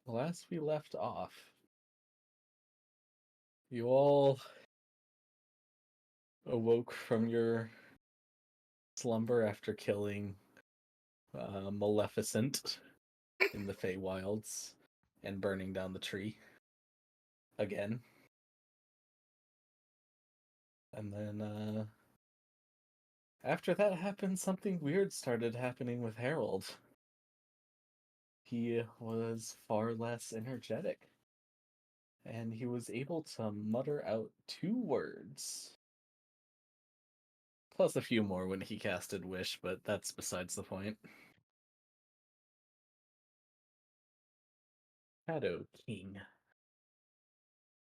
last we left off, you all awoke from your slumber after killing Maleficent in the Feywilds and burning down the tree again. And then after that happened, something weird started happening with Harold. He was far less energetic, and he was able to mutter out 2 words, plus a few more when he casted Wish, but that's besides the point. Shadow King.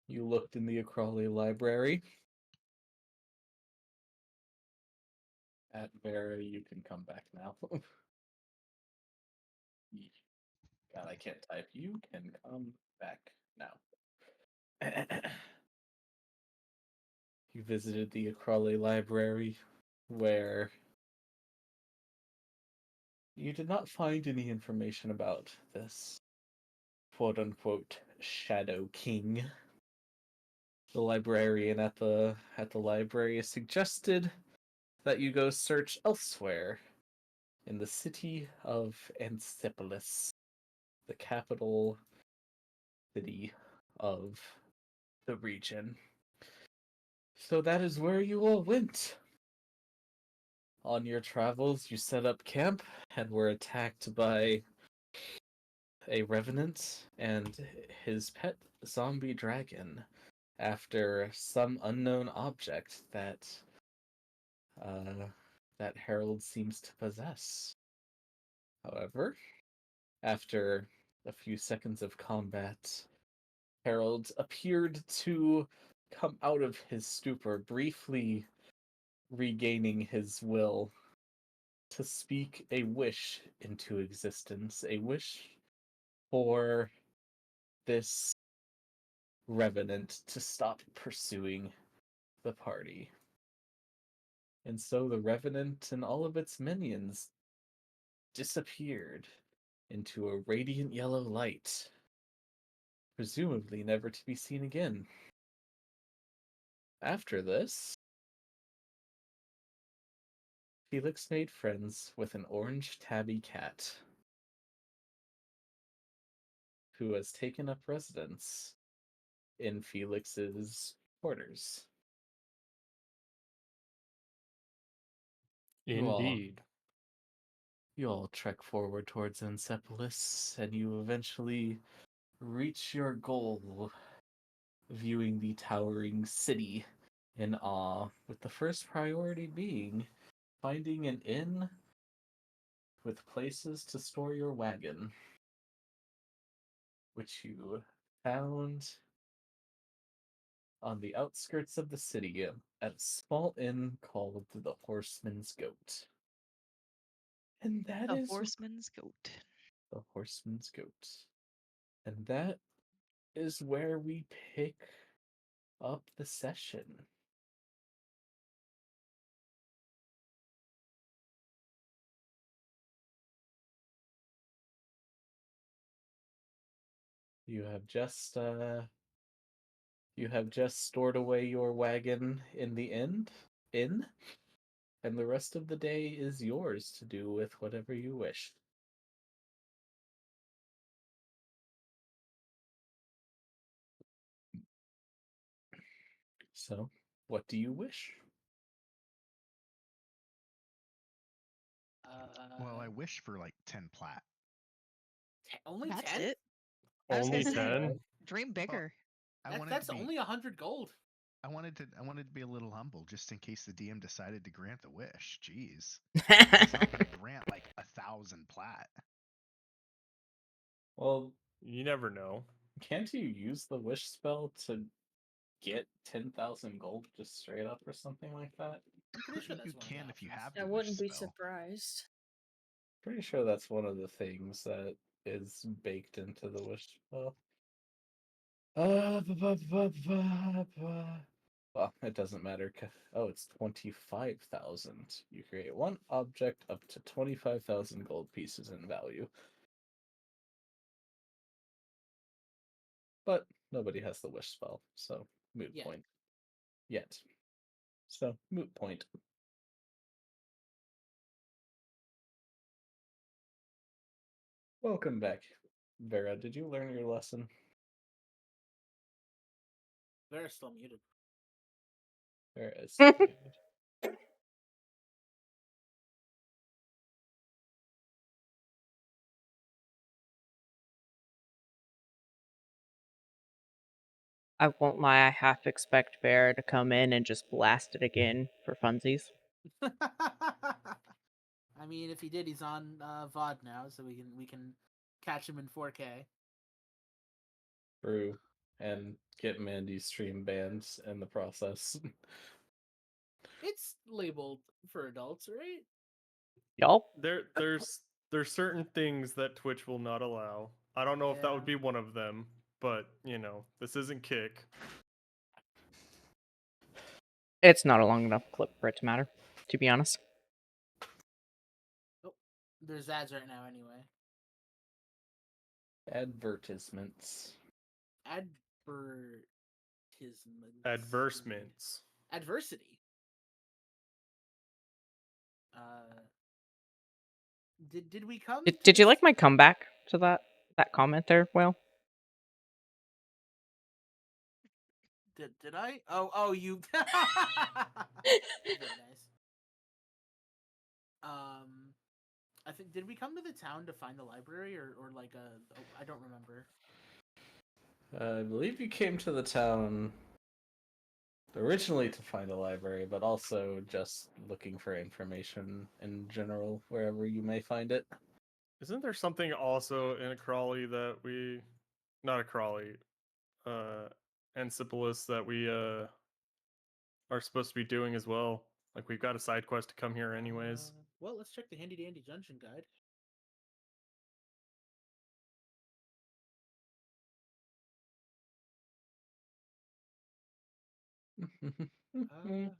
You looked in the Acrolli library. At Vera, you can come back now. God, I can't type. You can come back now. You visited the Acrolli library, where you did not find any information about this quote unquote Shadow King. The librarian at the library suggested that you go search elsewhere in the city of Ancipolis, the capital city of the region. So that is where you all went. On your travels, you set up camp and were attacked by a revenant and his pet zombie dragon after some unknown object uh, that Harold seems to possess. However, after a few seconds of combat, Harold appeared to come out of his stupor, briefly regaining his will to speak a wish into existence, a wish for this revenant to stop pursuing the party. And so the revenant and all of its minions disappeared into a radiant yellow light, presumably never to be seen again. After this, Felix made friends with an orange tabby cat who has taken up residence in Felix's quarters. You all Indeed. you all trek forward towards Encepolis, and you eventually reach your goal, viewing the towering city in awe, with the first priority being finding an inn with places to store your wagon, which you found on the outskirts of the city at a small inn called the Horseman's Goat. And that A is horseman's goat. the Horseman's Goat. And that is where we pick up the session. You have just stored away your wagon in the inn, and the rest of the day is yours to do with whatever you wish. So, what do you wish? Well, I wish for like 10 plat. Only That's 10? it. I was Only gonna say, 10? dream Well, bigger. I wanted That's to be only 100 gold. I wanted to be a little humble just in case the DM decided to grant the wish. Jeez. He's not gonna grant like 1,000 plat. Well, You never know. can't you use the wish spell to get 10,000 gold just straight up or something like that? I'm pretty sure You that's one of the can if you options. have I the wish wouldn't be spell. surprised. Pretty sure that's one of the things that is baked into the wish spell. Well, it doesn't matter. Oh, it's 25,000. You create one object up to 25,000 gold pieces in value. but nobody has the wish spell, so moot Yeah. point. Yet. So, moot point. Welcome back. Vera, did you learn your lesson? Vera's still muted. Vera is still muted. I won't lie, I half expect Bear to come in and just blast it again for funsies. I mean, if he did, he's on VOD now, so we can catch him in 4K. True. And get Mandy's stream banned in the process. It's labeled for adults, right? Y'all? There's certain things that Twitch will not allow. I don't know if that would Yeah. be one of them, but you know, this isn't Kick. It's not a long enough clip for it to matter, to be honest. Oh, there's ads right now anyway. Advertisements. Advertisements. Adversements. Adversity. Did we come? Did you like my comeback to that comment there, Will? Did I? Oh you. Very nice. I think did we come to the town to find the library or like I don't remember. I believe you came to the town originally to find a library, but also just looking for information in general, wherever you may find it. Isn't there something also in a Crawley that we, not a Crawley, Encephалus that we are supposed to be doing as well? Like we've got a side quest to come here anyways. Well, let's check the handy dandy dungeon guide.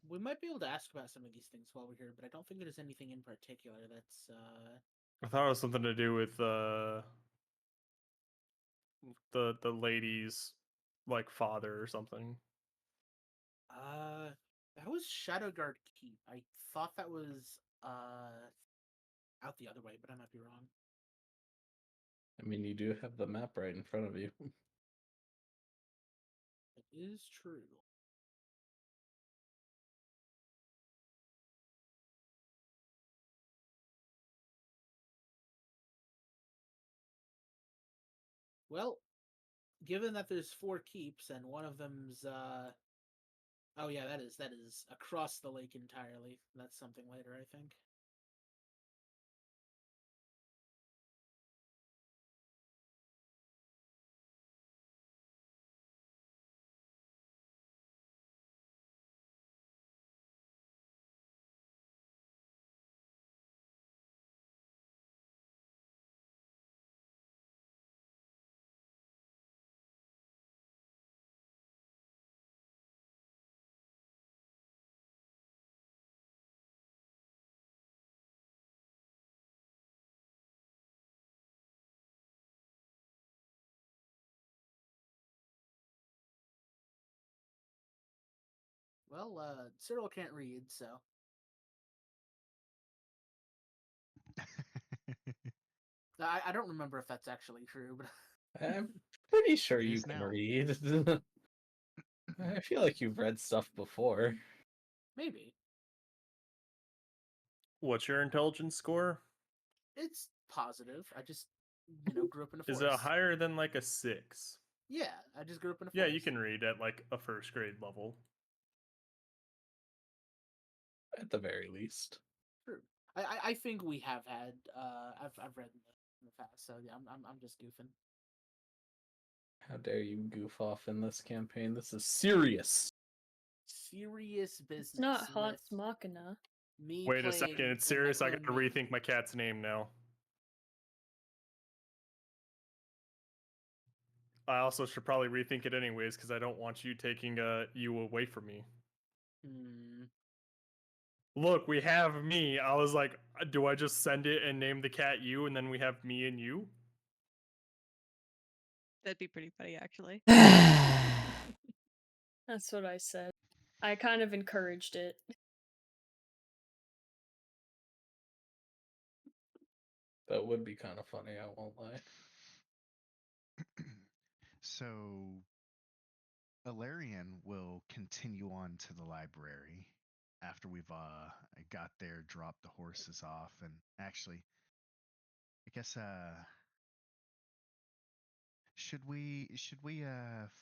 We might be able to ask about some of these things while we're here, but I don't think there's anything in particular that's I thought it was something to do with the lady's like father or something. that was Shadowguard Keep. I thought that was out the other way, but I might be wrong. I mean, you do have the map right in front of you. It is true. Well, given that there's 4 keeps and one of them's oh yeah, that is across the lake entirely. That's something later, I think. Well, Cyril can't read, so I don't remember if that's actually true, but I'm pretty sure It you is can now. read. I feel like you've read stuff before. maybe What's your intelligence score? it's positive. I just grew up in a Is forest. it higher than like a 6? Yeah, I just grew up in a Yeah, forest. you can read at like a first grade level. At the very least. True. I think we have had I've read in the past, so yeah, I'm just goofing. How dare you goof off in this campaign? This is serious. Serious business. It's not with Hans Machina. me Wait a playing second, it's with my serious. I clone gotta Mandy. rethink my cat's name now. I also should probably rethink it anyways because I don't want you taking you away from me. Hmm. Look, we have me. I was like, do I just send it and name the cat you, and then we have me and you? That'd be pretty funny, actually. That's what I said. I kind of encouraged it. That would be kind of funny, I won't lie. So Alarian will continue on to the library after we've got there, dropped the horses off, and actually, I guess should we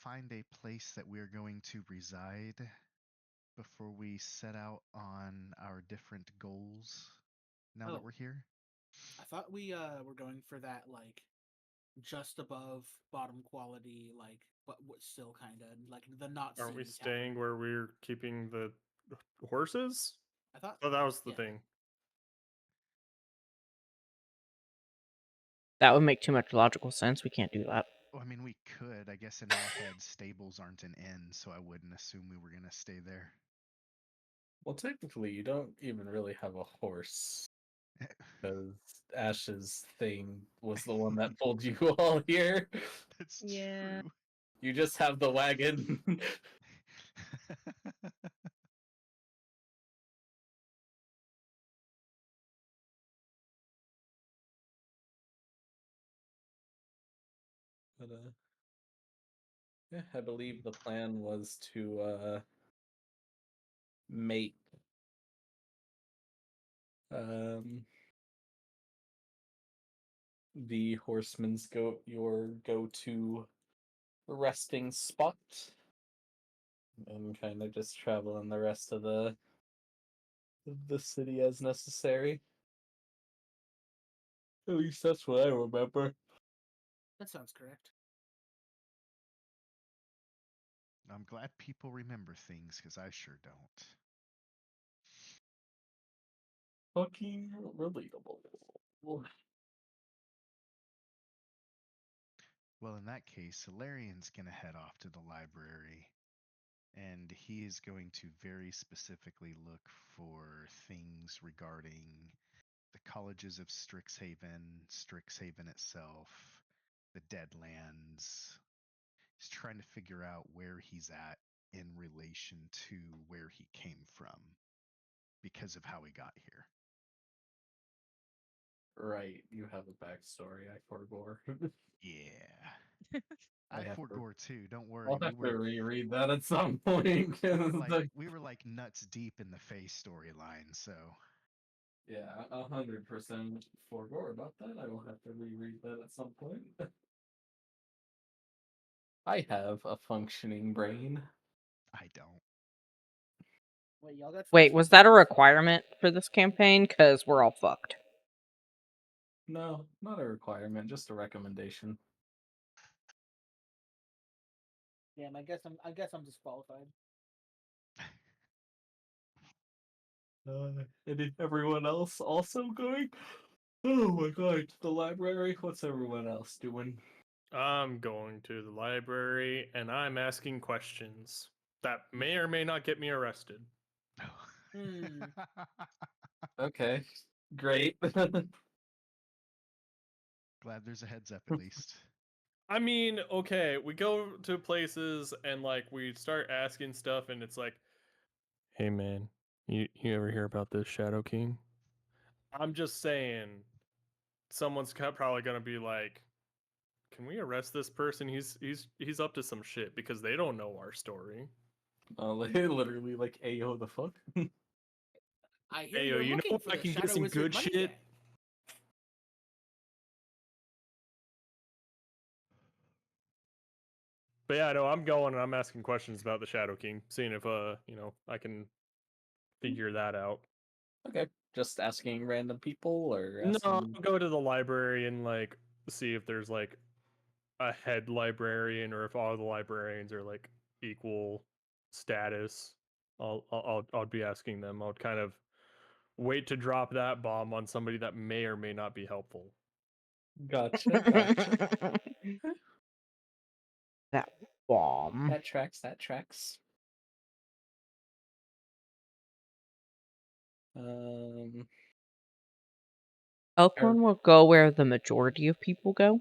find a place that we're going to reside before we set out on our different goals now that Oh. we're here? I thought we were going for that like just above bottom quality, like but still kind of like the not. Aren't we seen staying tavern. where we're keeping the horses? I thought. Oh, that was the Yeah. thing. That would make too much logical sense. We can't do that. Well, I mean, we could. I guess in my head, stables aren't an inn, so I wouldn't assume we were gonna stay there. Well, technically, you don't even really have a horse because Ash's thing was the one that pulled you all here. That's Yeah. true. You just have the wagon. But yeah, I believe the plan was to make um the horseman's goat your go-to resting spot, and kind of just travel in the rest of the city as necessary. At least that's what I remember. That sounds correct. I'm glad people remember things because I sure don't. Fucking relatable. Well, in that case, Hilarian's gonna head off to the library, and he is going to very specifically look for things regarding the colleges of Strixhaven itself, the Deadlands. He's trying to figure out where he's at in relation to where he came from because of how he got here. Right, you have a backstory. I forgot. Yeah. I I have to. forgot too. Don't worry. I'll have to reread that at some point. We were like nuts deep in the Faye storyline, so Yeah, 100% forgot about that. I will have to reread that at some point. I have a functioning brain. I don't. Wait, y'all got. Wait, was that a requirement for this campaign? Because we're all fucked. No, not a requirement, just a recommendation. Damn, I guess I'm disqualified. Everyone else also going? Oh my god, the library? What's everyone else doing? I'm going to the library and I'm asking questions that may or may not get me arrested. Hmm. Okay, great. Glad there's a heads up at least. I mean, okay, we go to places and like we start asking stuff and it's like, "Hey man, you ever hear about this Shadow King?" I'm just saying someone's probably going to be like, "Can we arrest this person? He's up to some shit because they don't know our story." Literally like, ayo, the fuck? I hear Hey, yo, you're you know looking if for I the can get Shadow some Wizard good money shit? gang. But yeah, no, I'm going and I'm asking questions about the Shadow King, seeing if I can figure that out. Okay, just asking random people or No, I'll asking. go to the library and like see if there's like a head librarian or if all the librarians are like equal status. I'll be asking them. I'll kind of wait to drop that bomb on somebody that may or may not be helpful. Gotcha, gotcha. That bomb. That tracks, that tracks. Um, Elkhorn will go where the majority of people go.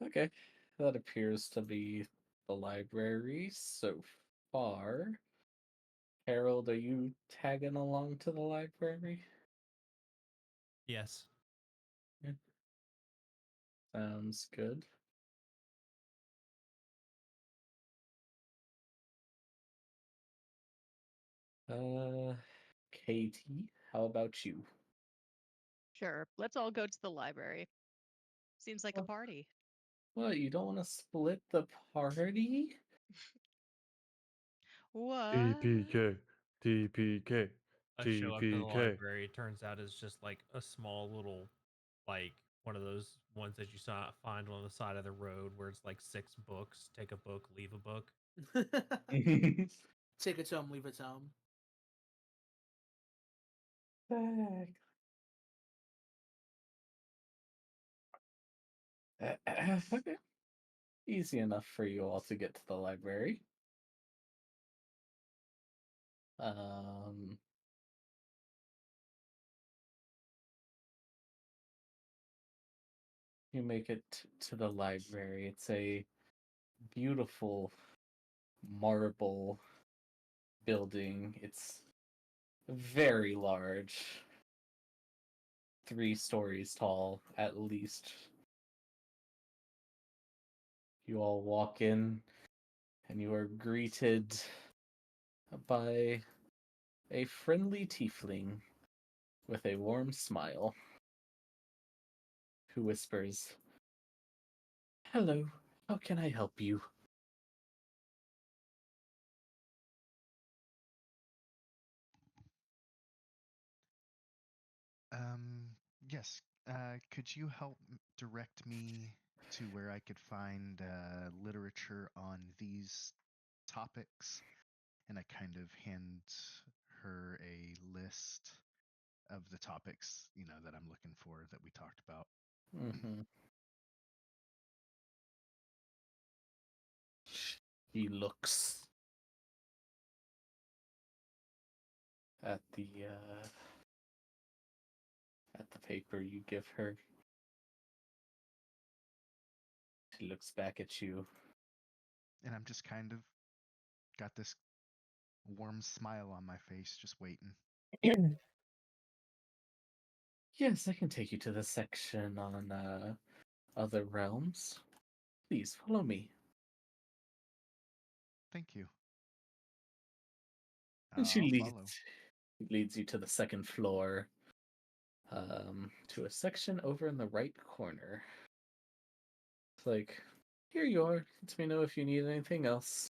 Okay, that appears to be the library so far. Harold, are you tagging along to the library? Yes. Yeah. Sounds good. Katie, how about you? Sure. Let's all go to the library. Seems like a Well, party. what, you don't want to split the party? What? TPK, TPK, I show up to the TPK. library. It turns out it's just like a small little, like one of those ones that you saw find on the side of the road where it's like 6 books. Take a book, leave a book. Take it home, leave it home. Okay. Easy enough for you all to get to the library. Um, you make it to the library. It's a beautiful marble building. It's very large, 3 stories tall at least. You all walk in and you are greeted by a friendly tiefling with a warm smile who whispers, "Hello, how can I help you?" Um, yes. Could you help direct me to where I could find literature on these topics? And I kind of hand her a list of the topics, that I'm looking for that we talked about. Mm-hmm. He looks at the paper you give her. She looks back at you. And I'm just kind of got this warm smile on my face, just waiting. Yes, I can take you to the section on other realms. Please follow me. Thank you. And she I'll follow. leads you to the second floor, to a section over in the right corner. It's like, here you are. Let me know if you need anything else.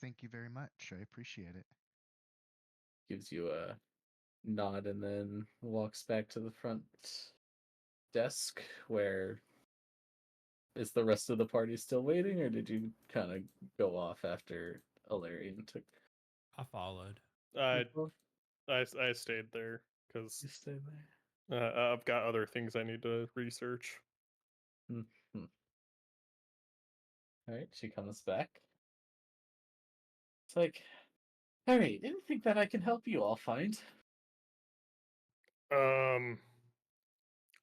Thank you very much. I appreciate it. Gives you a nod and then walks back to the front desk where is the rest of the party still waiting, or did you kind of go off after Alarian took I followed. I off? I stayed there because You stay there. I've got other things I need to research. Mhm. All right, she comes back. It's like, all right, anything that I can help you all find? I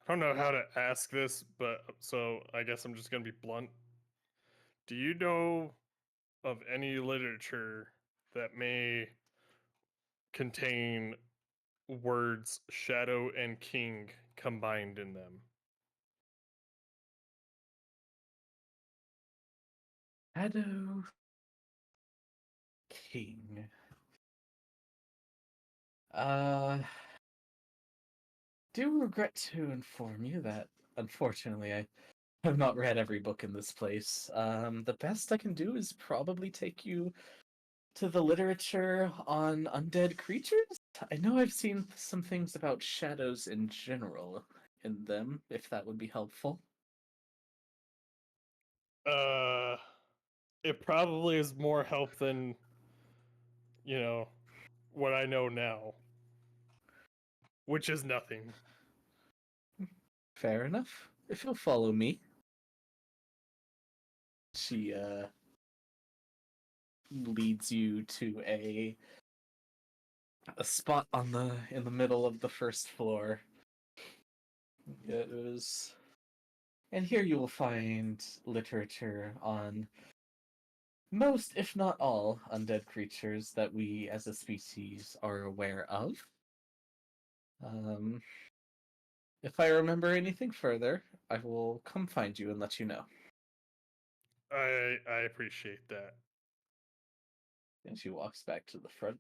don't know how to ask this, but so I guess I'm just gonna be blunt. Do you know of any literature that may contain words shadow and king combined in them? Shadow King. Uh, do regret to inform you that, unfortunately, I have not read every book in this place. The best I can do is probably take you to the literature on undead creatures. I know I've seen some things about shadows in general in them, if that would be helpful. Uh, it probably is more help than you know what I know now, which is nothing. Fair enough. If you'll follow me. She leads you to a spot on the in the middle of the first floor. It was And here you will find literature on most, if not all, undead creatures that we as a species are aware of. Um, if I remember anything further, I will come find you and let you know. I appreciate that. And she walks back to the front.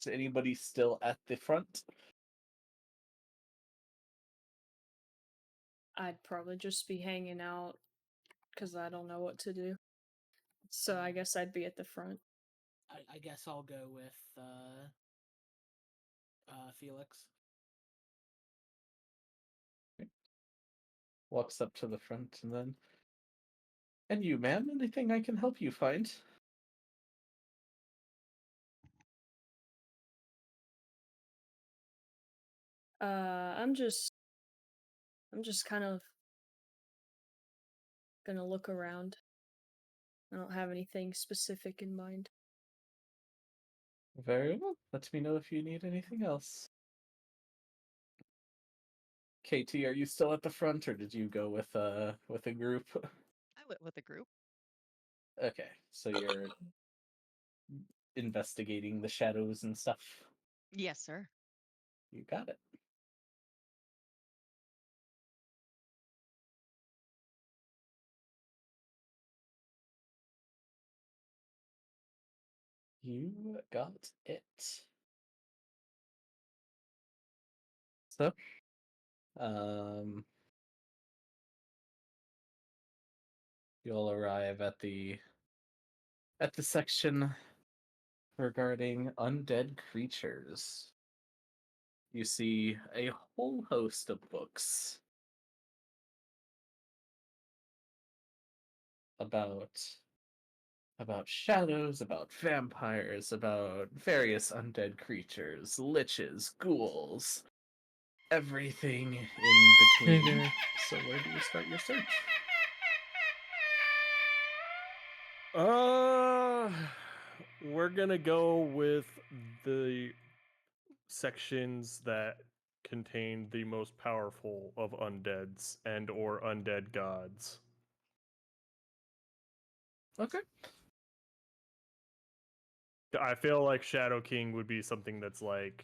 Is anybody still at the front? I'd probably just be hanging out because I don't know what to do. So I guess I'd be at the front. I guess I'll go with Felix. Walks up to the front and then. And you, ma'am, anything I can help you find? I'm just kind of gonna look around. I don't have anything specific in mind. Very well. Let me know if you need anything else. Katie, are you still at the front, or did you go with a group? I went with a group. Okay, so you're investigating the shadows and stuff. Yes, sir. You got it. You got it. So, um, you'll arrive at the section regarding undead creatures. You see a whole host of books about shadows, about vampires, about various undead creatures, liches, ghouls, everything in between. there. So where do you start your search? Uh, we're gonna go with the sections that contain the most powerful of undeads and or undead gods. Okay. I feel like Shadow King would be something that's like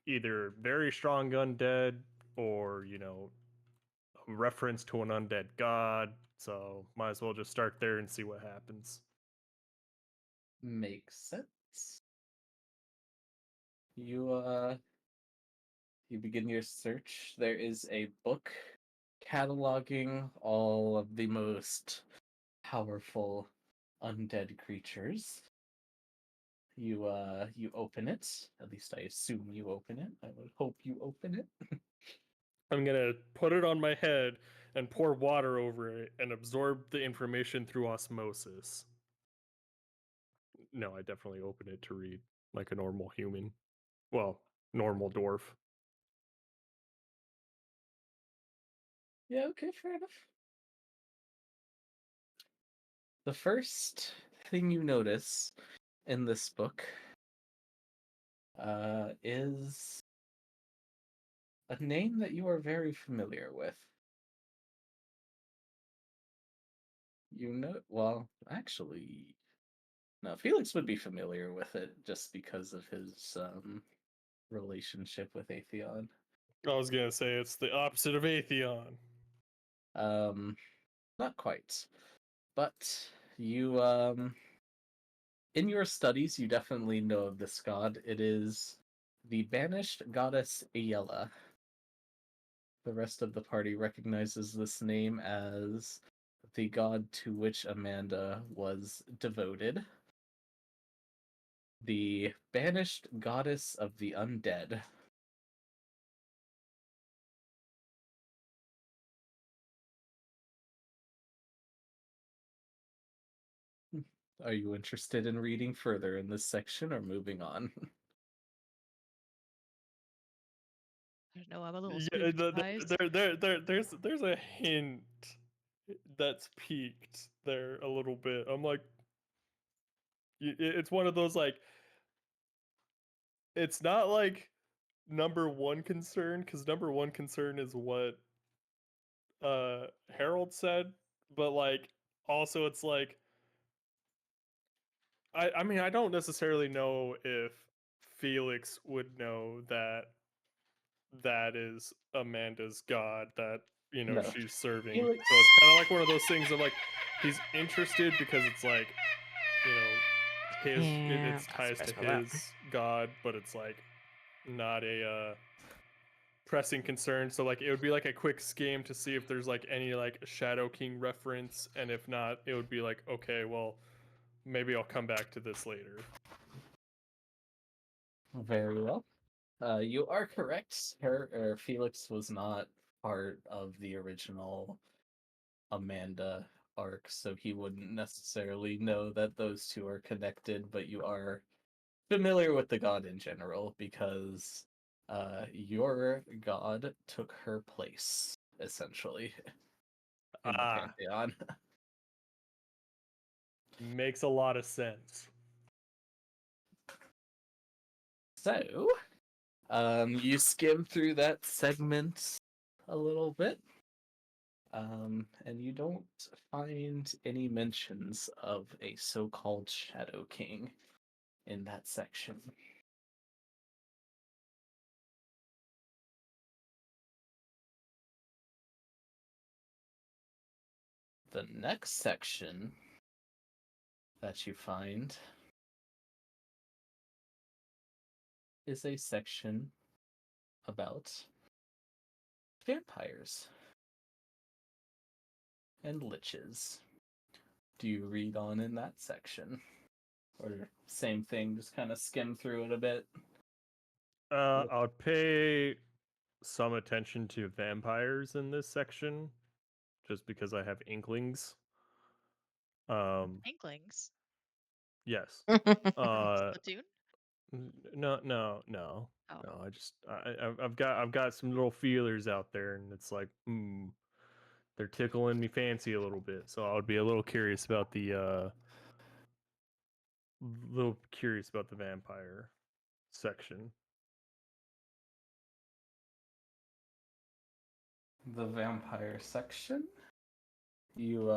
either very strong undead or, a reference to an undead god. So might as well just start there and see what happens. Makes sense. You begin your search. There is a book cataloging all of the most powerful undead creatures. You open it. At least I assume you open it. I would hope you open it. I'm gonna put it on my head and pour water over it and absorb the information through osmosis. No, I definitely open it to read like a normal human. Well, normal dwarf. Yeah, okay, fair enough. The first thing you notice in this book is a name that you are very familiar with. You know, well, actually, no, Felix would be familiar with it just because of his relationship with Atheon. I was gonna say it's the opposite of Atheon. Um, not quite, but you in your studies you definitely know of this god. It is the banished goddess Ayela. The rest of the party recognizes this name as the god to which Amanda was devoted. The banished goddess of the undead. Are you interested in reading further in this section or moving on? I don't know. I'm a little Yeah, spooked, guys. there's a hint that's peaked there a little bit. I'm like, it's one of those like, it's not like number one concern because number one concern is what Harold said, but like also it's like I mean I don't necessarily know if Felix would know that that is Amanda's god that No. she's serving. Felix. So it's kind of like one of those things of like he's interested because it's like his Yeah, it's that's ties to best for that. his god, but it's like not a pressing concern. So like it would be like a quick skim to see if there's like any like Shadow King reference, and if not, it would be like okay, well maybe I'll come back to this later. Very well. You are correct. Felix was not part of the original Amanda arc, so he wouldn't necessarily know that those two are connected, but you are familiar with the god in general because your god took her place, essentially, in the Ah, pantheon. makes a lot of sense. So, you skim through that segment a little bit, and you don't find any mentions of a so-called Shadow King in that section. The next section that you find is a section about vampires and liches. Do you read on in that section? Or same thing, just kind of skim through it a bit? I would pay some attention to vampires in this section, just because I have inklings. Inklings. Yes. Uh, Splatoon. no. Oh. No, I've got some little feelers out there, and it's like, they're tickling me fancy a little bit. So I would be a little curious about the vampire section. The vampire section. You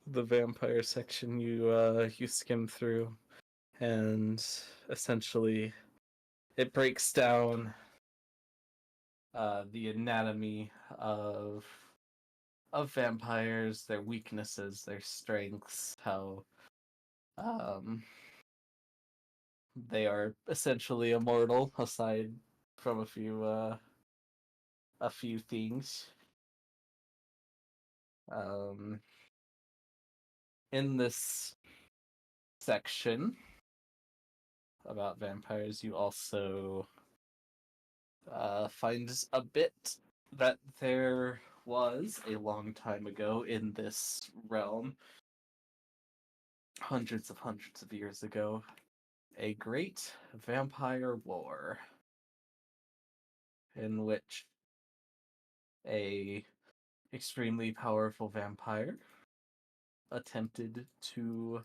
the vampire section you skim through, and essentially it breaks down the anatomy of vampires, their weaknesses, their strengths, how um they are essentially immortal aside from a few things. Um in this section about vampires, you also find a bit that there was a long time ago in this realm, hundreds of years ago, a great vampire war in which a extremely powerful vampire attempted to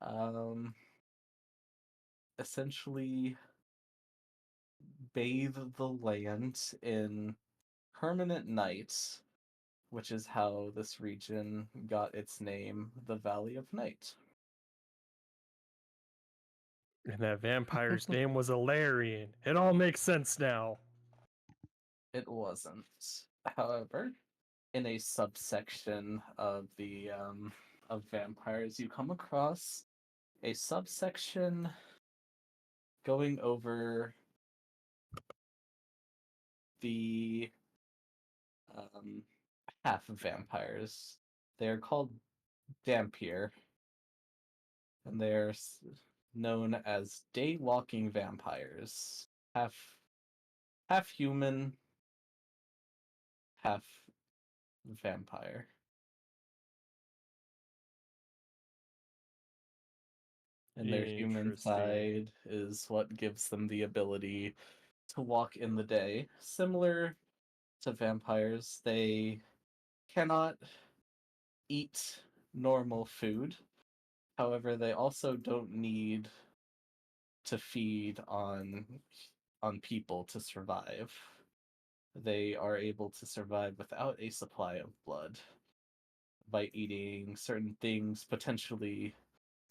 um, essentially bathe the land in permanent night, which is how this region got its name, the Valley of Night. And that vampire's name was Alarian. It all makes sense now. It wasn't. However, in a subsection of vampires, you come across a subsection going over the um, half of vampires. They're called Dampier, and they're known as day-walking vampires. Half human, half vampire. And their human Interesting. side is what gives them the ability to walk in the day. Similar to vampires, they cannot eat normal food, However, they also don't need to feed on people to survive. They are able to survive without a supply of blood by eating certain things. Potentially,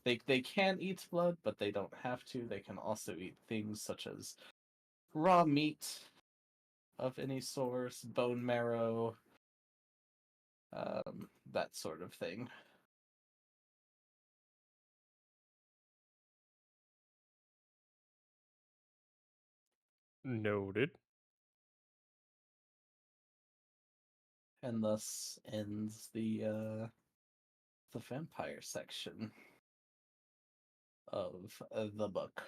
they can eat blood, but they don't have to. They can also eat things such as raw meat of any source, bone marrow, that sort of thing. Noted. And thus ends the vampire section of the book.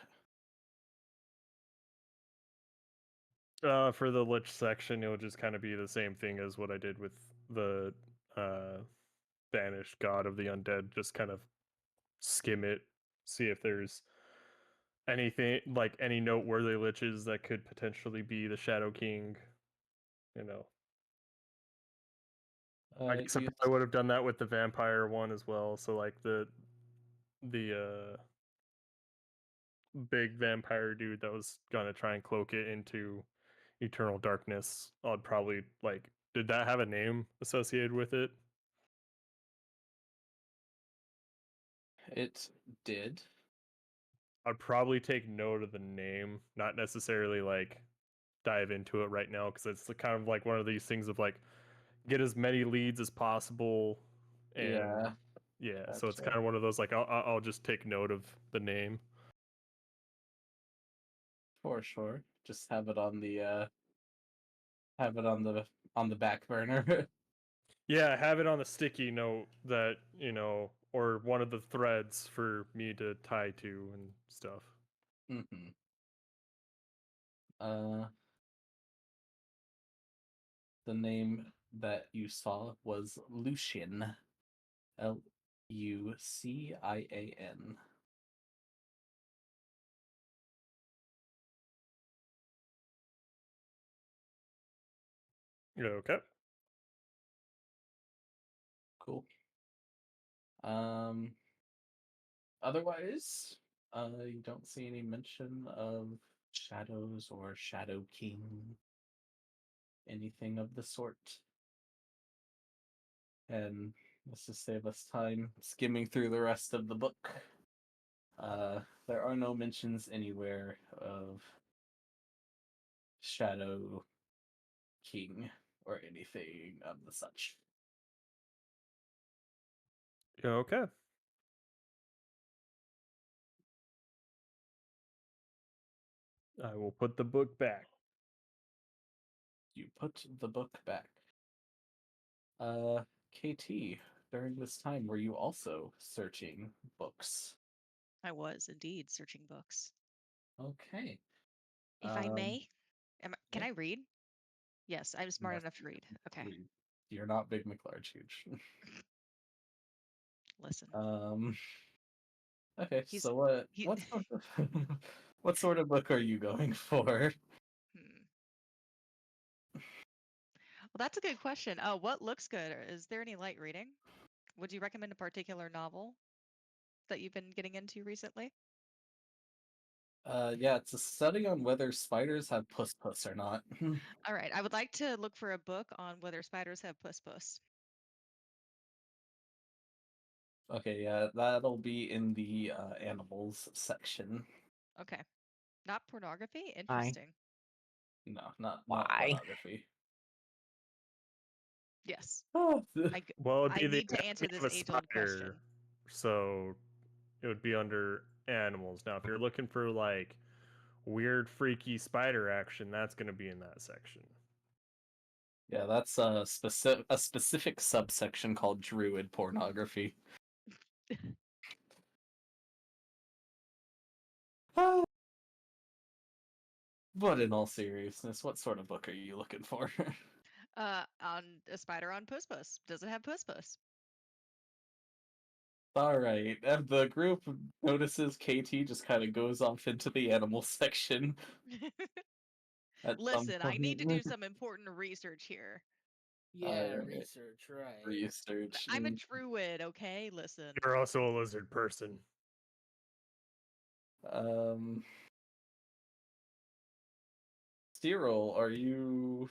For the Lich section, it'll just kind of be the same thing as what I did with the banished god of the undead. Just kind of skim it, see if there's anything like any noteworthy liches that could potentially be the Shadow King. You know, I guess I You probably would have done that with the vampire one as well. So like the big vampire dude that was gonna try and cloak it into eternal darkness, I'd probably like. Did that have a name associated with it? It did. I'd probably take note of the name, not necessarily like dive into it right now because it's kind of like one of these things of like get as many leads as possible, and Yeah, yeah, so it's gotcha. kind of one of those like I'll just take note of the name. For sure. Just have it on the back burner. Yeah, have it on a sticky note that or one of the threads for me to tie to and stuff. hmm Uh, the name that you saw was Lucian. Lucian. Okay. Cool. Um, Otherwise, you don't see any mention of shadows or Shadow King, anything of the sort. And let's just save us time skimming through the rest of the book. There are no mentions anywhere of Shadow King or anything of the such. Okay. I will put the book back. You put the book back. KT, during this time, were you also searching books? I was indeed searching books. Okay. If I Um, may, can yeah, I read? Yes, I'm smart yes, enough to you read. can Okay, read. You're not Big McLarge huge. listen. um, okay, He's so what he. what sort of what sort of book are you going for? Hmm. Well, that's a good question. What looks good? Is there any light reading? Would you recommend a particular novel that you've been getting into recently? Yeah, it's a study on whether spiders have puss puss or not. All right, I would like to look for a book on whether spiders have puss puss. Okay, yeah, that'll be in the animals section. Okay, not pornography. Why? Interesting. No, not Why? pornography. Yes, Oh, Well, it'd I be the need to answer anatomy this of a age-old question. spider, so it would be under animals. Now, if you're looking for like weird, freaky spider action, that's going to be in that section. yeah, that's a specific subsection called druid pornography. Ah, but in all seriousness, what sort of book are you looking for? On a spider on puss puss. Does it have puss puss? All right, and the group notices KT just kind of goes off into the animal section at some Listen, I need to do point. some important research here. Yeah, Alright. research, right. Research. I'm a druid, okay? Listen. You're also a lizard person. Cyril, are you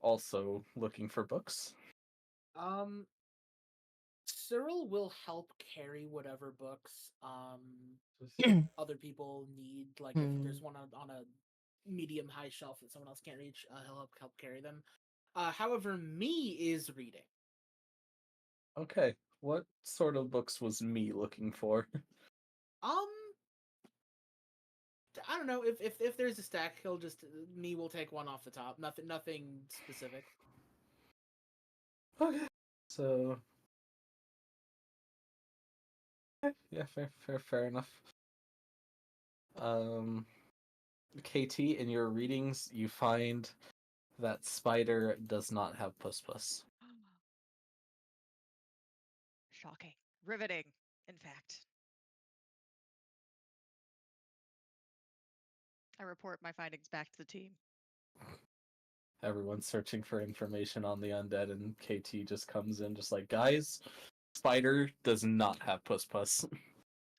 also looking for books? Cyril will help carry whatever books other people need. Like if there's one on a medium high shelf that someone else can't reach, he'll help carry them. However, me is reading. Okay. What sort of books was me looking for? I don't know if there's a stack, he'll just me will take one off the top. Nothing specific. Okay. So yeah, fair enough. KT, in your readings, you find that spider does not have puss. Shocking. Riveting, in fact. I report my findings back to the team. Everyone's searching for information on the undead, and KT just comes in, just like, guys, spider does not have puss.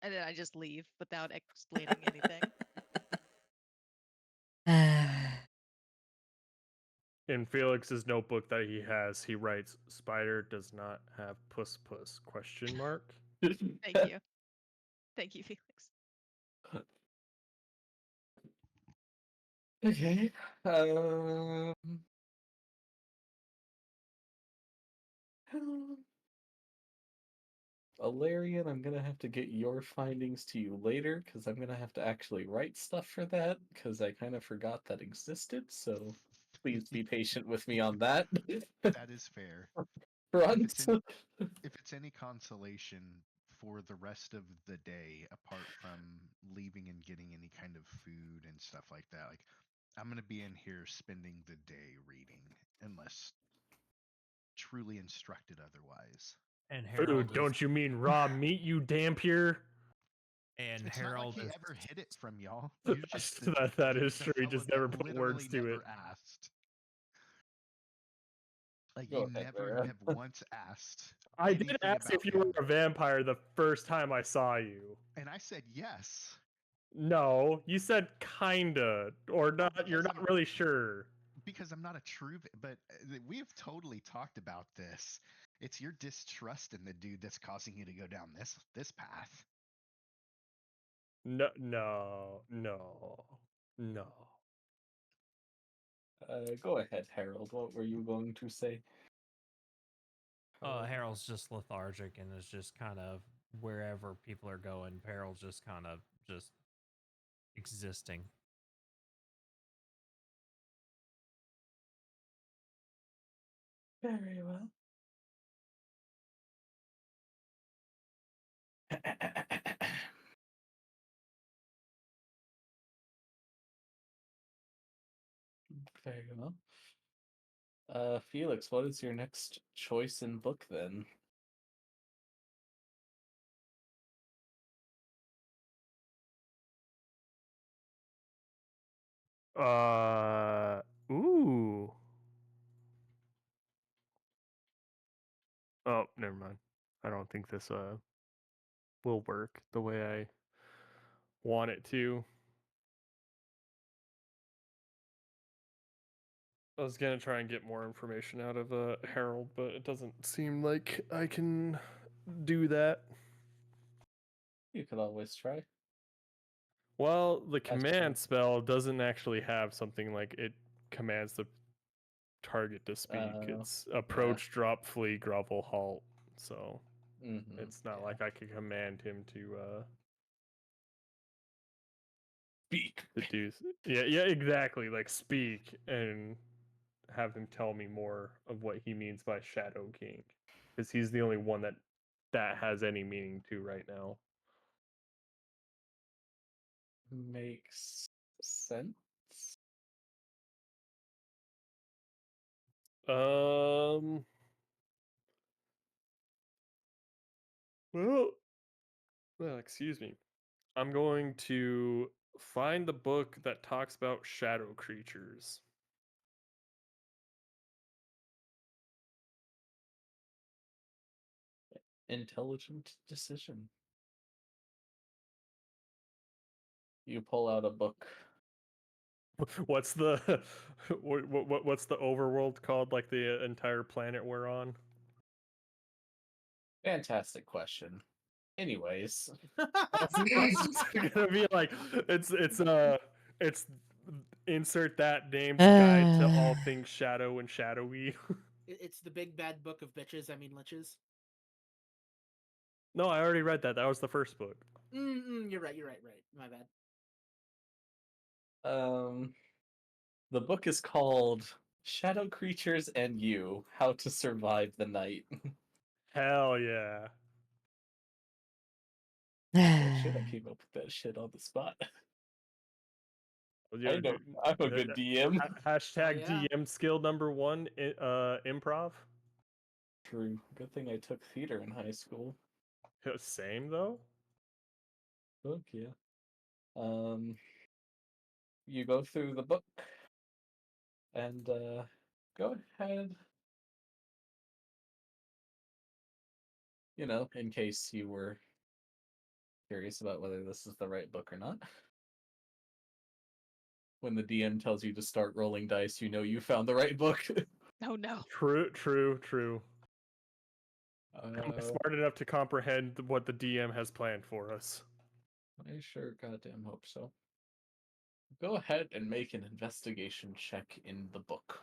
And then I just leave without explaining anything. In Felix's notebook that he has, he writes, "Spider does not have puss?" Question mark. Thank you. Thank you, Felix. Okay. Alarian, I'm gonna have to get your findings to you later because I'm gonna have to actually write stuff for that because I kind of forgot that existed. So please be patient with me on that. That is fair. Front. If it's any consolation, for the rest of the day, apart from leaving and getting any kind of food and stuff like that, like I'm gonna be in here spending the day reading, unless truly instructed otherwise. And Food? Harold is Don't you mean raw meat, you dampier? and It's not like Harold he is ever hid it from y'all. You just that is the true. He fellow just that never put words literally to never it. asked. Like Go you ahead, never Vera. have once asked I did anything ask about if you him. were a vampire the first time I saw you. And I said yes. No, you said kinda, or Well, not. You're not really sure. because I'm not a true, but we have totally talked about this. It's your distrust in the dude that's causing you to go down this path. No. Go ahead, Harold. What were you going to say? Harold's just lethargic and is just kind of wherever people are going. Harold's just kind of just existing. Very well. Very well. Felix, what is your next choice in book then? Ooh. Oh, never mind. I don't think this will work the way I want it to. I was gonna try and get more information out of Harold, but it doesn't seem like I can do that. You could always try. Well, the That's command true. spell doesn't actually have something like it commands the target to speak. It's approach, drop, flee, grovel, halt. So it's not like I could command him to Speak. do. Yeah, exactly. Like speak and have him tell me more of what he means by Shadow King, because he's the only one that has any meaning to right now. Makes sense. Um. Well, excuse me. I'm going to find the book that talks about shadow creatures. intelligent decision. You pull out a book. What's the what's the overworld called? Like the entire planet we're on? Fantastic question. Anyways, I was just gonna be like, it's insert that name's guide to all things shadow and shadowy. It's the big bad book of bitches. I mean liches. No, I already read that. That was the first book. You're right. You're right. Right. My bad. the book is called Shadow Creatures and You: How to Survive the Night. Hell yeah. Shit, I came up with that shit on the spot. Well, I know, I'm a good DM. Hashtag yeah. DM skill number one, improv. True. Good thing I took theater in high school. Same though. Book, yeah. You go through the book and go ahead. You know, in case you were curious about whether this is the right book or not. When the DM tells you to start rolling dice, you know you found the right book. Oh no. True. I'm uh, smart enough to comprehend what the DM has planned for us. I sure goddamn hope so. Go ahead and make an investigation check in the book.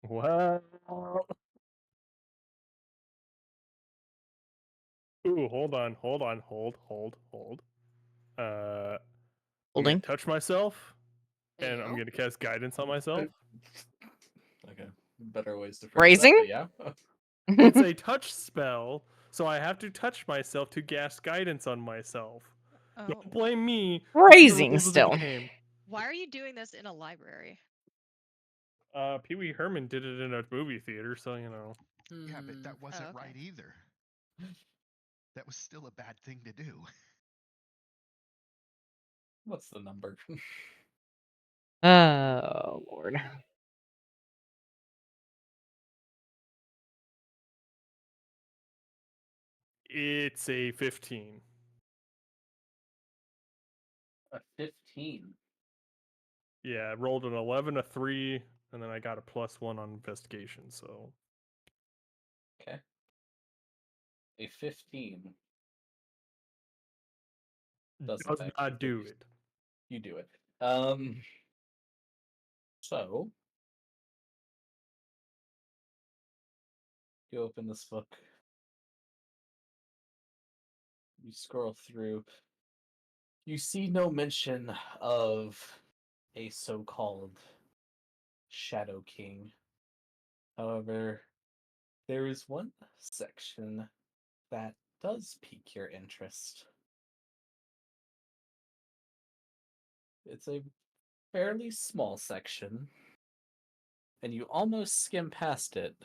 Well. Ooh, hold on. Hold. I'm gonna Holding. touch myself, and I'm Ayo. gonna cast guidance on myself. Okay, better ways to phrase that, Raising? but yeah. It's a touch spell, so I have to touch myself to cast guidance on myself. Oh, Don't blame me for the Raising rules of the still. game. why are you doing this in a library? Pee Wee Herman did it in a movie theater, so you know. Yeah, but that wasn't okay. right either. That was still a bad thing to do. What's the number? Oh, Lord. It's a 15. A 15. Yeah, I rolled an 11, a 3, and then I got a +1 on investigation, so. Okay. A 15 doesn't Does actually not do you, it. you do it. So you open this book, you scroll through, you see no mention of a so-called Shadow King. However, there is one section that does pique your interest. It's a fairly small section, and you almost skim past it,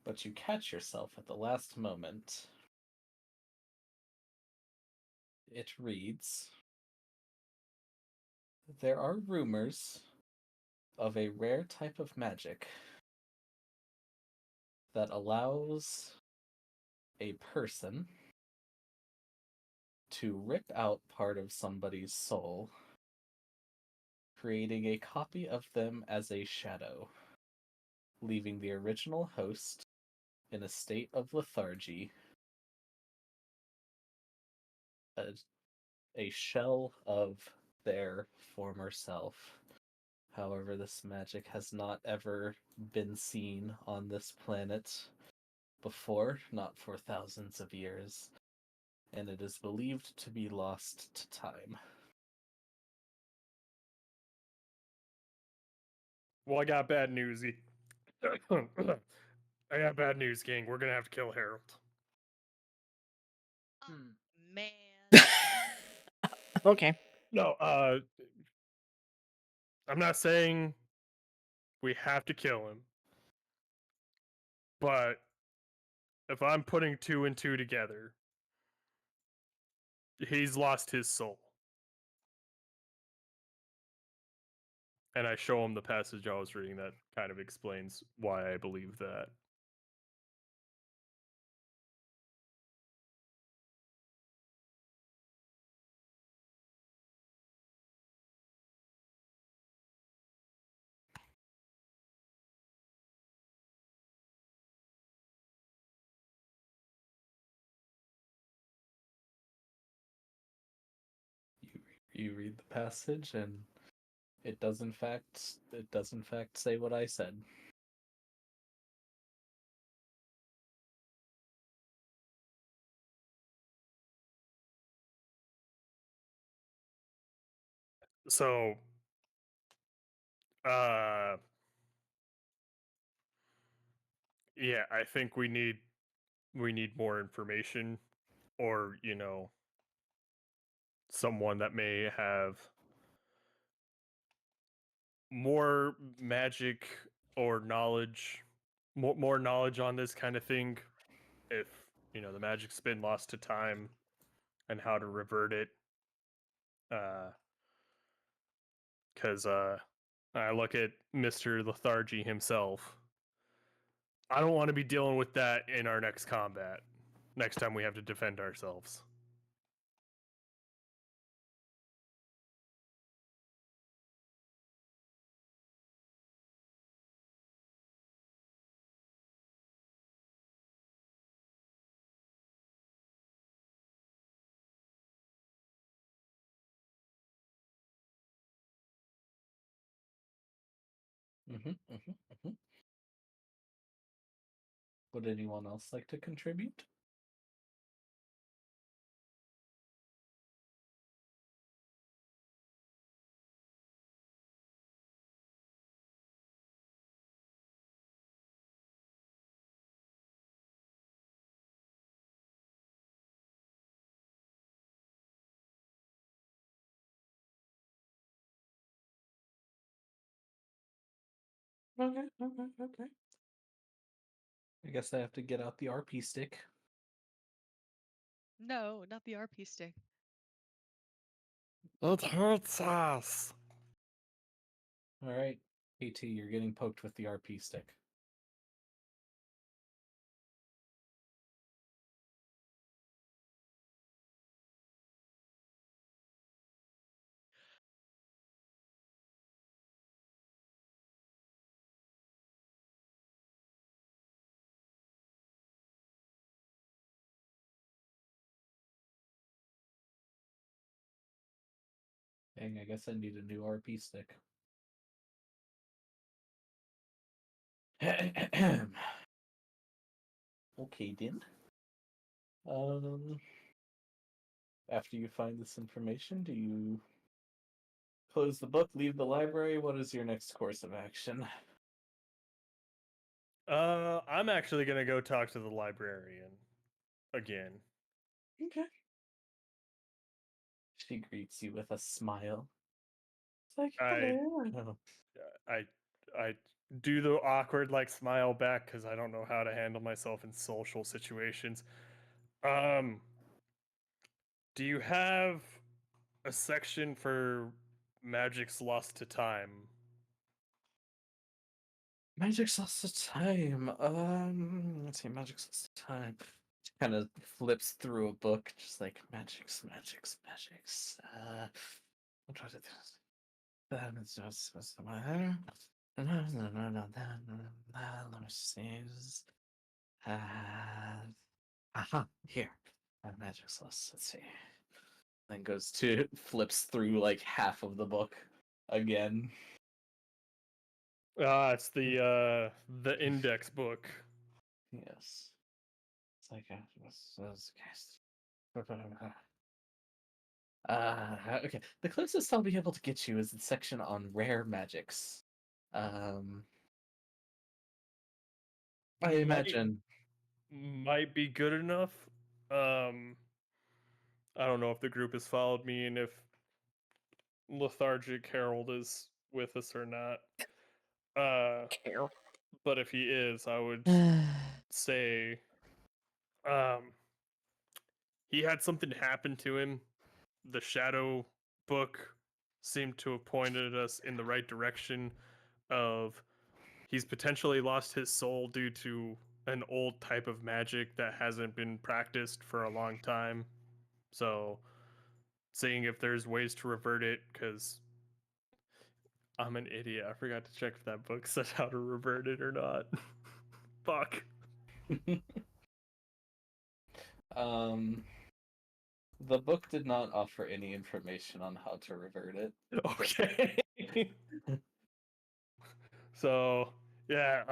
but you catch yourself at the last moment. It reads, there are rumors of a rare type of magic that allows a person to rip out part of somebody's soul, creating a copy of them as a shadow, leaving the original host in a state of lethargy, a, a shell of their former self. However, this magic has not ever been seen on this planet before, not for thousands of years, and it is believed to be lost to time. Well, I got bad news. I got bad news, gang. We're gonna have to kill Harold. Oh, Hmm. man. Okay. No, I'm not saying we have to kill him, but if I'm putting two and two together, he's lost his soul. And I show him the passage I was reading that kind of explains why I believe that. You read the passage, and it does in fact say what I said. So, yeah, I think we need more information, or someone that may have more magic or knowledge, more knowledge on this kind of thing. If the magic's been lost to time and how to revert it, because I look at Mr. Lethargy himself. I don't want to be dealing with that in our next combat. Next time we have to defend ourselves. Would anyone else like to contribute? Okay. I guess I have to get out the RP stick. No, not the RP stick. It hurts us. All right, AT, you're getting poked with the RP stick. Dang, I guess I need a new RP stick. Okay, then. After you find this information, do you close the book, leave the library? What is your next course of action? I'm actually gonna go talk to the librarian again. Okay. She greets you with a smile. It's like, I hello. I I do the awkward smile back because I don't know how to handle myself in social situations. Um, do you have a section for magic's lost to time? Magic's lost to time. Let's see, magic's lost to time. She kind of flips through a book, just like magic's. What was it? That is just let me see. Aha, here. Magic's lost. Let's see. Then goes to flips through like half of the book again. It's the index book. Yes. It's like okay. The closest I'll be able to get you is the section on rare magics. I imagine. Might be good enough. I don't know if the group has followed me and if Lethargic Harold is with us or not. Care. But if he is, I would say he had something happen to him. The shadow book seemed to have pointed us in the right direction of he's potentially lost his soul due to an old type of magic that hasn't been practiced for a long time. So seeing if there's ways to revert it, because I'm an idiot. I forgot to check if that book said how to revert it or not. Fuck. um The book did not offer any information on how to revert it. Okay. So yeah,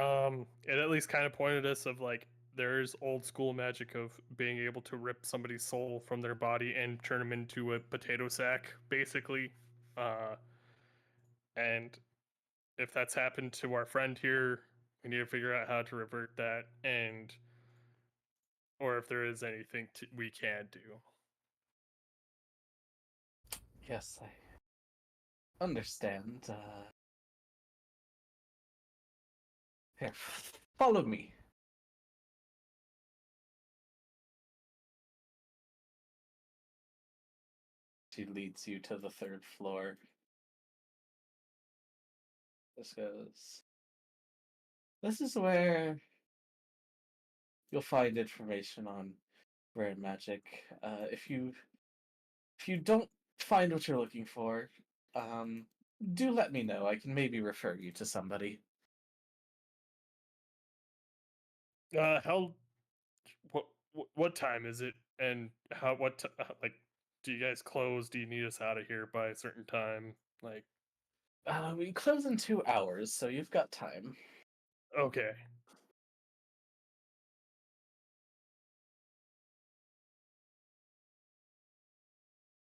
it at least kind of pointed us of like there's old school magic of being able to rip somebody's soul from their body and turn them into a potato sack, basically. And if that's happened to our friend here, we need to figure out how to revert that, and or if there is anything we can do. Yes, I understand. Here, follow me. She leads you to the 3rd floor. This is where you'll find information on rare magic. If you don't find what you're looking for, do let me know. I can maybe refer you to somebody. How what time is it, and how like do you guys close? Do you need us out of here by a certain time? Like, We close in 2 hours, so you've got time. okay.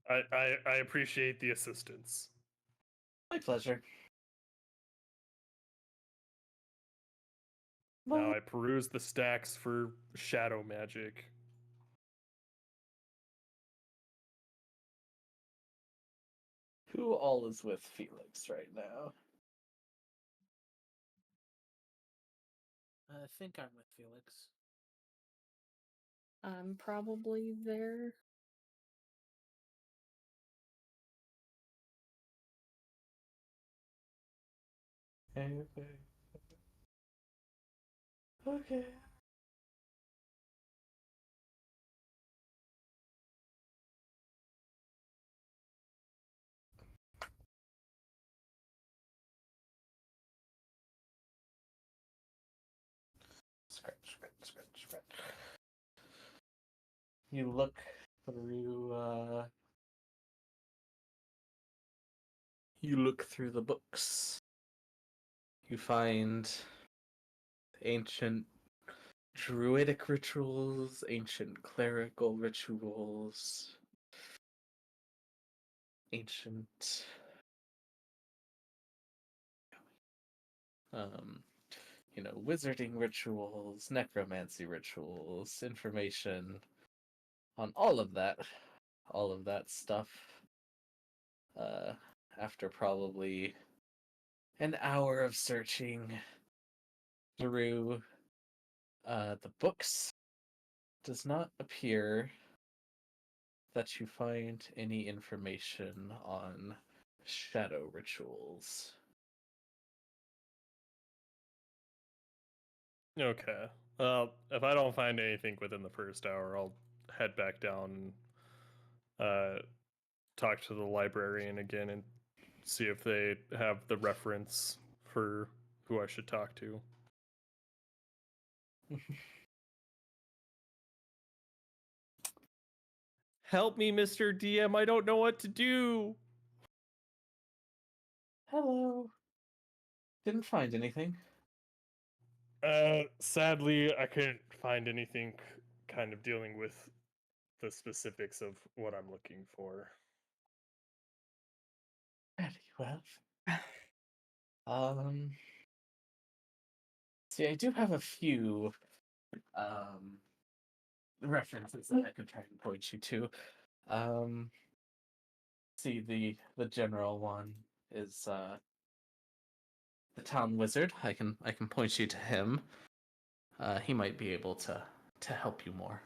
I appreciate the assistance. My pleasure. Now Well, I peruse the stacks for shadow magic. who all is with Felix right now? I think I'm with Felix. I'm probably there. Okay. Okay. Scratch, scratch, scratch, scratch. You look through, you look through the books. You find ancient druidic rituals, ancient clerical rituals, ancient um wizarding rituals, necromancy rituals, information on all of that stuff. Uh, After probably an hour of searching through the books, does not appear that you find any information on shadow rituals. Okay. If I don't find anything within the first hour, I'll head back down and talk to the librarian again and see if they have the reference for who I should talk to. Help me, Mr. DM. I don't know what to do. Hello. Didn't find anything. Sadly, I couldn't find anything kind of dealing with the specifics of what I'm looking for. Very well. Um, See, I do have a few references that I could try and point you to. See, the general one is the town wizard. I can point you to him. He might be able to help you more.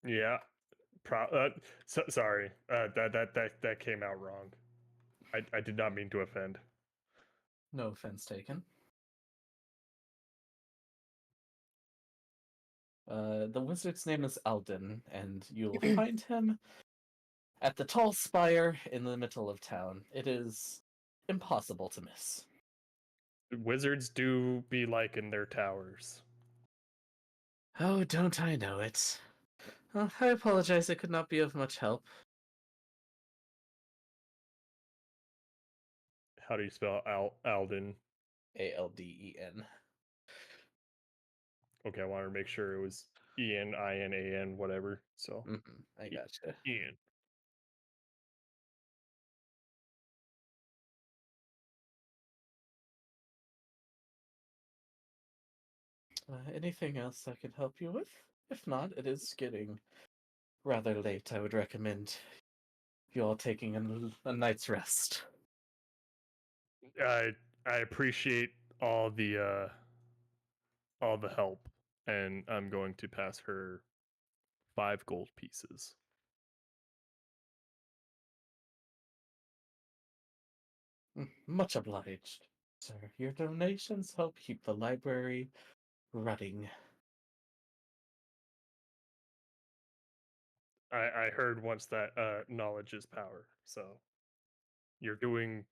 Yeah. Sorry. That came out wrong. I did not mean to offend. No offense taken. The wizard's name is Eldon, and you'll find him at the tall spire in the middle of town. It is impossible to miss. Wizards do be like in their towers. Oh, don't I know it? Oh, I apologize, I could not be of much help. How do you spell Alden? Alden. Okay, I wanted to make sure it was Inan, whatever. So I gotcha. Ian. Anything else I can help you with? If not, it is getting rather late. I would recommend you all taking a night's rest. I appreciate all the help, and I'm going to pass her 5 gold pieces. Much obliged, sir. Your donations help keep the library running. I heard once that knowledge is power. So you're doing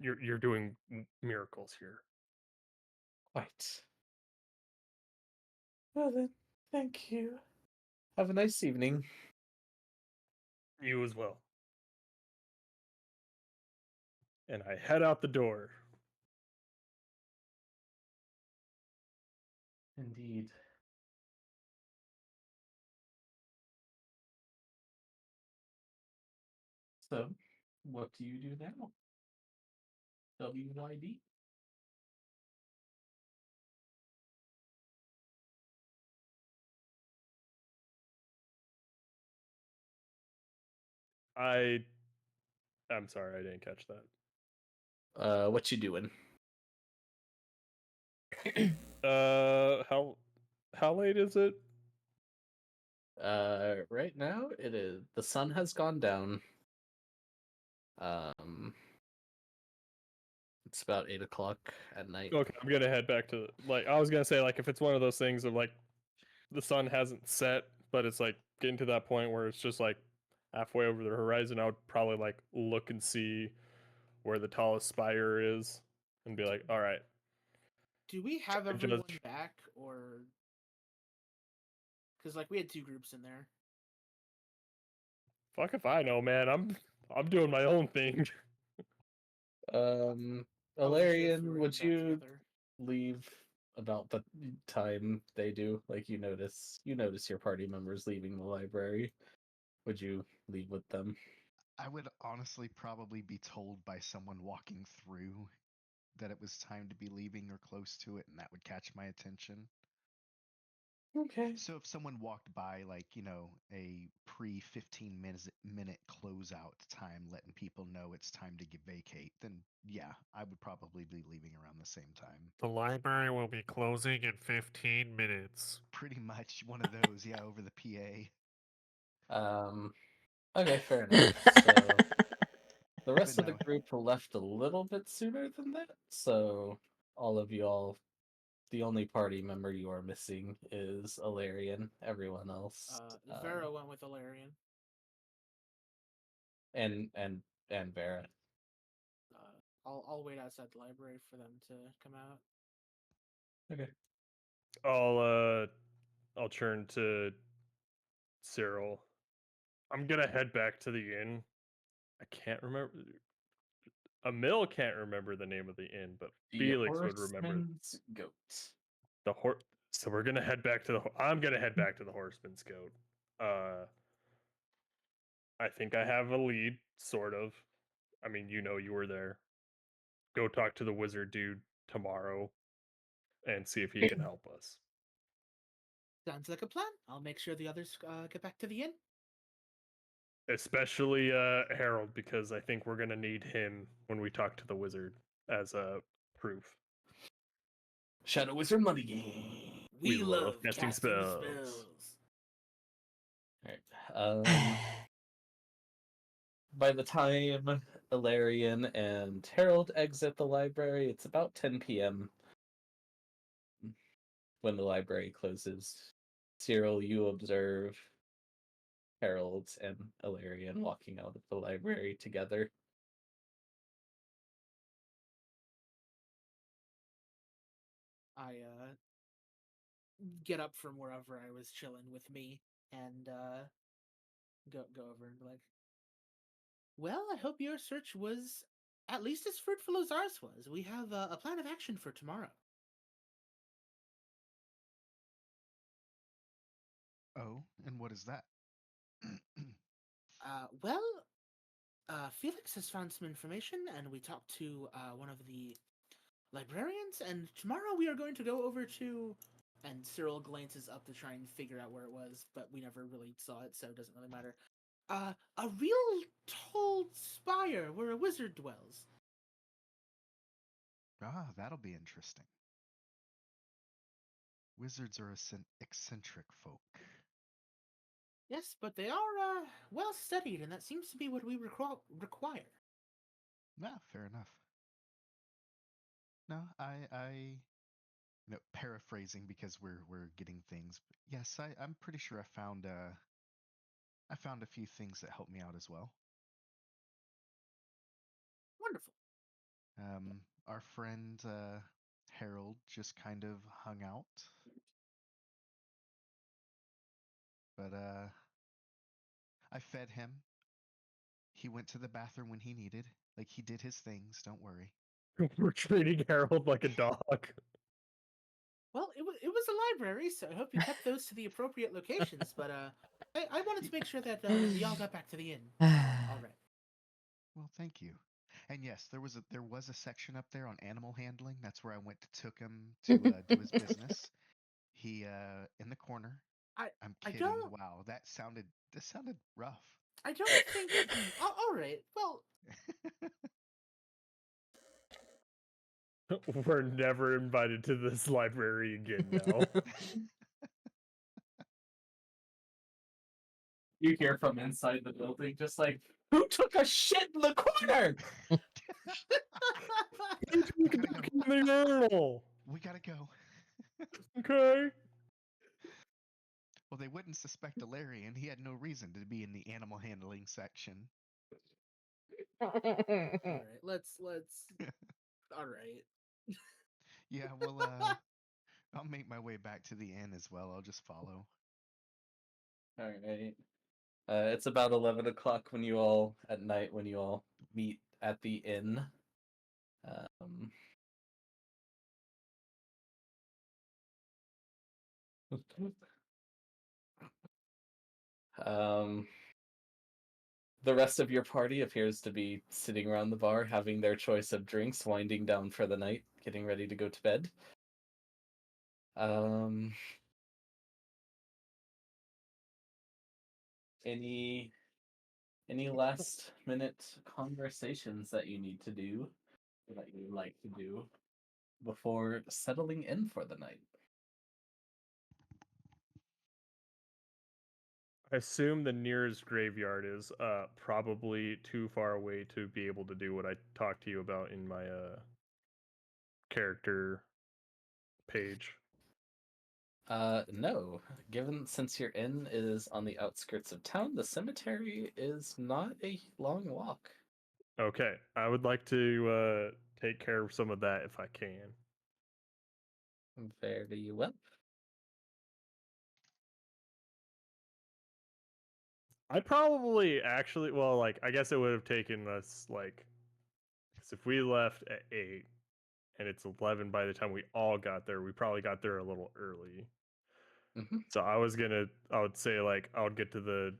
you're doing miracles here. Quite. Well then, thank you. Have a nice evening. You as well. And I head out the door. Indeed. So, what do you do now? WYD? I'm sorry, I didn't catch that. What you doing? How late is it? Right now it is the sun has gone down. It's about 8 o'clock at night. Okay, I'm gonna head back to I was gonna say if it's one of those things of the sun hasn't set, but it's getting to that point where it's just halfway over the horizon. I would probably look and see where the tallest spire is, and be like, all right. Do we have Charge everyone us. back, or because we had 2 groups in there? Fuck if I know, man. I'm doing my own thing. I wasn't sure if we Alarian, were would back you together. leave about the time they do? You notice your party members leaving the library. Would you leave with them? I would honestly probably be told by someone walking through that it was time to be leaving or close to it, and that would catch my attention. Okay. So if someone walked by, a pre 15-minute closeout time, letting people know it's time to vacate, then yeah, I would probably be leaving around the same time. The library will be closing in 15 minutes. Pretty much one of those, yeah, over the PA. Okay, fair enough. So the rest But of the no, group left a little bit sooner than that. So all of y'all, the only party member you are missing is Alarian. Everyone else, Vera went with Alarian. and Vera. I'll wait outside the library for them to come out. Okay. I'll turn to Cyril. I'm gonna head back to the inn. I can't remember. Emil can't remember the name of the inn, but The Felix would remember Horseman's Goat. the horse. So we're gonna head back to the. I'm gonna head back to the Horseman's Goat. I think I have a lead, sort of. I mean, you were there. Go talk to the wizard dude tomorrow, and see if he can help us. Sounds like a plan. I'll make sure the others get back to the inn. Especially Harold, because I think we're gonna need him when we talk to the wizard as a proof. Shadow Wizard Money Game. We love casting spells. Alright. By the time Ilarion and Harold exit the library, it's about 10 p.m. when the library closes. Cyril, you observe Harold and Ilarion walking out of the library together. I get up from wherever I was chilling with me and go over and be like, well, I hope your search was at least as fruitful as ours was. We have a plan of action for tomorrow. Oh, and what is that? Well, Felix has found some information, and we talked to one of the librarians, and tomorrow we are going to go over to. And Cyril glances up to try and figure out where it was, but we never really saw it, so it doesn't really matter. A real tall spire where a wizard dwells. Ah, that'll be interesting. Wizards are eccentric folk. Yes, but they are well studied, and that seems to be what we require. Ah, fair enough. No, paraphrasing because we're getting things. But yes, I'm pretty sure I found a few things that helped me out as well. Wonderful. Our friend Harold just kind of hung out, but I fed him. He went to the bathroom when he needed. Like he did his things. Don't worry. We're treating Harold like a dog. Well, it was a library, so I hope you kept those to the appropriate locations. But I wanted to make sure that y'all got back to the inn. All right. Well, thank you. And yes, there was a section up there on animal handling. That's where I went took him to do his business. He in the corner. I'm I kidding. don't Wow, this sounded rough. I don't think. All right. Well, We're never invited to this library again now. You hear from inside the building, just like, who took a shit in the corner? We can gotta talk go. in the urinal. We gotta go. Okay. Well, they wouldn't suspect Alarian. He had no reason to be in the animal handling section. all right. Let's. All right. Yeah, well, I'll make my way back to the inn as well. I'll just follow. All right. It's about 11 o'clock when you all at night when you all meet at the inn. Um, um, the rest of your party appears to be sitting around the bar, having their choice of drinks, winding down for the night, getting ready to go to bed. Um, any last minute conversations that you need to do, that you would like to do before settling in for the night? I assume the nearest graveyard is probably too far away to be able to do what I talked to you about in my character page. No. Given since your inn is on the outskirts of town, the cemetery is not a long walk. Okay, I would like to take care of some of that if I can. Very well. I probably actually, well, like, I guess it would have taken us, like, because if we left at 8 and it's 11 by the time we all got there, we probably got there a little early. Mm-hmm. So I would say, like, I would get to the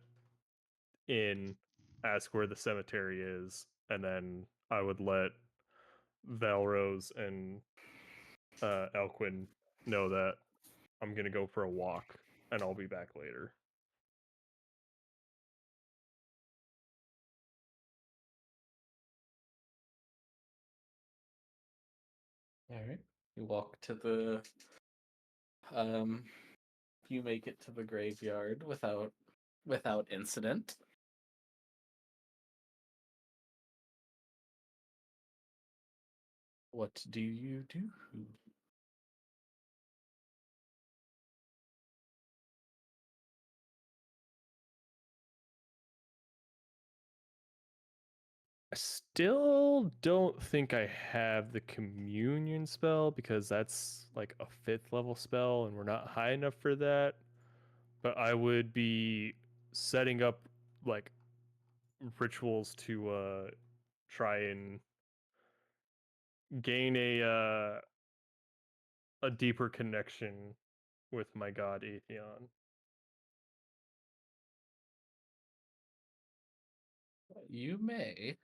inn, ask where the cemetery is, and then I would let Valrose and Elquin know that I'm going to go for a walk and I'll be back later. All right. You walk to the. Um, you make it to the graveyard without incident. What do you do? still don't think I have the communion spell because that's like a 5th level spell and we're not high enough for that. But I would be setting up like rituals to try and gain a deeper connection with my god Atheon. You may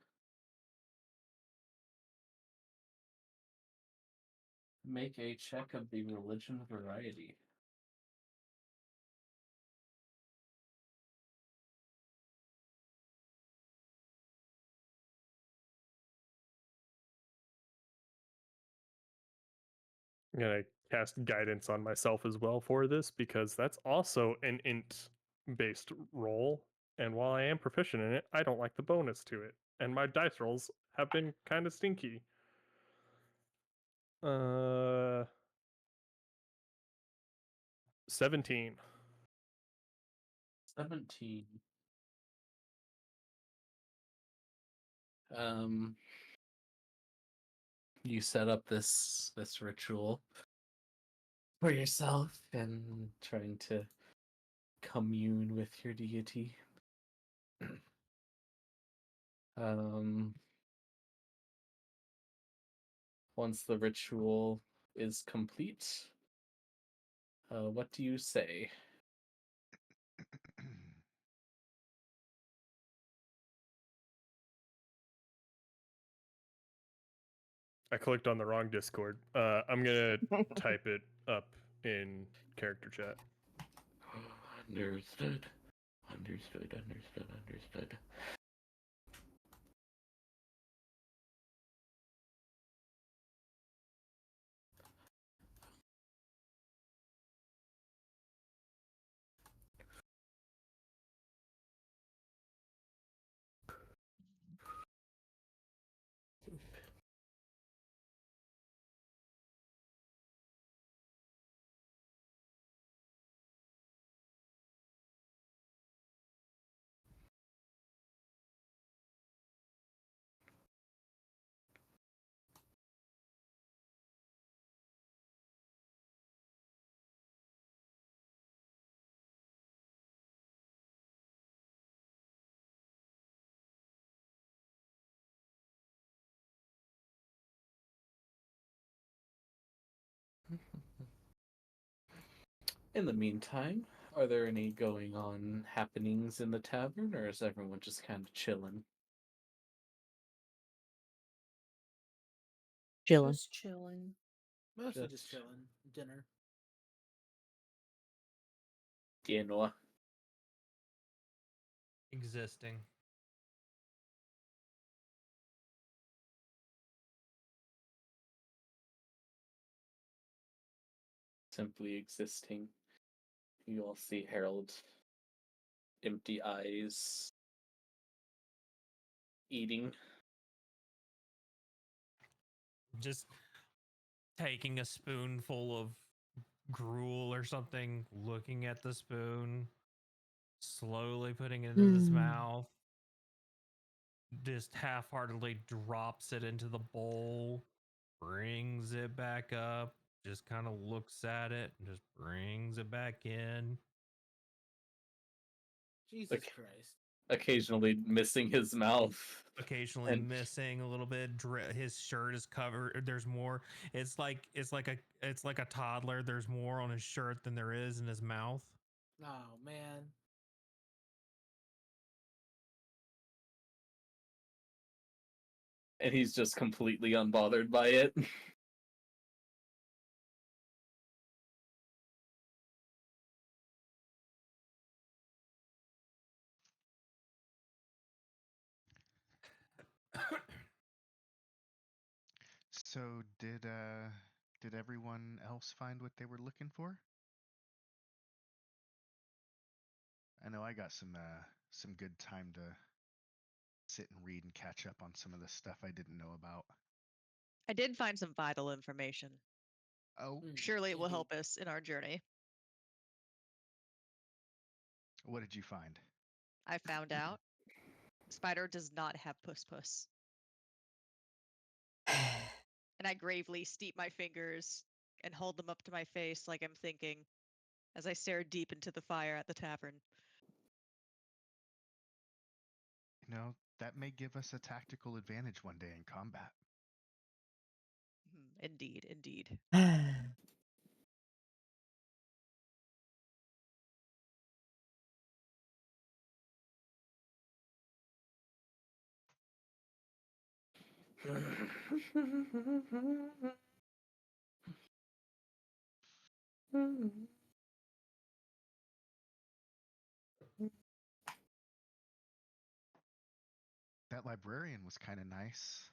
make a check of the religion variety. I'm gonna cast guidance on myself as well for this because that's also an int based roll. And while I am proficient in it, I don't like the bonus to it. And my dice rolls have been kind of stinky. 17. 17. Um, you set up this ritual for yourself and trying to commune with your deity. um, once the ritual is complete, what do you say? I clicked on the wrong Discord. I'm gonna type it up in character chat. Understood. Understood. In the meantime, are there any going on happenings in the tavern, or is everyone just kind of chilling? Chilling. Just chilling. Mostly just Just- chilling. Dinner. Dinner. Existing. Simply existing. You all see Harold, empty eyes, eating. Just taking a spoonful of gruel or something, looking at the spoon, slowly putting it into his mouth, just half-heartedly drops it into the bowl, brings it back up, just kind of looks at it, and just brings it back in. Jesus Okay. Christ. Occasionally missing his mouth. Occasionally And- missing a little bit. His shirt is covered. There's more. It's like a toddler. There's more on his shirt than there is in his mouth. Oh man. And he's just completely unbothered by it. So did everyone else find what they were looking for? I know I got some good time to sit and read and catch up on some of the stuff I didn't know about. I did find some vital information. Oh, Surely it will Indeed. help us in our journey. what did you find? I found out Spider does not have puss puss. And I gravely steep my fingers and hold them up to my face like I'm thinking as I stare deep into the fire at the tavern. You know, that may give us a tactical advantage one day in combat. Indeed, indeed. That librarian was kind of nice.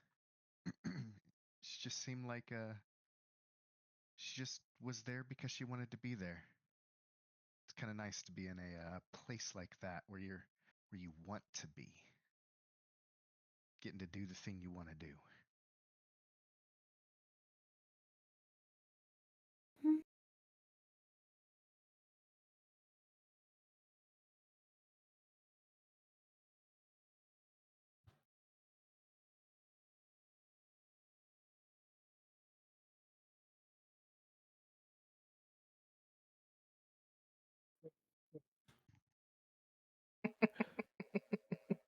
She just seemed like she just was there because she wanted to be there. It's kind of nice to be in a place like that where you want to be, getting to do the thing you want to do.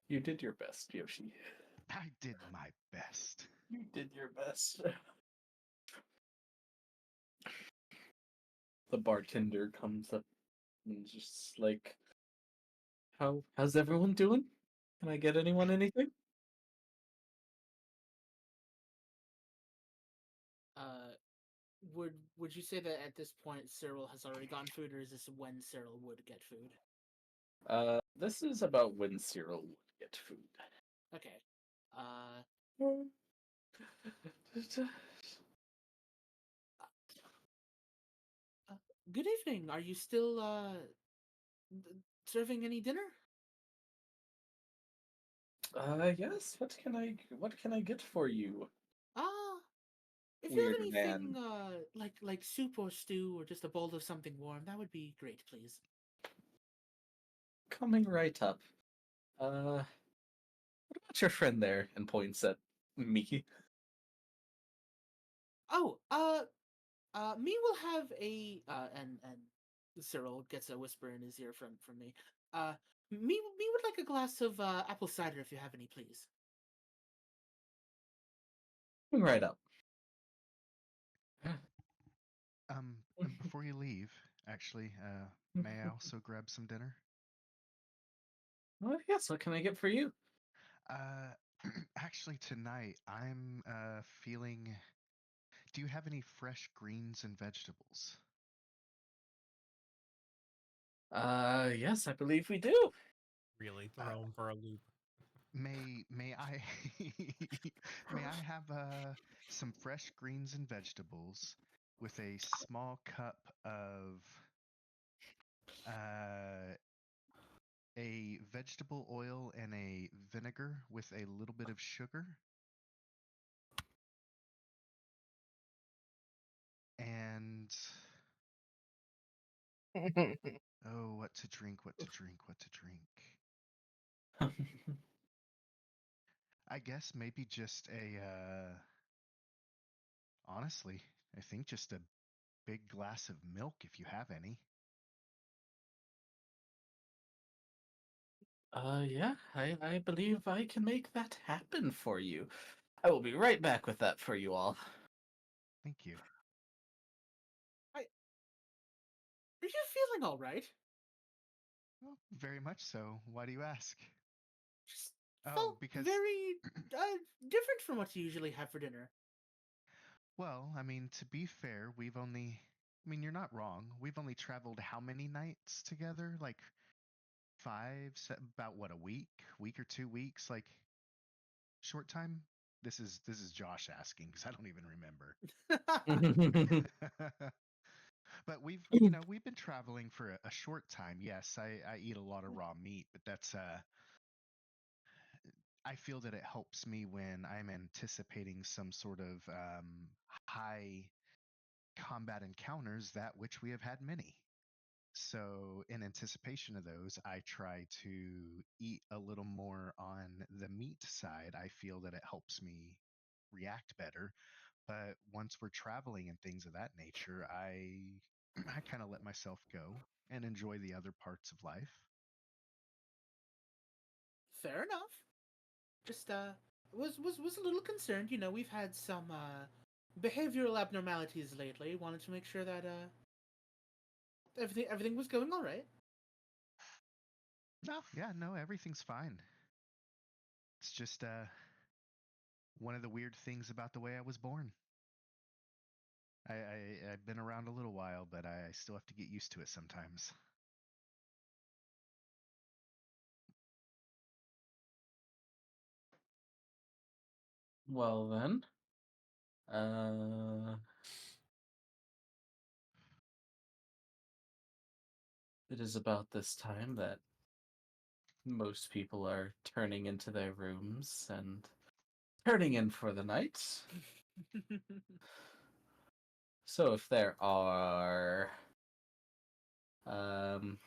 You did your best, Yoshi. I did my best. You did your best. The bartender comes up and just like, how's everyone doing? Can I get anyone anything? Would you say that at this point Cyril has already gotten food, or is this when Cyril would get food? This is about when Cyril would get food. Okay. Good evening. Are you still serving any dinner? Yes. What can I get for you, Ah, if you have weird anything man? like soup or stew or just a bowl of something warm, that would be great, please. Coming right up. What about your friend there? And points at me. Oh, me will have a and Cyril gets a whisper in his ear from me. Me would like a glass of apple cider if you have any, please. Coming right up. And before you leave, actually, may I also grab some dinner? Oh yes. What can I get for you? Actually, tonight I'm feeling. Do you have any fresh greens and vegetables? Yes, I believe we do. Really Uh, throw him for a loop. may I may I have some fresh greens and vegetables with a small cup of uh, a vegetable oil and a vinegar with a little bit of sugar and oh, what to drink, what to drink, what to drink. I guess maybe just a honestly, I think just a big glass of milk if you have any. Yeah, I believe I can make that happen for you. I will be right back with that for you all. Thank you. Are you feeling all right? Well, very much so. Why do you ask? Just Oh, felt because very different from what you usually have for dinner. well, I mean, to be fair, I mean, you're not wrong. We've only traveled how many nights together? Like about what, a week or 2 weeks? Like short time? This is Josh asking because I don't even remember. But we've been traveling for a short time. Yes, I eat a lot of raw meat, but that's I feel that it helps me when I'm anticipating some sort of high combat encounters, that which we have had many. So, in anticipation of those, I try to eat a little more on the meat side. I feel that it helps me react better. But once we're traveling and things of that nature, I kind of let myself go and enjoy the other parts of life. Fair enough. Just was a little concerned. You know, we've had some behavioral abnormalities lately. Wanted to make sure that everything was going all right. No, yeah, no, everything's fine. It's just one of the weird things about the way I was born. I've been around a little while, but I still have to get used to it sometimes. Well then, uh, it is about this time that most people are turning into their rooms and turning in for the night. So um,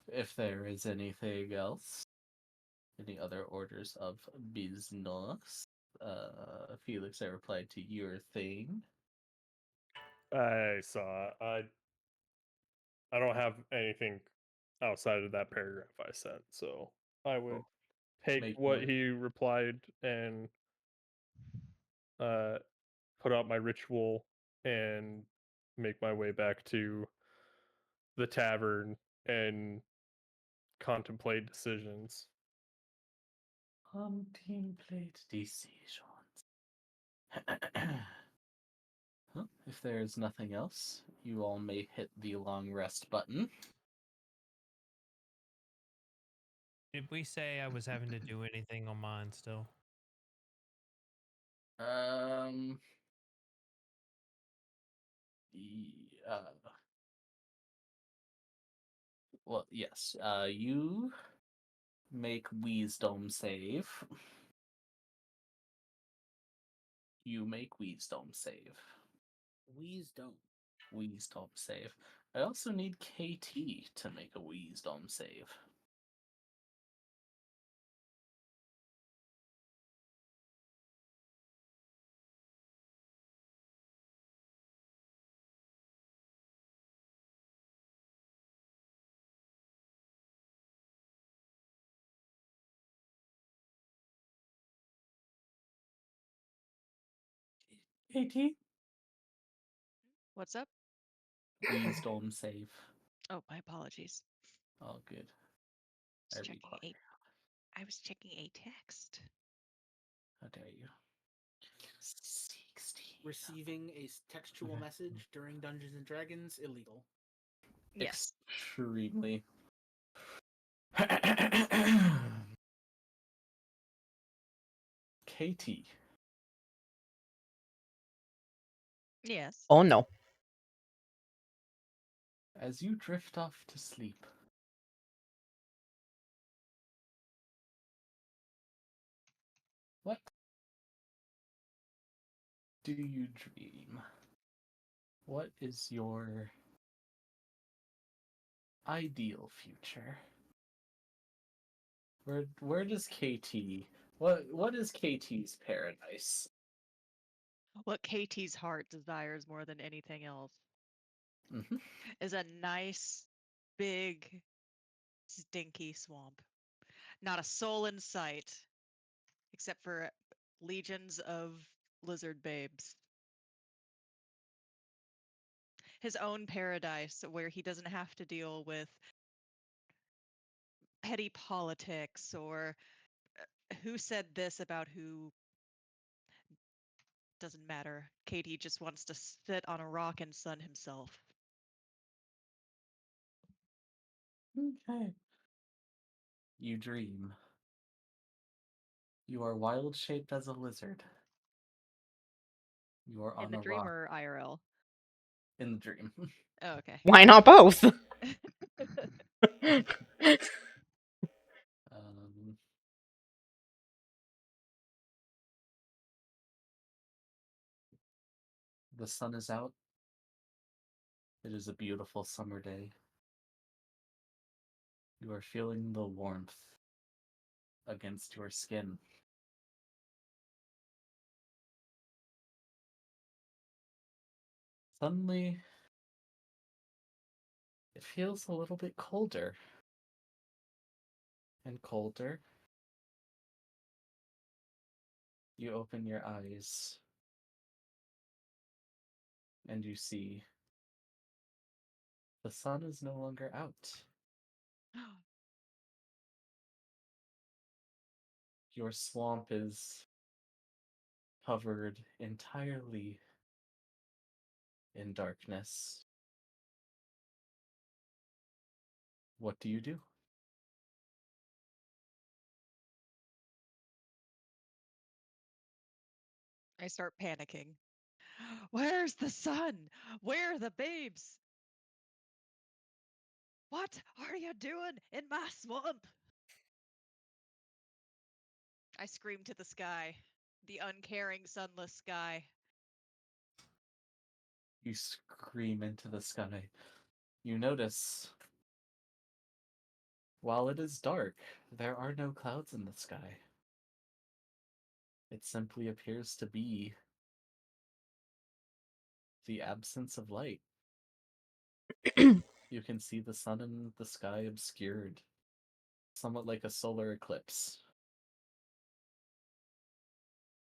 if there is anything else, any other orders of business, Felix, I replied to your thing. I saw. I don't have anything outside of that paragraph I sent, so I would Cool. take Make what my he replied and uh, put out my ritual and make my way back to the tavern and contemplate decisions. contemplate decisions. Well, if there's nothing else, you all may hit the long rest button. Did we say I was having to do anything on mine still? Um, well, yes. You make wisdom save. You make wisdom save. Wisdom. Wisdom save. I also need KT to make a wisdom save. KT? What's up? Wisdom save. Oh, my apologies. All good. I Just checking require. I was checking a text. How dare you? 16. Receiving a textual message during Dungeons and Dragons illegal. Yes. Extremely. Katie, Yes. Oh no. as you drift off to sleep, what do you dream? What is your ideal future? Where does KT what is KT's paradise? What KT's heart desires more than anything else Mhm. is a nice, big, stinky swamp. Not a soul in sight, except for legions of lizard babes. His own paradise where he doesn't have to deal with petty politics or who said this about who doesn't matter. Katie just wants to sit on a rock and sun himself. Okay. You dream. You are wild shaped as a lizard. You are In on the a dream rock or IRL? in the dream. Oh, okay. Why not both? um, the sun is out. It is a beautiful summer day. You are feeling the warmth against your skin. Suddenly, it feels a little bit colder. And colder. You open your eyes and you see the sun is no longer out. Your swamp is covered entirely in darkness. What do you do? I start panicking. Where's the sun? Where are the babes? What are you doing in my swamp? I scream to the sky, the uncaring, sunless sky. You scream into the sky. You notice, while it is dark, there are no clouds in the sky. It simply appears to be the absence of light. You can see the sun in the sky obscured, somewhat like a solar eclipse.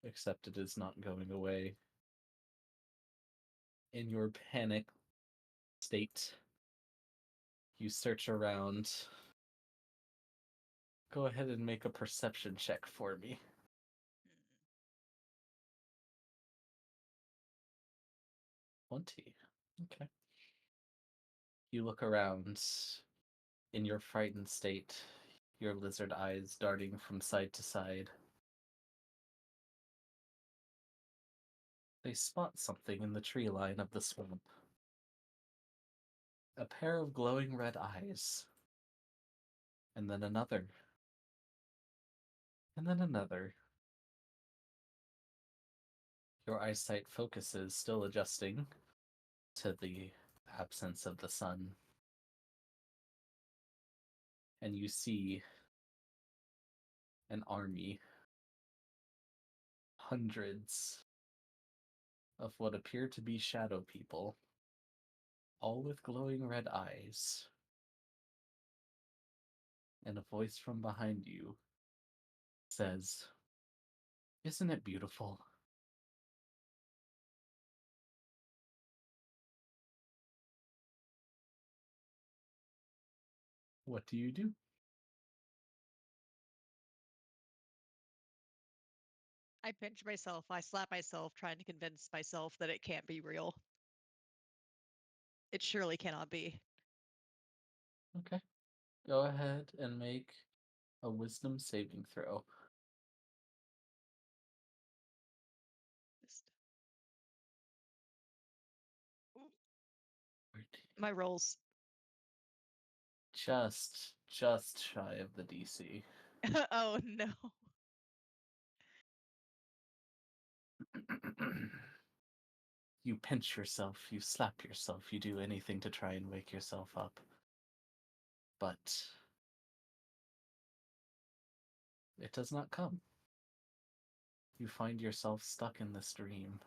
Except it is not going away. In your panic state, you search around. Go ahead and make a perception check for me. 20. Okay. You look around in your frightened state, your lizard eyes darting from side to side. They spot something in the tree line of the swamp. A pair of glowing red eyes. And then another. And then another. Your eyesight focuses, still adjusting to the absence of the sun. And you see an army. Hundreds of what appear to be shadow people, all with glowing red eyes. And a voice from behind you says, "Isn't it beautiful?" What do you do? I pinch myself. I slap myself, trying to convince myself that it can't be real. It surely cannot be. Okay. Go ahead and make a wisdom saving throw. Ooh. My rolls. Just shy of the DC. Oh no. You pinch yourself, you slap yourself, you do anything to try and wake yourself up. But it does not come. You find yourself stuck in this dream.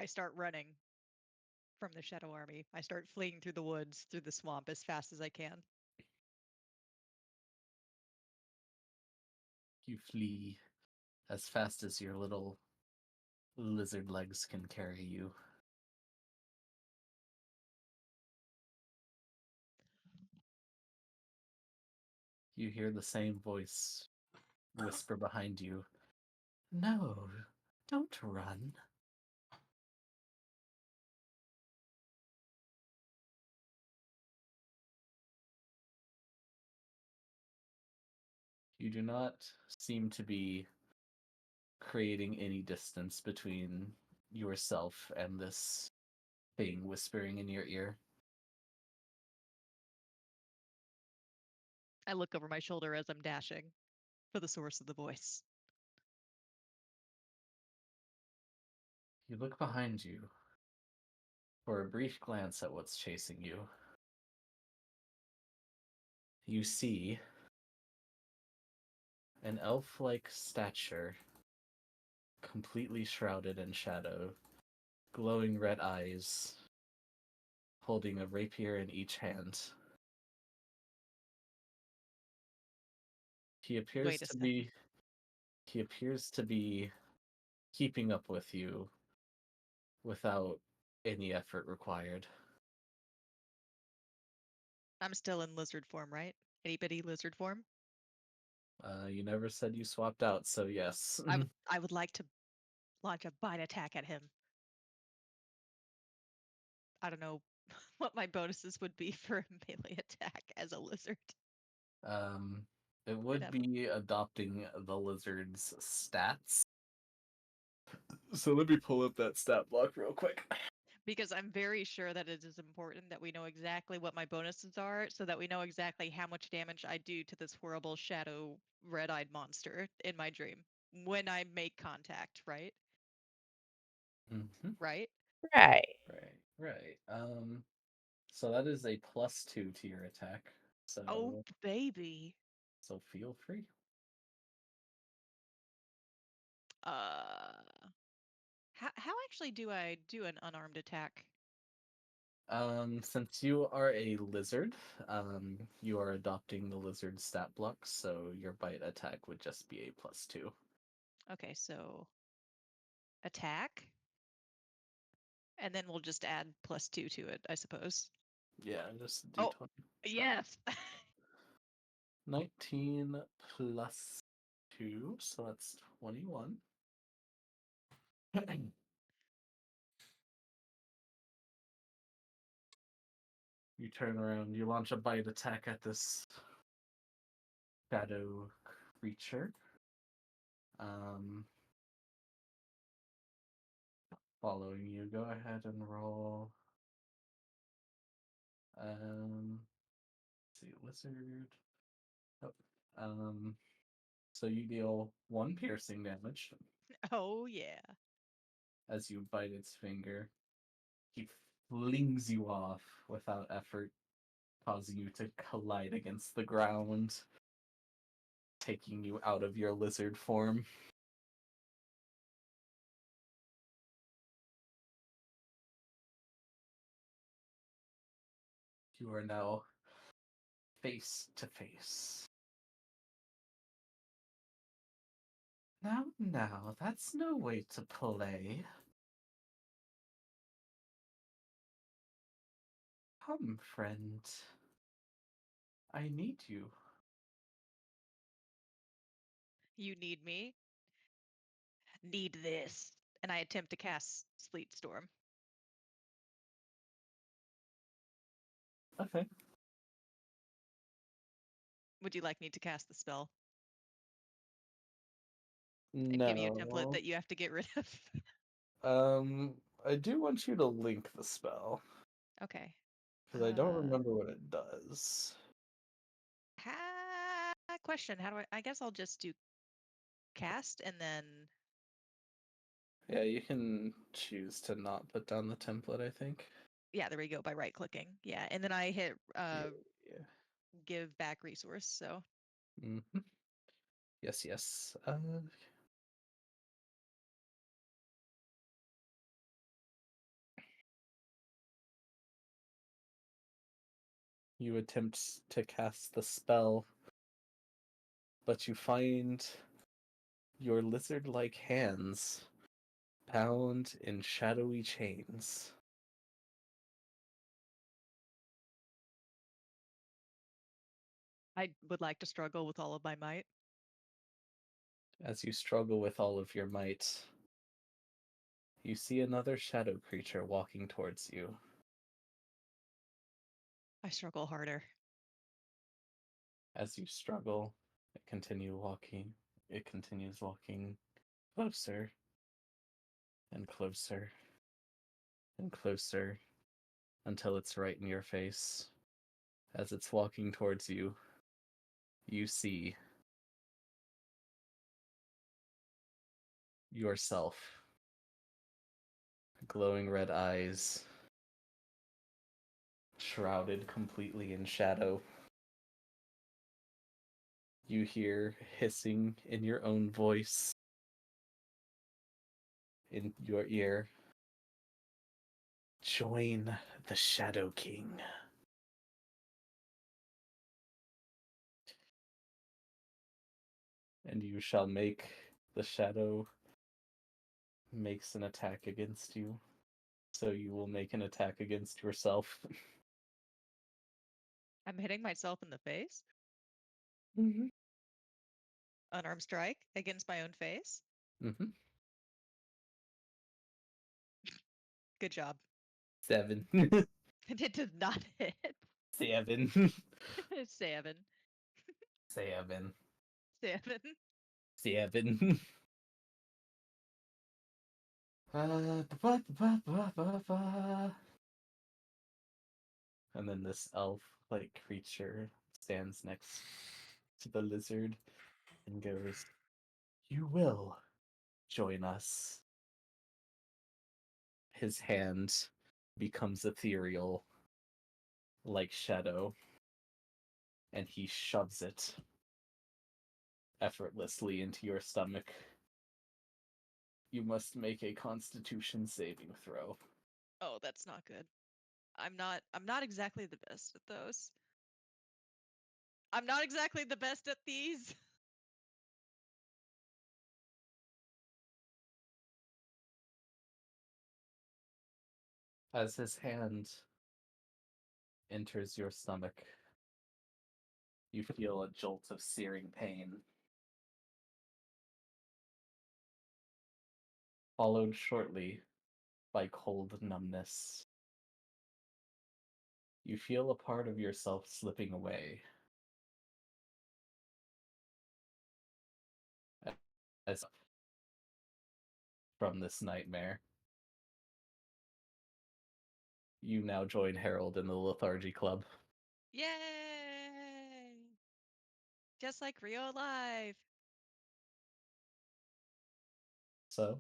I start running from the Shadow Army. I start fleeing through the woods, through the swamp as fast as I can. You flee as fast as your little lizard legs can carry you. You hear the same voice whisper behind you, "No, don't run." You do not seem to be creating any distance between yourself and this thing whispering in your ear. I look over my shoulder as I'm dashing for the source of the voice. You look behind you for a brief glance at what's chasing you. You see an elf-like stature, completely shrouded in shadow, glowing red eyes, holding a rapier in each hand. He appears Wait a to second. be he appears to be keeping up with you without any effort required. I'm still in lizard form, right? Itty bitty lizard form. You never said you swapped out, so yes. I would like to launch a bite attack at him. I don't know what my bonuses would be for a melee attack as a lizard. Um, it I'd would have- be adopting the lizard's stats. So let me pull up that stat block real quick. Because I'm very sure that it is important that we know exactly what my bonuses are so that we know exactly how much damage I do to this horrible shadow red-eyed monster in my dream when I make contact, right? Mm-hmm. Right? Right. Right. So that is a +2 to your attack. Oh, So baby. feel free. Uh, how actually do I do an unarmed attack? Since you are a lizard, you are adopting the lizard stat block, so your bite attack would just be a +2. Okay, so attack, and then we'll just add +2 to it, I suppose. Yeah, just a Oh, d20. yes. 19 plus 2, so that's 21. You turn around, you launch a bite attack at this shadow creature. Um, Following you, go ahead and roll. Let's see, lizard. Oh, so you deal 1 piercing damage Oh, yeah. as you bite its finger. He flings you off without effort, causing you to collide against the ground, taking you out of your lizard form. You are now face to face. Now, that's no way to play. Come, friend. I need you. You need me? Need this. And I attempt to cast Sleet Storm. Okay. Would you like me to cast the spell and give you a template No. that you have to get rid of? I do want you to link the spell, Okay. because I don't remember what it does. Question. How do I guess I'll just do cast and then Yeah, you can choose to not put down the template, I think. yeah, there we go by right clicking. Yeah, and then I hit Yeah. give back resource. So Mm-hmm. Yes. You attempt to cast the spell, but you find your lizard-like hands bound in shadowy chains. I would like to struggle with all of my might. As you struggle with all of your might, you see another shadow creature walking towards you. I struggle harder. As you struggle, it continues walking closer and closer and closer until it's right in your face. As it's walking towards you, you see yourself. Glowing red eyes, shrouded completely in shadow. You hear hissing in your own voice in your ear. join the Shadow King. And you shall make the shadow makes an attack against you. So you will make an attack against yourself. I'm hitting myself in the face. Mm-hmm. Unarmed strike against my own face. Mm-hmm. Good job. 7. It did not hit. 7. 7. 7. 7. 7. And then this elf-like creature stands next to the lizard and goes, "You will join us." His hand becomes ethereal, like shadow, and he shoves it effortlessly into your stomach. You must make a Constitution saving throw. Oh, that's not good. I'm not exactly the best at those. I'm not exactly the best at these. As his hand enters your stomach, you feel a jolt of searing pain, followed shortly by cold numbness. You feel a part of yourself slipping away as from this nightmare. You now join Harold in the Lethargy Club. Yay! Just like real life. So,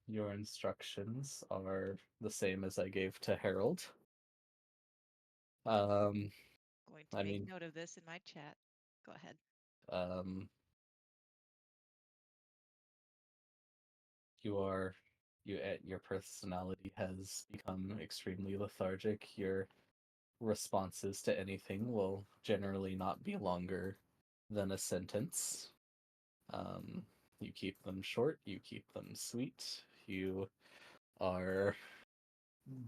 your instructions are the same as I gave to Harold. Going to I make mean, note of this in my chat. Go ahead. um, your personality has become extremely lethargic. Your responses to anything will generally not be longer than a sentence. Um, you keep them short, you keep them sweet, you are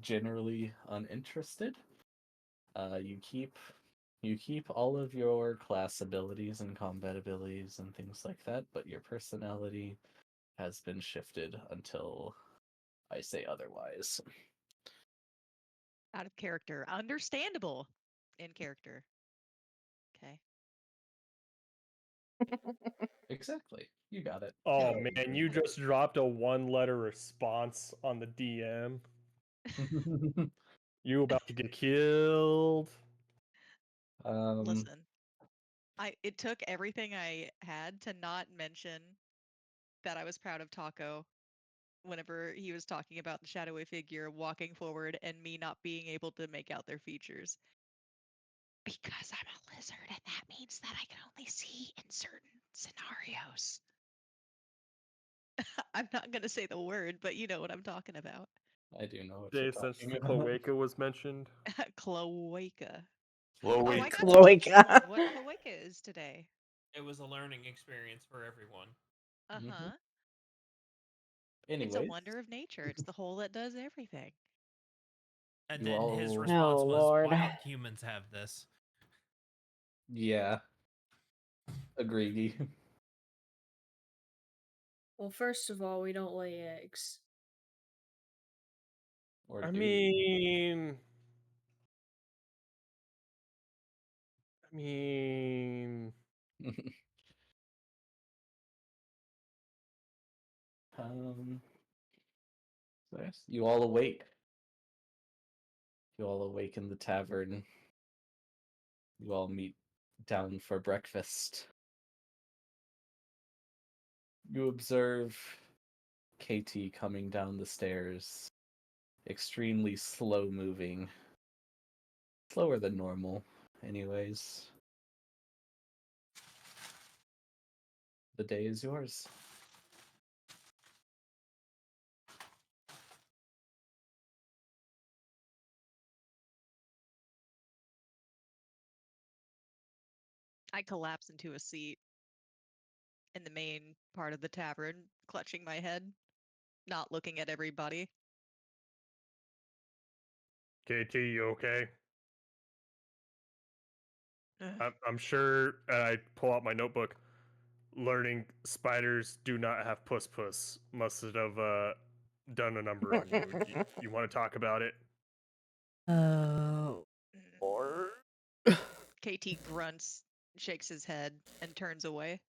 generally uninterested. You keep all of your class abilities and combat abilities and things like that, but your personality has been shifted until I say otherwise. Out of character. Understandable. In character. Okay. Exactly. You got it. Oh Okay. man, you just dropped a one-letter response on the DM. You about to get killed. um, Listen. It took everything I had to not mention that I was proud of Taco whenever he was talking about the shadowy figure walking forward and me not being able to make out their features. Because I'm a lizard and that means that I can only see in certain scenarios. I'm not going to say the word, but you know what I'm talking about. I do know what you're Jay, since talking the about. cloaca was mentioned. Cloaca. Whoa, Oh, I wait. got to Cloaca. learn what cloaca is today. It was a learning experience for everyone. Uh-huh. It's a Anyways, wonder of nature. It's the whole that does everything. And you then his all, response Oh, was, Lord. "Why don't humans have this?" yeah, agree. Well, first of all, we don't lay eggs. Or I do mean, I mean, you? So yes, you all awake. You all awake in the tavern. You all meet down for breakfast. You observe Katie coming down the stairs, extremely slow moving. Slower than normal, anyways. The day is yours. I collapse into a seat in the main part of the tavern, clutching my head, not looking at everybody. KT, you okay? Ugh. I'm sure. I pull out my notebook. Learning spiders do not have puss puss. Must have done a number on you. You want to talk about it? Oh, Mm. Lord. KT grunts, shakes his head, and turns away.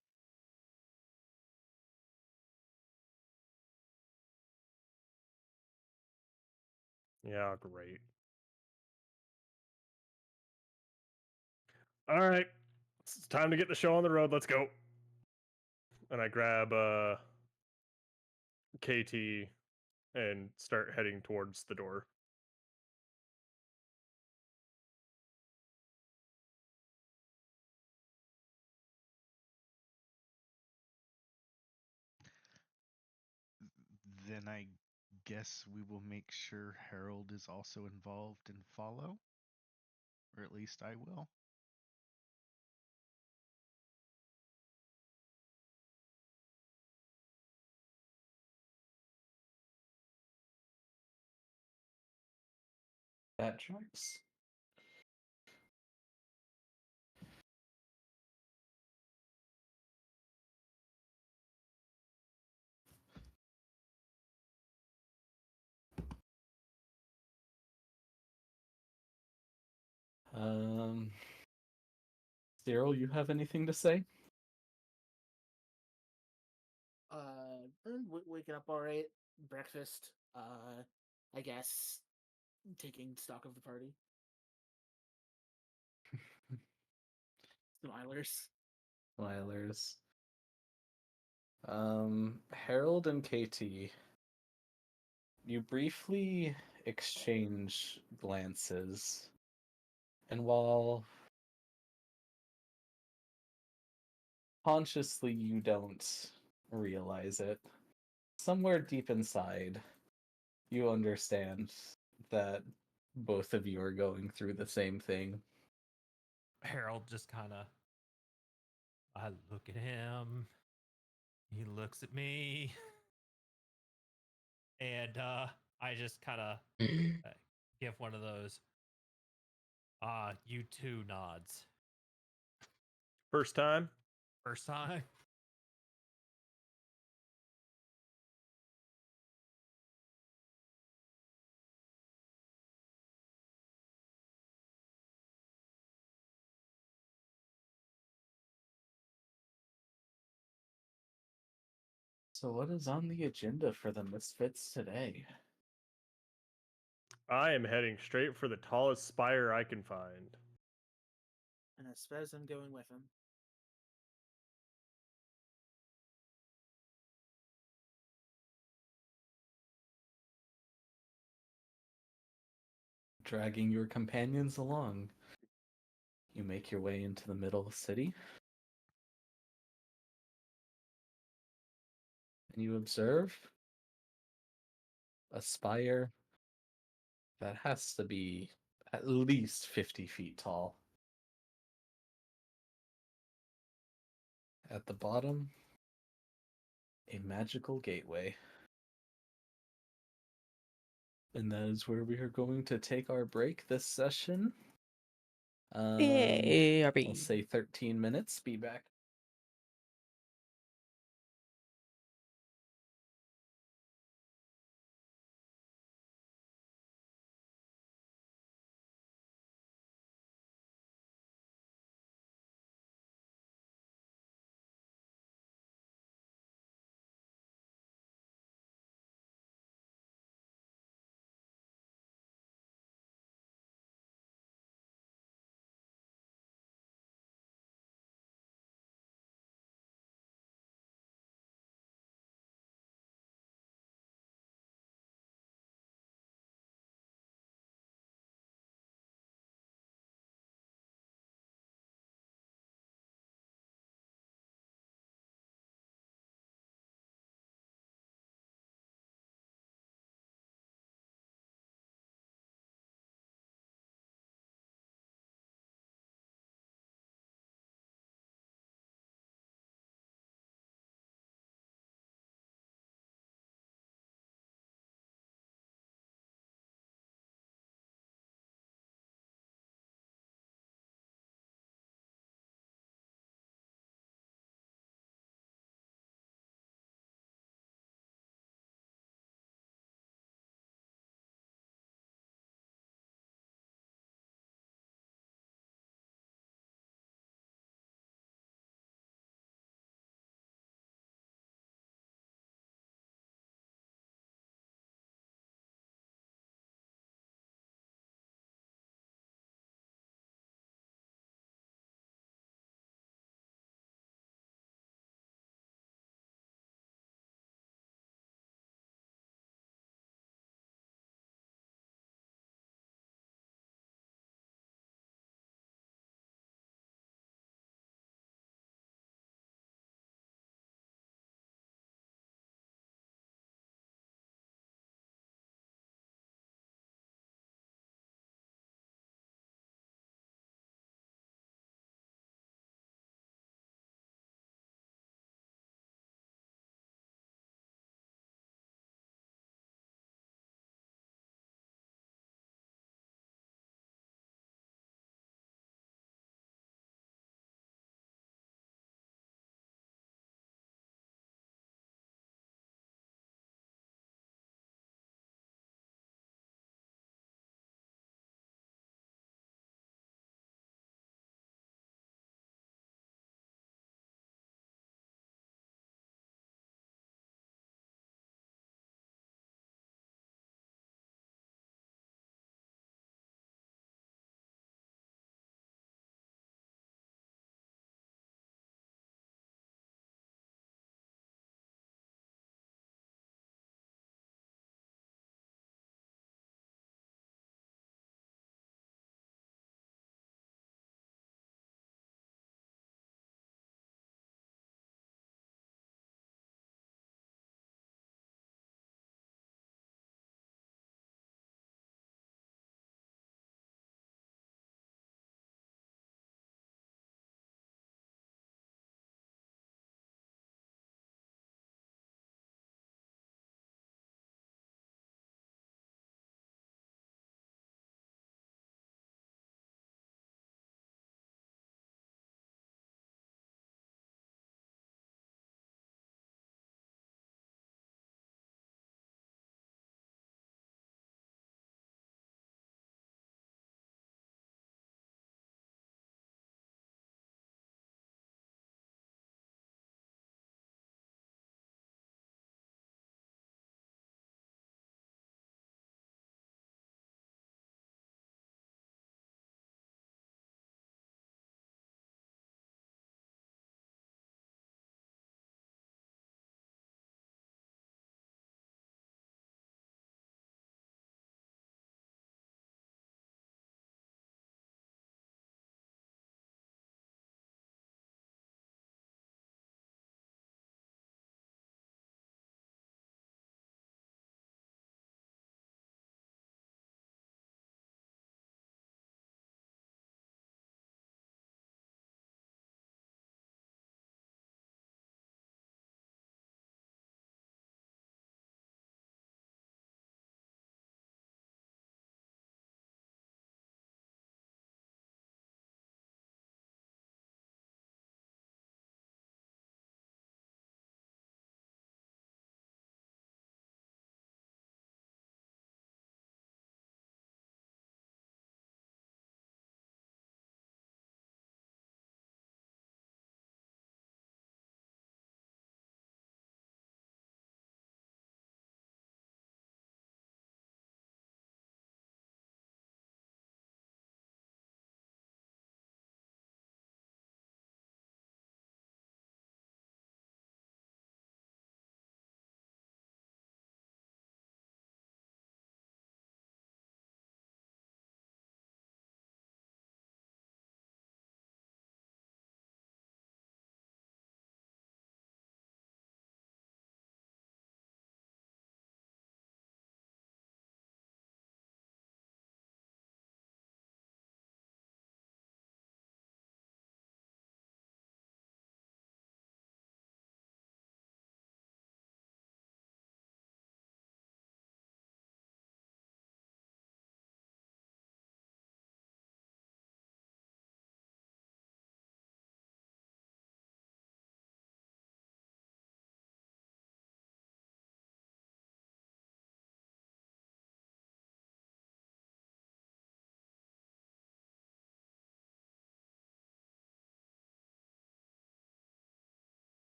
Yeah, great. All right, it's time to get the show on the road. Let's go. And I grab KT and start heading towards the door. Then I guess we will make sure Harold is also involved and follow. Or at least I will. That tracks. Cyril, you have anything to say? Waking up all right. Breakfast. I guess taking stock of the party. Smilers. Milers. Harold and KT, you briefly exchange glances, and while consciously you don't realize it, somewhere deep inside, you understand that both of you are going through the same thing. Harold just kind of, I look at him. He looks at me. And I just kind of give one of those, you too nods. First time. First time. So, what is on the agenda for the Misfits today? I am heading straight for the tallest spire I can find. And I suppose I'm going with him. Dragging your companions along, you make your way into the middle of the city, and you observe a spire that has to be at least 50 feet tall. At the bottom, a magical gateway. And that is where we are going to take our break this session. Yay, I'll say 13 minutes. Be back.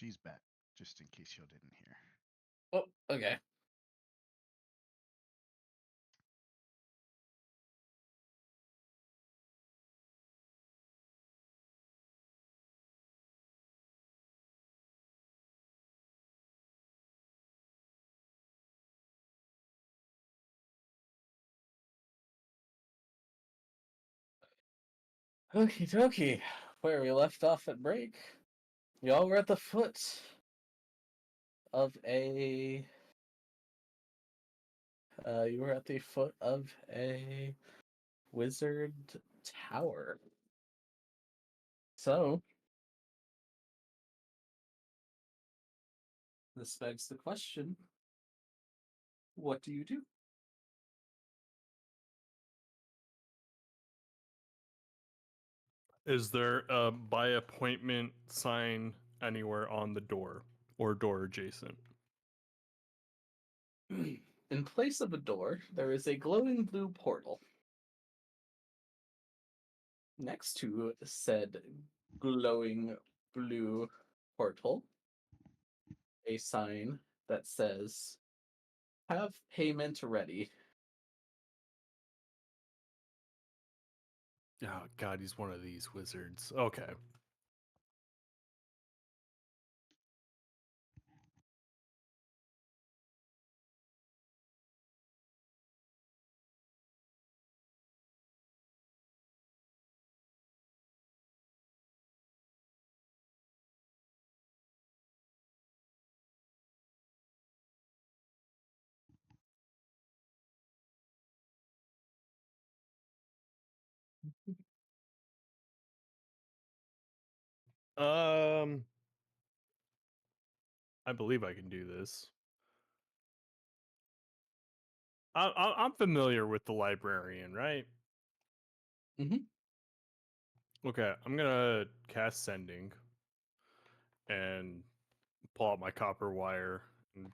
she's back, just in case you didn't hear. Oh, okay. Okie dokie. Where we left off at break, y'all were at the foot of a. You were at the foot of a wizard tower. So, this begs the question: what do you do? Is there a by appointment sign anywhere on the door or door adjacent? In place of a door, there is a glowing blue portal. Next to said glowing blue portal, a sign that says, "Have payment ready." Oh god, he's one of these wizards. Okay. Um, I believe I can do this. I'm familiar with the librarian, right? Mhm. Okay, I'm gonna cast sending and pull out my copper wire and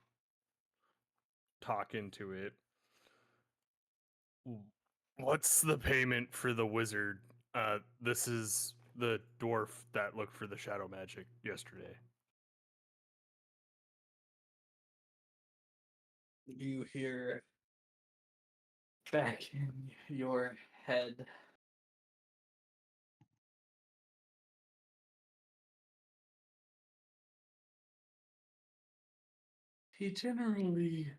talk into it. What's the payment for the wizard? This is the dwarf that looked for the shadow magic yesterday. You hear back in your head, he generally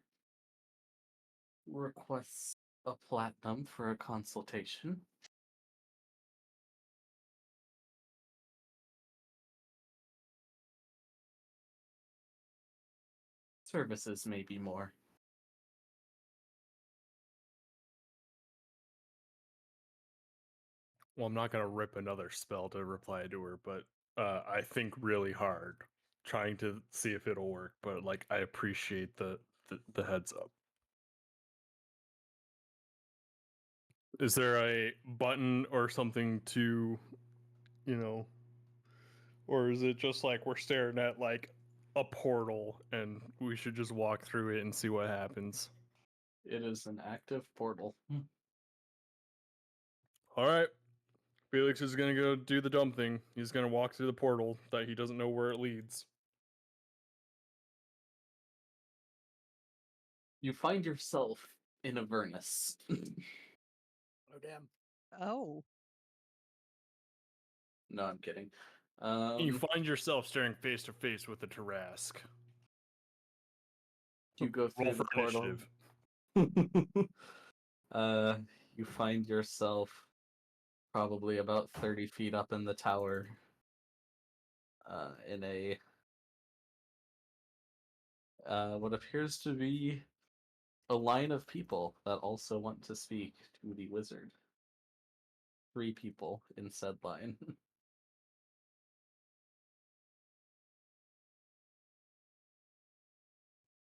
requests a platinum for a consultation. Services may be more. Well, I'm not gonna rip another spell to reply to her, but I think really hard, trying to see if it'll work. But like, I appreciate the heads up. Is there a button or something to, you know, or is it just like we're staring at like a portal and we should just walk through it and see what happens? It is an active portal. All right. Felix is gonna go do the dumb thing. He's gonna walk through the portal that he doesn't know where it leads. You find yourself in Avernus. Oh damn. Oh. No, I'm kidding. You find yourself staring face to face with the Tarask. You go Roll through for the portal. initiative. You find yourself probably about 30 feet up in the tower, in a what appears to be a line of people that also want to speak to the wizard. 3 people in said line.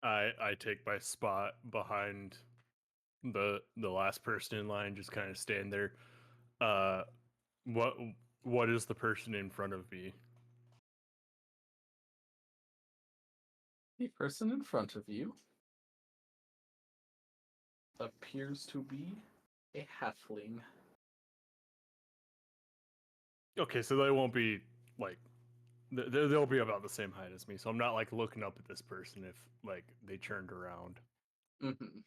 I take my spot behind the last person in line, just kind of stand there. Uh, what what is the person in front of me? The person in front of you appears to be a halfling. Okay, so they won't be like they'll be about the same height as me, so I'm not like looking up at this person if like they turned around. Mm-hmm.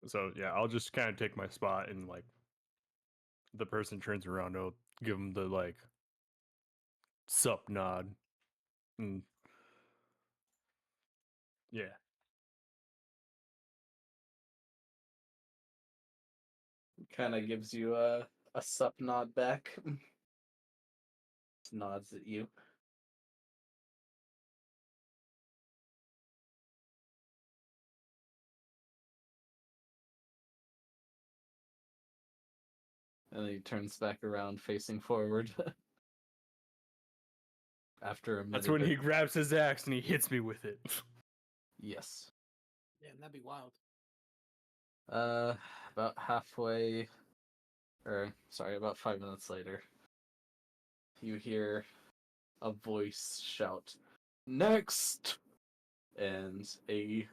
So yeah, I'll just kind of take my spot, and like the person turns around, I'll give them the like sup nod, and yeah. Kind of gives you a sup nod back. Nods at you. And then he turns back around facing forward. After a minute. That's when he grabs his axe and he hits me with it. Yes. Yeah, that'd be wild. About halfway, or sorry, about 5 minutes later, you hear a voice shout, "Next!" And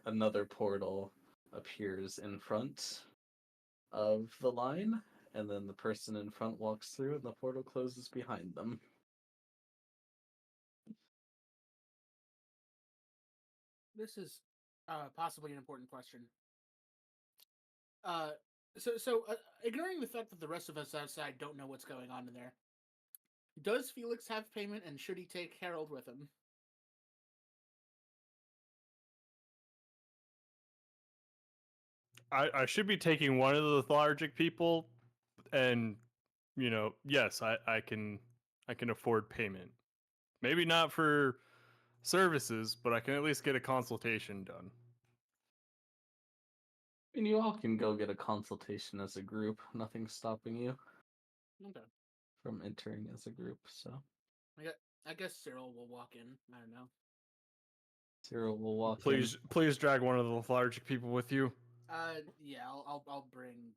another portal appears in front of the line, and then the person in front walks through, and the portal closes behind them. This is possibly an important question. So ignoring the fact that the rest of us outside don't know what's going on in there, does Felix have payment, and should he take Harold with him? I should be taking one of the lethargic people, and yes, I can afford payment. Maybe not for services, but I can at least get a consultation done. And you all can go get a consultation as a group. Nothing's stopping you Okay. from entering as a group, so. I guess Cyril will walk in. I don't know. Cyril will walk Please drag one of the lethargic people with you. Yeah, I'll bring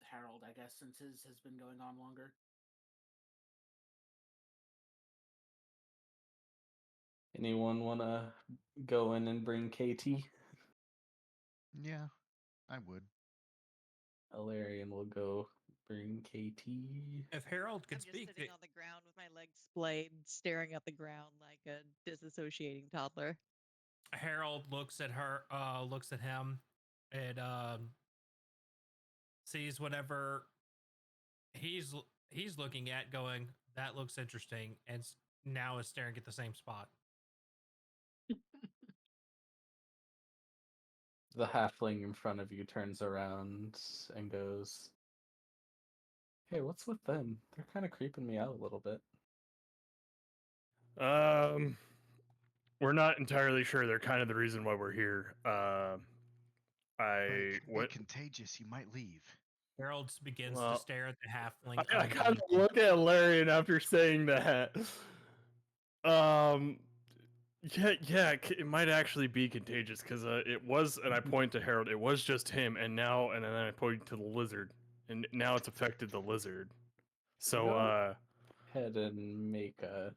Harold, I guess, since his has been going on longer. Anyone want to go in and bring KT? Yeah, I would. Alarian will go bring KT. If Harold I'm could just speak, sitting on the ground with my legs splayed, staring at the ground like a disassociating toddler. Harold looks at her, looks at him, and sees whatever he's looking at, going, "That looks interesting," and now is staring at the same spot. The halfling in front of you turns around and goes, "Hey, what's with them? They're kind of creeping me out a little bit." We're not entirely sure. They're kind of the reason why we're here. But it could be contagious. You might leave. Harold begins to stare at the halfling. I kind of look at Larian after saying that. Yeah, it might actually be contagious because it was, and I point to Harold. It was just him, and then I point to the lizard, and now it's affected the lizard. So, Go ahead and make a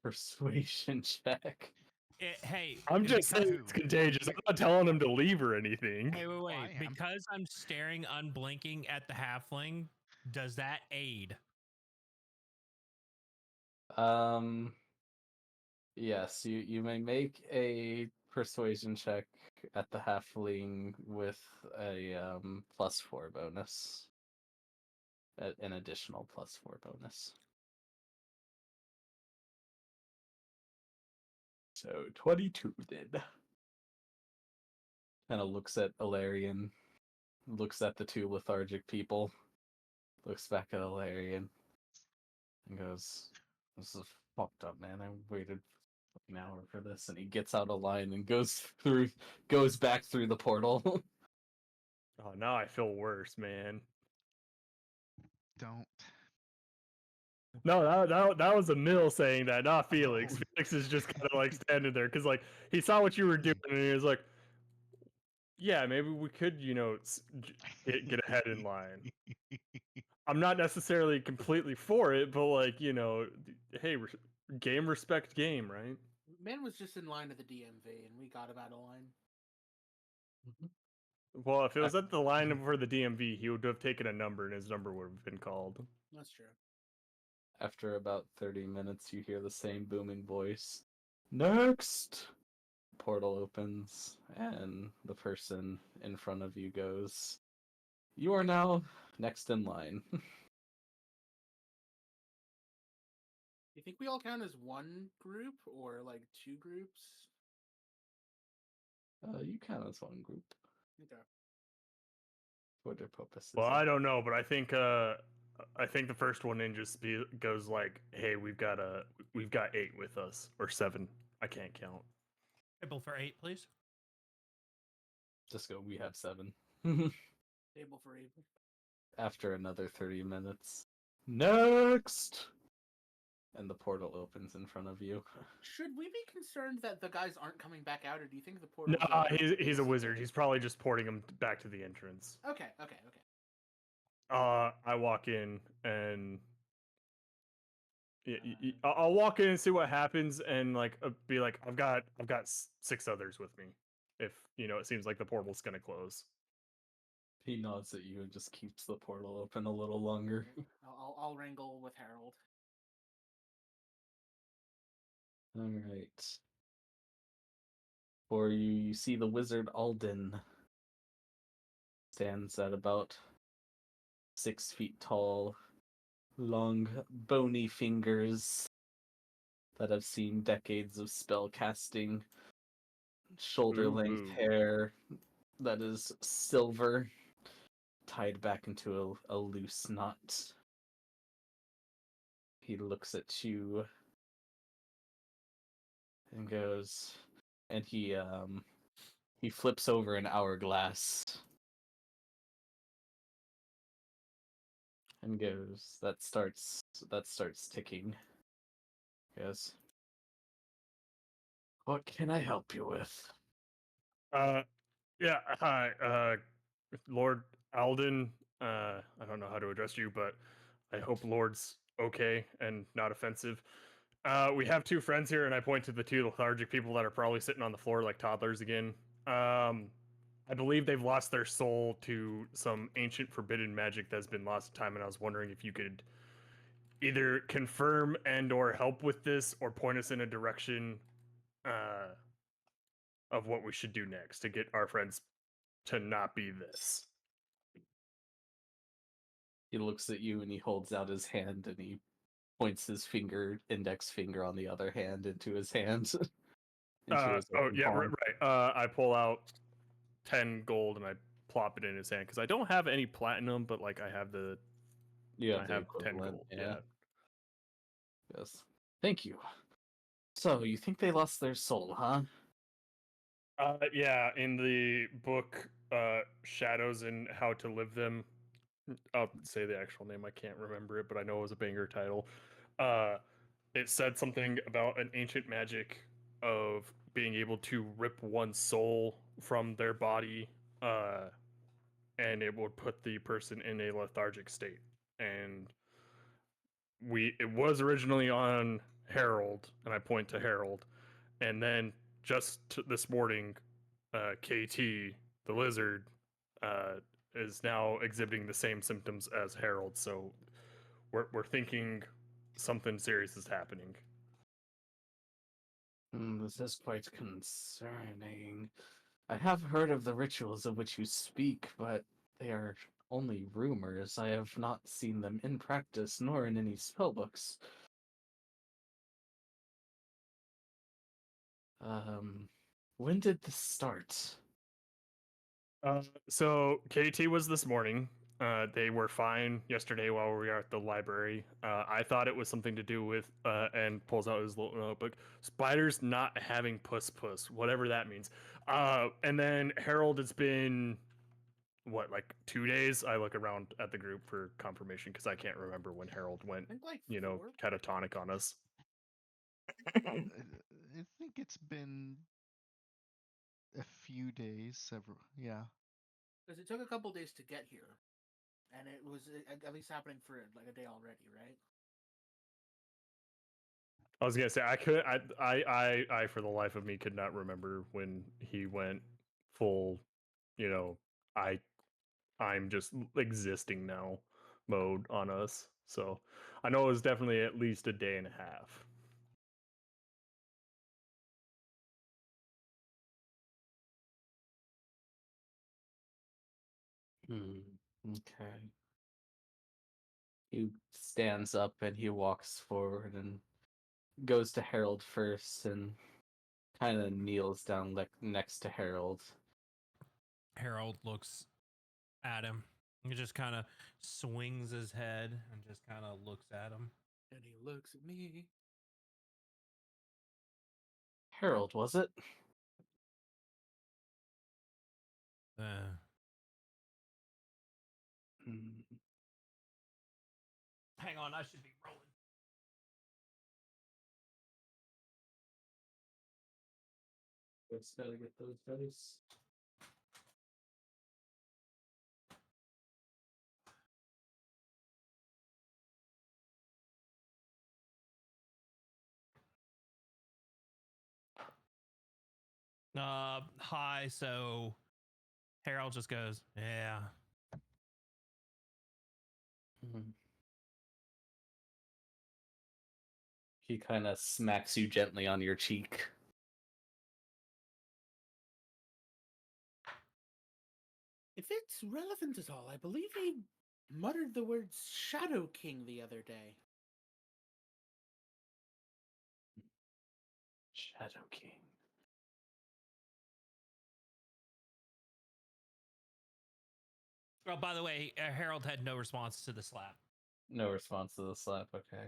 persuasion check. Hey, I'm just saying it's contagious. I'm not telling him to leave or anything. Hey, wait. I am. Because I'm staring unblinking at the halfling, does that aid? Yes, you may make a persuasion check at the halfling with a +4 bonus. An additional +4 bonus. So 22 then. Kind of looks at Alarian, looks at the two lethargic people, looks back at Alarian, and goes, "This is fucked up, man. I waited an hour for this." And he gets out of line and goes back through the portal. Oh, now I feel worse, man. Don't. No, that was Emil saying that, not Felix. Oh. Felix is just kind of like standing there because like he saw what you were doing and he was like, "Yeah, maybe we could, get ahead in line." I'm not necessarily completely for it, but like hey, game respect game, right? Man was just in line at the DMV, and we got him out of line. Well, if it was at the line for the DMV, he would have taken a number and his number would have been called. That's true. After about 30 minutes, you hear the same booming voice. Next! Portal opens, and the person in front of you goes, "You are now next in line." You think we all count as one group or like two groups? You count as one group Okay. for their purposes. Well, I don't know, but I think the first one in just goes like, "Hey, we've got 8 with us or 7. I can't count." Table for 8, please. Just go, we have 7. Table for eight. After another 30 minutes. Next! And the portal opens in front of you. Should we be concerned that the guys aren't coming back out, or do you think the portal? Nah, he's a wizard. He's probably just porting them back to the entrance. Okay. I walk in and I'll walk in and see what happens, and like be like, I've got 6 others with me. If it seems like the portal's gonna close. He nods at you and just keeps the portal open a little longer. I'll wrangle with Harold. Alright. For you, you see the wizard Alden stands at about 6 feet tall, long, bony fingers that have seen decades of spell casting, shoulder length Ooh. hair that is silver, tied back into a loose knot. He looks at you and goes, and he flips over an hourglass and goes, that starts ticking. Goes, what can I help you with? Yeah, hi, Lord Alden. I don't know how to address you, but I hope Lord's okay and not offensive. We have 2 friends here, and I point to the 2 lethargic people that are probably sitting on the floor like toddlers again. I believe they've lost their soul to some ancient forbidden magic that's been lost to time, and I was wondering if you could either confirm and or help with this, or point us in a direction of what we should do next to get our friends to not be this. He looks at you and he holds out his hand and he points his index finger on the other hand into his hand. Into his open palm. Right. I pull out 10 gold and I plop it in his hand because I don't have any platinum, but like I have the You I have the have 10 equivalent, gold. yeah. Yes. Thank you. So, you think they lost their soul, huh? Yeah, in the book Shadows and How to Live Them, I'll say the actual name, I can't remember it, but I know it was a banger title. It said something about an ancient magic of being able to rip one's soul from their body, and it would put the person in a lethargic state. And it was originally on Harold, and I point to Harold, and then just this morning, KT the lizard is now exhibiting the same symptoms as Harold. So we're thinking something serious is happening. This is quite concerning. I have heard of the rituals of which you speak, but they are only rumors. I have not seen them in practice, nor in any spellbooks. When did this start? So KT was this morning. They were fine yesterday while we were at the library. I thought it was something to do with, and pulls out his little notebook, spiders not having puss, whatever that means. And then Harold, it's been, what, like 2 days? I look around at the group for confirmation because I can't remember when Harold went, I think like catatonic on us. I think it's been a few days, several. Yeah. because it took a couple days to get here, and it was at least happening for like a day already, right? I was gonna say I for the life of me could not remember when he went full, I I'm just existing now mode on us. So I know it was definitely at least a day and a half. Okay. He stands up and he walks forward and goes to Harold first and kind of kneels down next to Harold. Harold looks at him. He just kind of swings his head and just kind of looks at him. And he looks at me. Harold, was it? Uh, Hmm. hang on, I should be rolling. Just gotta get those dice. Hi. So Harold just goes, yeah. Mhm. He kind of smacks you gently on your cheek. If it's relevant at all, I believe he muttered the words Shadow King the other day. Shadow King. Oh, by the way, Harold had no response to the slap. No response to the slap, okay.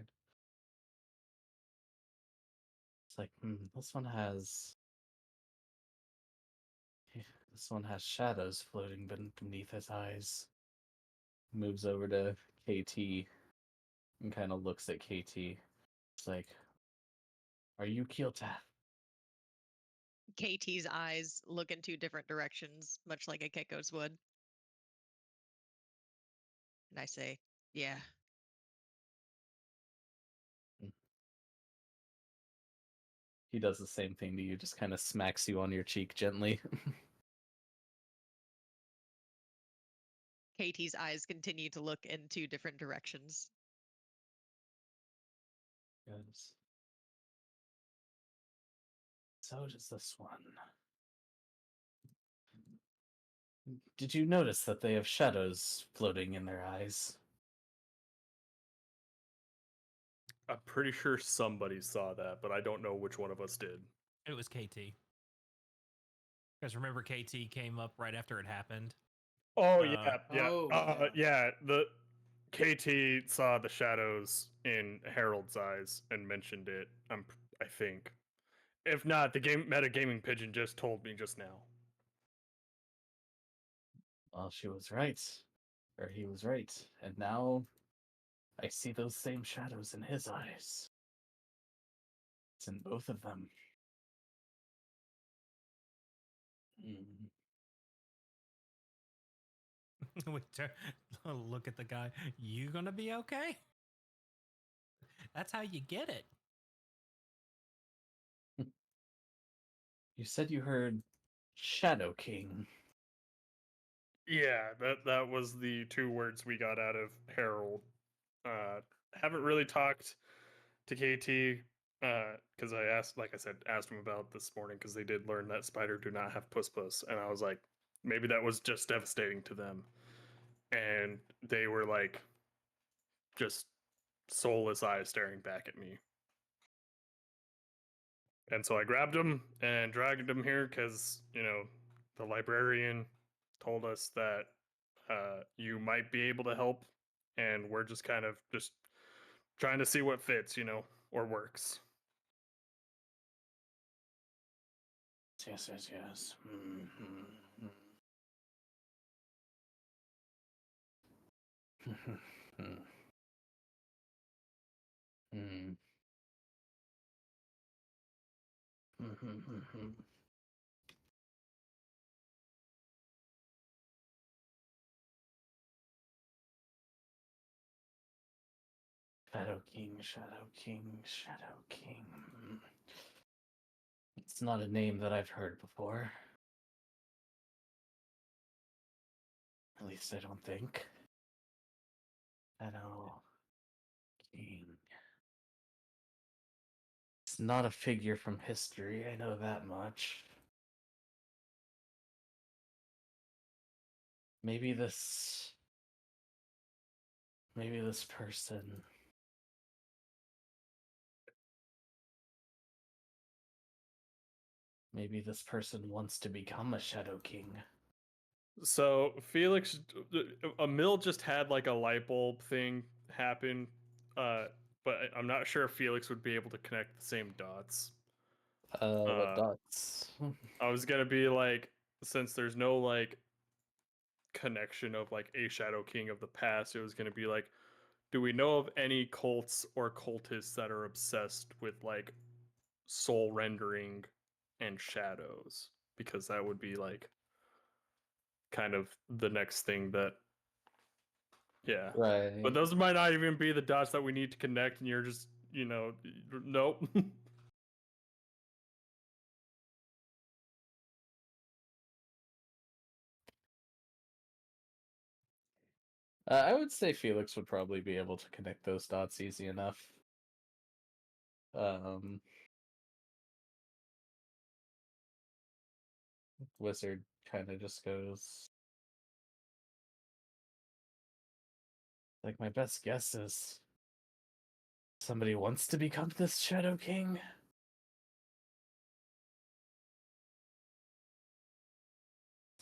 It's like, this one has... This one has shadows floating beneath his eyes. Moves over to KT and kind of looks at KT. It's like, are you Keelta? KT's eyes look in two different directions, much like a Keiko's would. And I say, yeah. He does the same thing to you, just kind of smacks you on your cheek gently. KT's eyes continue to look in two different directions. Yes. So does this one. Did you notice that they have shadows floating in their eyes? I'm pretty sure somebody saw that, but I don't know which one of us did. It was KT. Because remember, KT came up right after it happened. Oh yeah. yeah. The KT saw the shadows in Harold's eyes and mentioned it. I think. If not, the metagaming pigeon just told me just now. Well, she was right. Or he was right. And now I see those same shadows in his eyes. It's in both of them. We look at the guy. You gonna be okay? That's how you get it. You said you heard Shadow King. Yeah, that was the two words we got out of Harold. Haven't really talked to KT because I asked, like I said, asked him about this morning because they did learn that spider do not have puss puss, and I was like, maybe that was just devastating to them, and they were like, just soulless eyes staring back at me. And so I grabbed him and dragged him here because, the librarian told us that you might be able to help. And we're just kind of just trying to see what fits, or works. Yes, yes, yes. Shadow King, Shadow King, Shadow King. It's not a name that I've heard before. At least I don't think. Shadow It's not a figure from history, I know that much. Maybe this person. Maybe this person wants to become a Shadow King. So Felix, Emil just had like a light bulb thing happen, but I'm not sure if Felix would be able to connect the same dots. What dots? I was gonna be like, since there's no like connection of like a Shadow King of the past, it was gonna be like, do we know of any cults or cultists that are obsessed with like soul rendering and shadows? Because that would be like kind of the next thing that, yeah. Right. But those might not even be the dots that we need to connect, and you're just, nope. I would say Felix would probably be able to connect those dots easy enough. Wizard kind of just goes like, my best guess is somebody wants to become this Shadow King.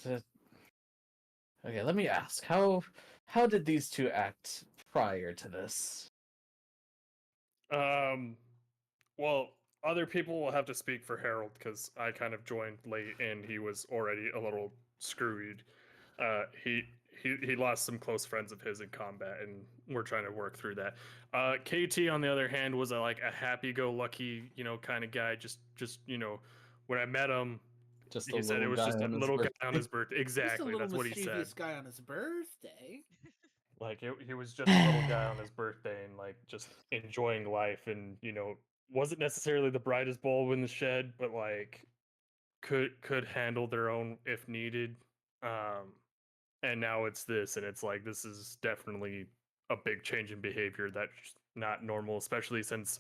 Okay, let me ask, how did these two act prior to this? Well, other people will have to speak for Harold because I kind of joined late and he was already a little screwed. He lost some close friends of his in combat, and we're trying to work through that. KT, on the other hand, was like a happy-go-lucky, kind of guy. Just when I met him, Just a he said it little was guy just a on his little guy birthday. on his birthday. Just a Exactly, little that's what he said. mischievous guy on his birthday. Like he was just a little guy on his birthday and like just enjoying life, and wasn't necessarily the brightest bulb in the shed, but like could handle their own if needed. And now it's this, and it's like this is definitely a big change in behavior that's not normal, especially since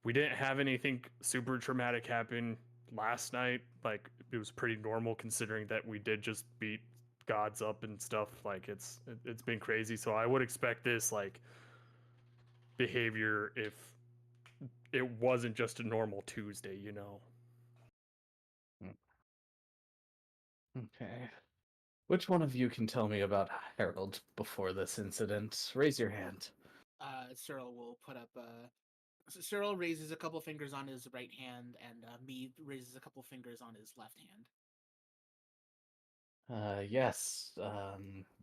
we didn't have anything super traumatic happen last night. Like it was pretty normal considering that we did just beat gods up and stuff. Like it's been crazy. So I would expect this like behavior if it wasn't just a normal Tuesday. Okay. Which one of you can tell me about Harold before this incident? Raise your hand. Cyril will put up. Cyril raises a couple fingers on his right hand, and me raises a couple fingers on his left hand. Yes,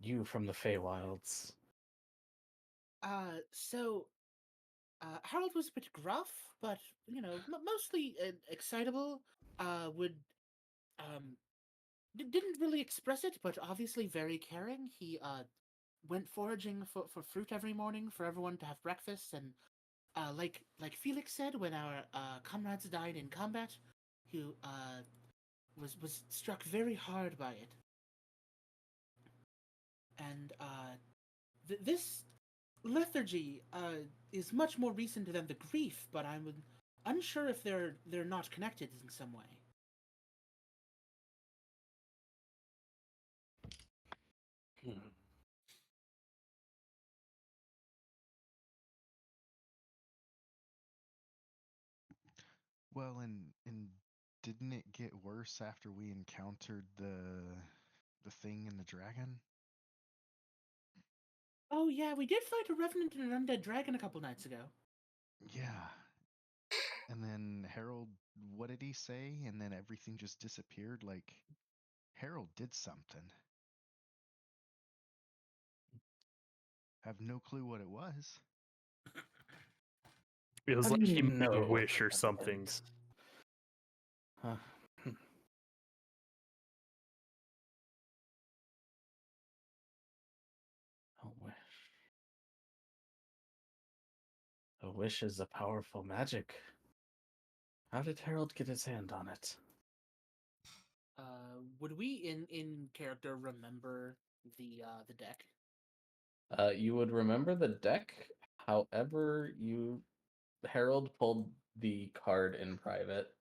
you from the Feywilds. So Harold was a bit gruff, but mostly excitable. Would didn't really express it, but obviously very caring. He went foraging for fruit every morning for everyone to have breakfast, and like Felix said, when our comrades died in combat, he was struck very hard by it, and this lethargy is much more recent than the grief, but I'm unsure if they're not connected in some way. Hmm. Well, and didn't it get worse after we encountered the thing and the dragon? Oh yeah, we did fight a revenant and an undead dragon a couple nights ago. Yeah. And then Harold, what did he say? And then everything just disappeared. Like Harold did something. Have no clue what it was. Feels How do like you he made a know wish or that something. happened? Huh. A wish. A wish is a powerful magic. How did Harold get his hand on it? Would we in character remember the deck? You would remember the deck. However, Harold pulled the card in private.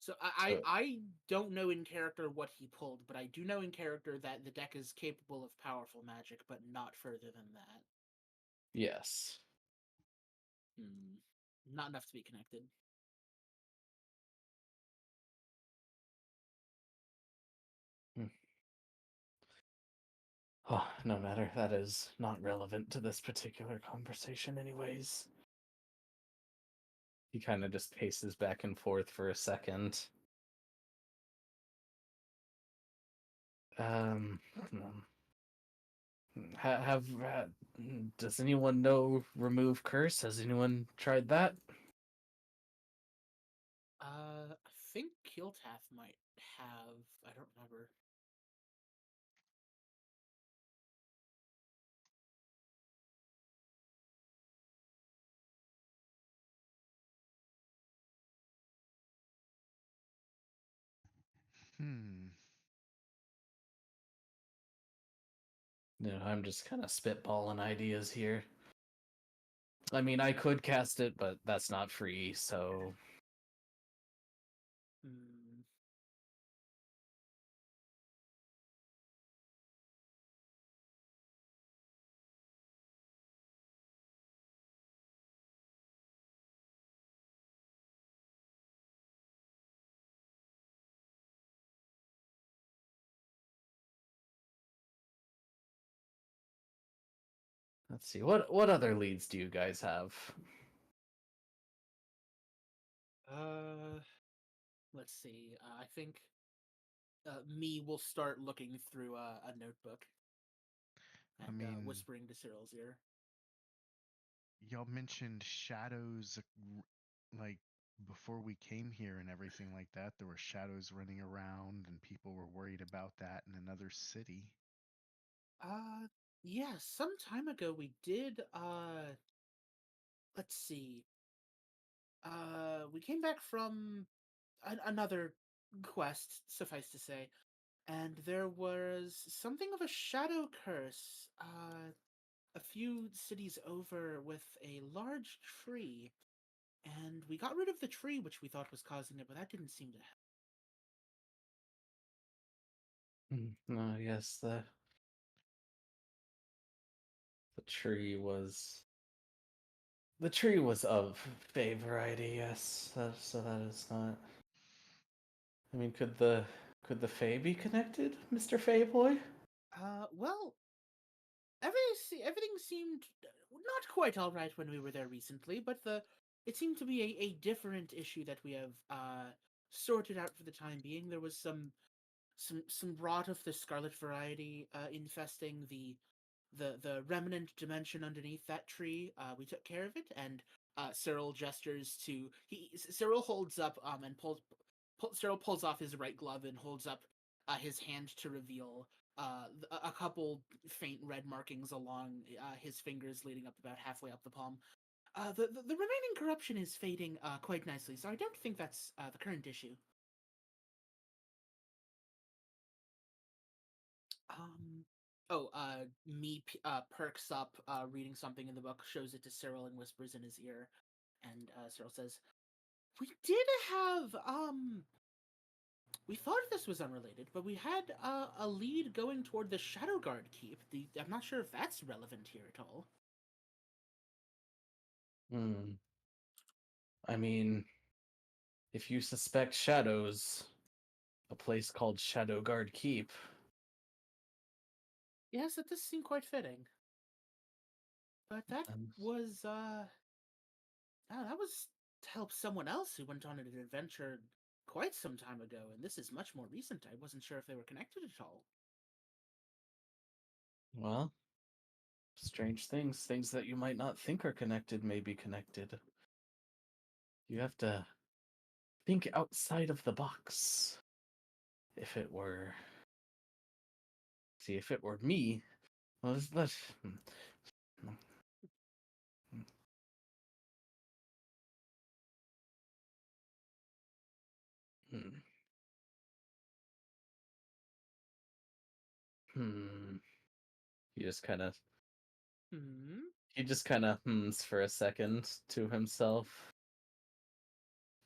So So- I don't know in character what he pulled, but I do know in character that the deck is capable of powerful magic, but not further than that. Yes. Not enough to be connected. Oh, no matter. That is not relevant to this particular conversation, anyways. He kind of just paces back and forth for a second. Hmm. Does anyone know remove curse? Has anyone tried that? I think Keeltath might have. I don't remember. No, I'm just kind of spitballing ideas here. I mean, I could cast it, but that's not free, so Hmm. let's see. What other leads do you guys have? Let's see. I think me will start looking through a notebook I and mean, whispering to Cyril's ear. y'all mentioned shadows, like before we came here and everything like that. There were shadows running around, and people were worried about that in another city. Yeah, some time ago we did. Let's see. We came back from another quest, suffice to say, and there was something of a shadow curse. A few cities over with a large tree, and we got rid of the tree, which we thought was causing it, but that didn't seem to help. No, yes, the tree was of Fey variety. Yes, so that is not. I mean, could the Fey be connected, Mr. Fey boy? Well, everything seemed not quite all right when we were there recently, but it seemed to be a different issue that we have sorted out for the time being. There was some rot of the scarlet variety infesting the remnant dimension underneath that tree. We took care of it, and Cyril gestures to Cyril holds up and Cyril pulls off his right glove and holds up his hand to reveal a couple faint red markings along his fingers, leading up about halfway up the palm. The remaining corruption is fading quite nicely, so I don't think that's the current issue. Me perks up, reading something in the book, shows it to Cyril and whispers in his ear, and Cyril says, "We did have we thought this was unrelated, but we had a lead going toward the Shadow Guard Keep. I'm not sure if that's relevant here at all." Hmm. I mean, if you suspect shadows, a place called Shadow Guard Keep. Yes, it does seem quite fitting. But that Um, was that was to help someone else who went on an adventure quite some time ago, and this is much more recent. I wasn't sure if they were connected at all. well, strange things that you might not think are connected may be connected. You have to think outside of the box. If it were, see, if it were me, well, hmm, hmm. He just kind of Hmm. he just kind of hums for a second to himself.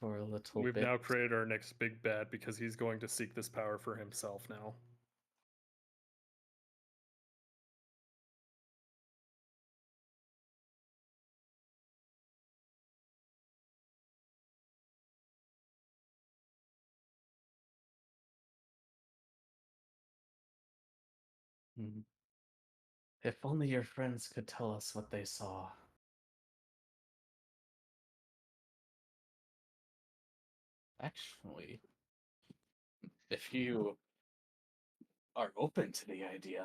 for a little We've bit. now created our next big bad because he's going to seek this power for himself now. Hmm. If only your friends could tell us what they saw. Actually, if you are open to the idea,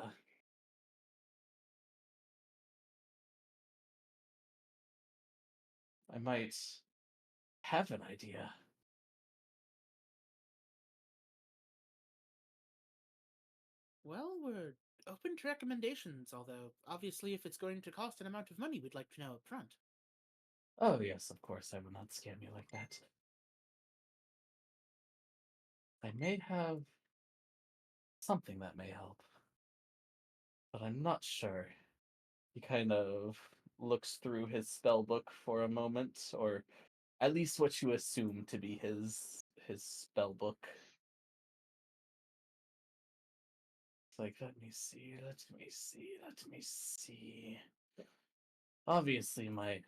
I might have an idea. Well, we're open to recommendations, although obviously if it's going to cost an amount of money, we'd like to know up front. Oh, yes, of course, I would not scam you like that. I may have something that may help, but I'm not sure. He kind of looks through his spell book for a moment, or at least what you assume to be his spell book. It's like, let me see, let me see, let me see. Obviously, my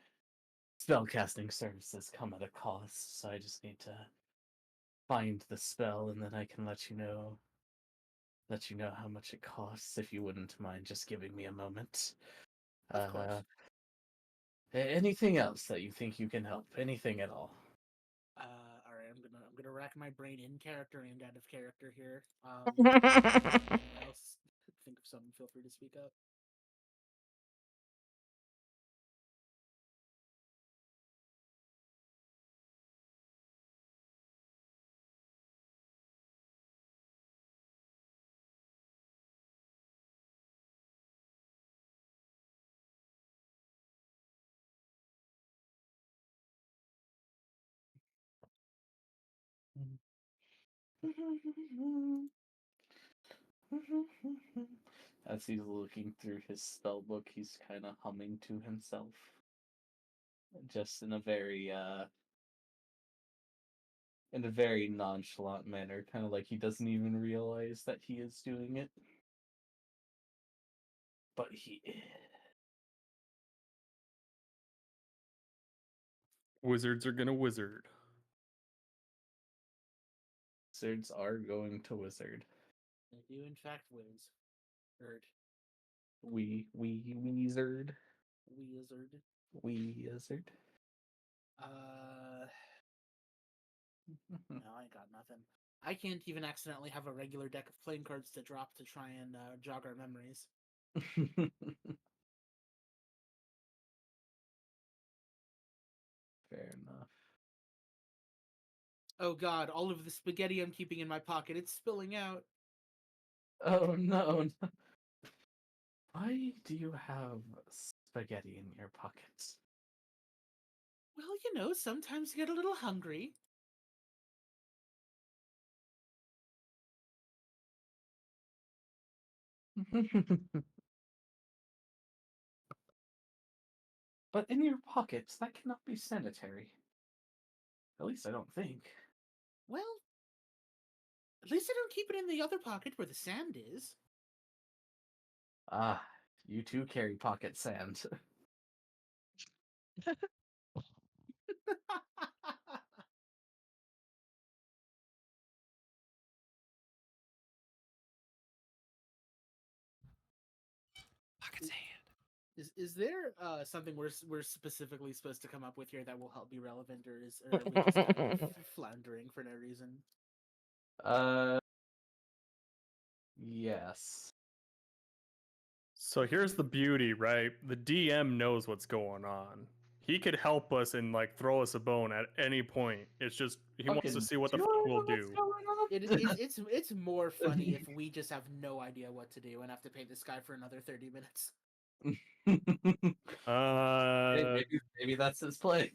spellcasting services come at a cost, so I just need to find the spell, and then I can let you know how much it costs. If you wouldn't mind just giving me a moment. Of course. Anything else that you think you can help? Anything at all? All right, I'm gonna rack my brain in character and out of character here. Anything else? Think of something. Feel free to speak up. As he's looking through his spell book, he's kind of humming to himself, just in a very nonchalant manner, kind of like he doesn't even realize that he is doing it. But he is. Wizards are gonna wizard. Wizards are going to wizard. They do, in fact, whiz. Erd. Wizard. Wizard. Wizard. No, I ain't got nothing. I can't even accidentally have a regular deck of playing cards to drop to try and jog our memories. Fair enough. Oh god, all of the spaghetti I'm keeping in my pocket, it's spilling out. Oh no. Why do you have spaghetti in your pockets? Well, you know, sometimes you get a little hungry. But in your pockets, that cannot be sanitary. At least I don't think. Well, at least I don't keep it in the other pocket where the sand is. Ah, you too carry pocket sand. Pocket sand. Is there something we're specifically supposed to come up with here that will help be relevant, or are we just kind of floundering for no reason? Yes. So here's the beauty, right? The DM knows what's going on. He could help us and like throw us a bone at any point. It's just he wants to Fucking see what the do fuck I we'll know what's do. going on? It's more funny if we just have no idea what to do and have to pay this guy for another 30 minutes. Maybe that's his play.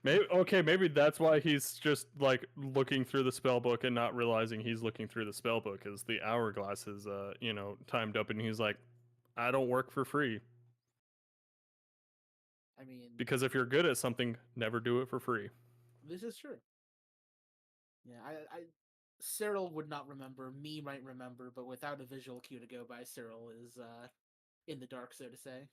Maybe that's why he's just like looking through the spell book and not realizing he's looking through the spell book because the hourglass is timed up and he's like, I don't work for free. I mean, Because if you're good at something, never do it for free. This is true. Yeah, Cyril would not remember. Me might remember, but without a visual cue to go by, Cyril is in the dark, so to say.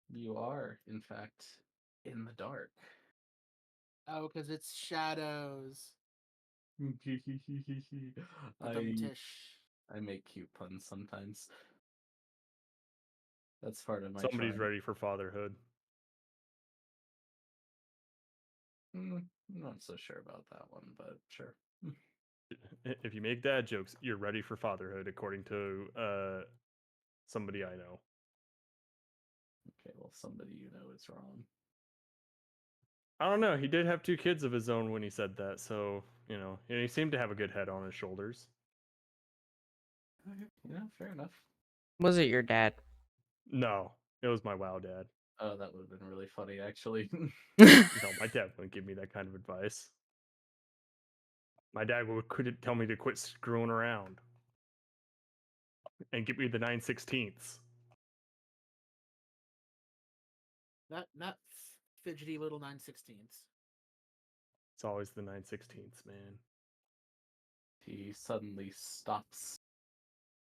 You are, in fact, in the dark. Oh, because it's shadows. I Tish. I make cute puns sometimes. That's part of my Somebody's charm. ready for fatherhood. I'm not so sure about that one, but sure. If you make dad jokes, you're ready for fatherhood, according to somebody I know. Okay, well, somebody you know is wrong. I don't know. He did have 2 kids of his own when he said that, so and he seemed to have a good head on his shoulders. Okay, yeah, fair enough. Was it your dad? No, it was my WoW dad. Oh, that would have been really funny, actually. No, my dad wouldn't give me that kind of advice. My dad would tell me to quit screwing around and give me the 9/16ths. Not fidgety little 9/16ths. It's always the 9/16ths, man. He suddenly stops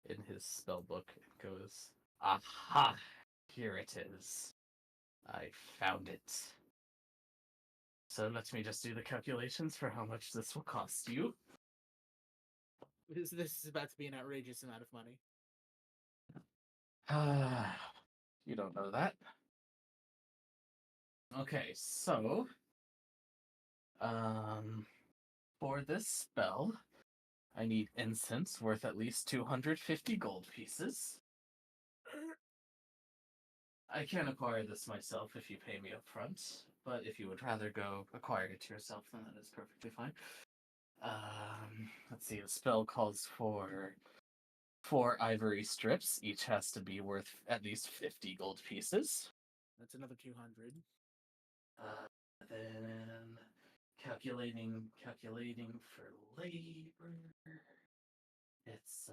in his spell book and goes, "Aha! Here it is. I found it. So let me just do the calculations for how much this will cost you." This is about to be an outrageous amount of money. You don't know that. Okay, so for this spell, I need incense worth at least 250 gold pieces. I can acquire this myself if you pay me up front, but if you would rather go acquire it yourself, then that is perfectly fine. Let's see, the spell calls for 4 ivory strips. Each has to be worth at least 50 gold pieces. That's another 200. Then calculating for labor. It's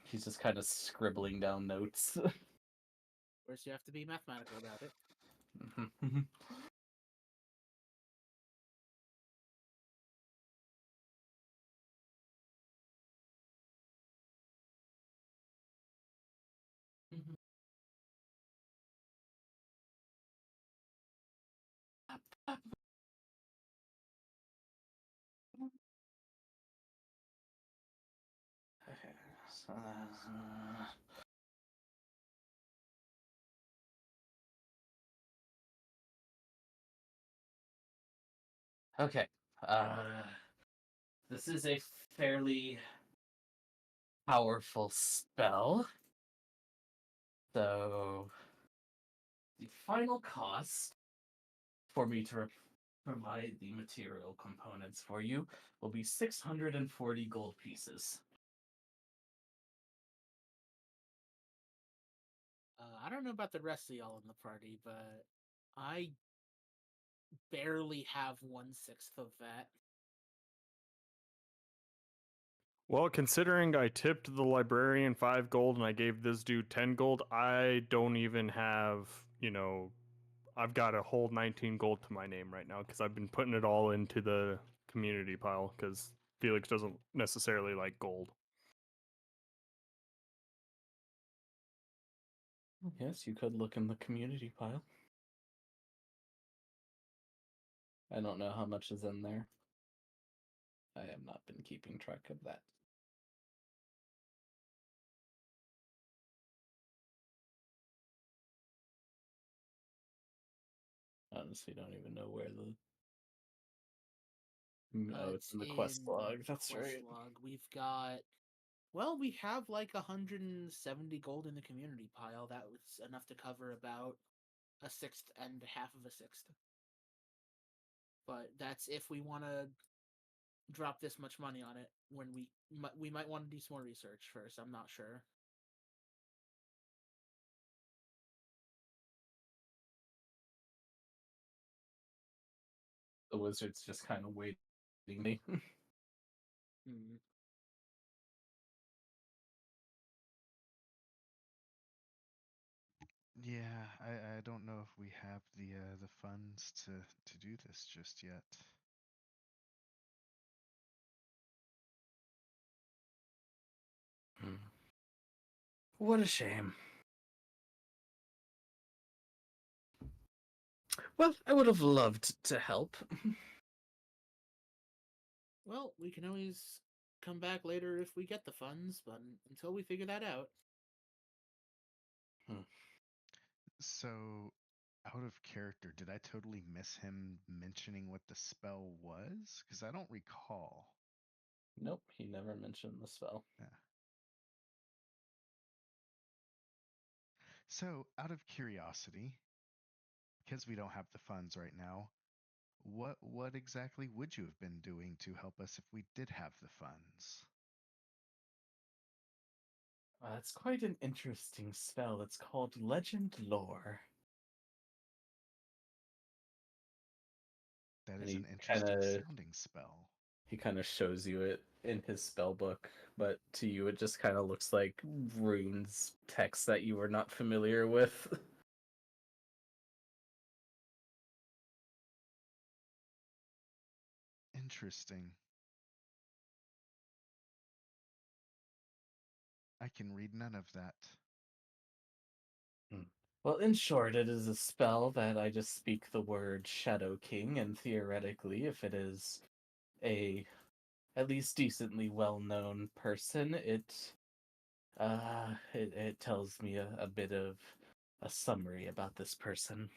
he's just kind of scribbling down notes. Of course, you have to be mathematical about it. Okay. This is a fairly powerful spell. So the final cost for me to provide the material components for you will be 640 gold pieces. I don't know about the rest of y'all in the party, but I barely have 1/6 of that. Well, considering I tipped the librarian 5 gold and I gave this dude 10 gold, I don't even have, I've got a whole 19 gold to my name right now because I've been putting it all into the community pile because Felix doesn't necessarily like gold. Yes, you could look in the community pile. I don't know how much is in there. I have not been keeping track of that. Honestly, don't even know where the. Oh, it's in the quest log. That's quest right. log. We've got. Well, we have like 170 gold in the community pile. That was enough to cover about a sixth and half of a sixth. But that's if we want to drop this much money on it. When we might want to do some more research first. I'm not sure. The wizard's just kind of waiting me. Hmm. Yeah, I don't know if we have the funds to do this just yet. What a shame. Well, I would have loved to help. Well, we can always come back later if we get the funds, but until we figure that out. So, out of character, did I totally miss him mentioning what the spell was? Because I don't recall. Nope, he never mentioned the spell. Yeah. So, out of curiosity, because we don't have the funds right now, what exactly would you have been doing to help us if we did have the funds? It's quite an interesting spell. It's called Legend Lore. That And is he an kind interesting of sounding spell. shows you it in his spell book, but to you it just kind of looks like runes text that you were not familiar with. Interesting. I can read none of that. Well, in short, it is a spell that I just speak the word Shadow King, and theoretically, if it is a at least decently well-known person, it tells me a bit of a summary about this person.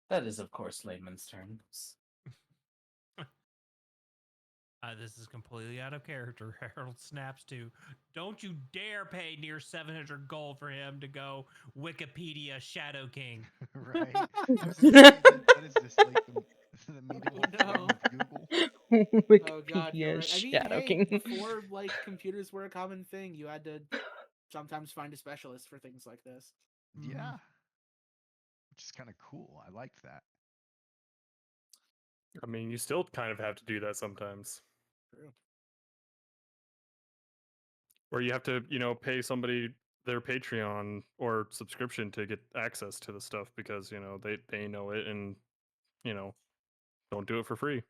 That is, of course, layman's terms. This is completely out of character. Harold snaps to, "Don't you dare pay near 700 gold for him to go Wikipedia Shadow King." Right? I was gonna say, what is this, like the medieval form no. of Google? Oh god, you're Wikipedia right. I mean, Shadow hey, King. before like computers were a common thing, you had to sometimes find a specialist for things like this. Yeah, which is kind of cool. I like that. I mean, you still kind of have to do that sometimes, True. where you have to, pay somebody their Patreon or subscription to get access to the stuff because they know it and you know don't do it for free.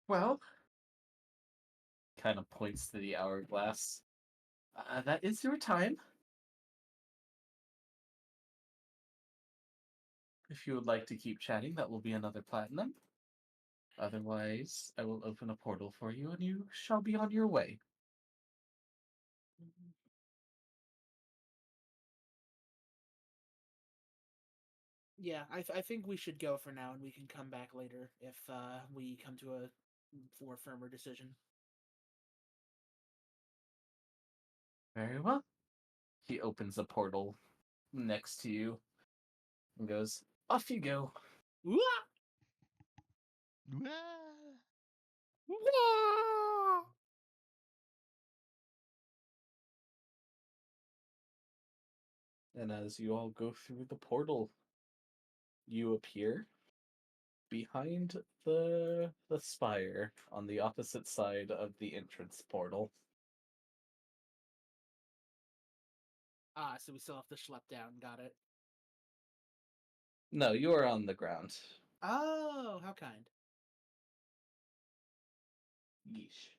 Well, kind of points to the hourglass. That is your time. If you would like to keep chatting, that will be another platinum. Otherwise, I will open a portal for you and you shall be on your way. Yeah, I think we should go for now, and we can come back later if we come to a more firmer decision. Very well. He opens a portal next to you and goes, off you go. Wah! Wah! Wah! And as you all go through the portal, you appear behind the spire on the opposite side of the entrance portal. Ah, so we still have to schlep down. Got it. No, you are on the ground. Oh, how kind. Yeesh.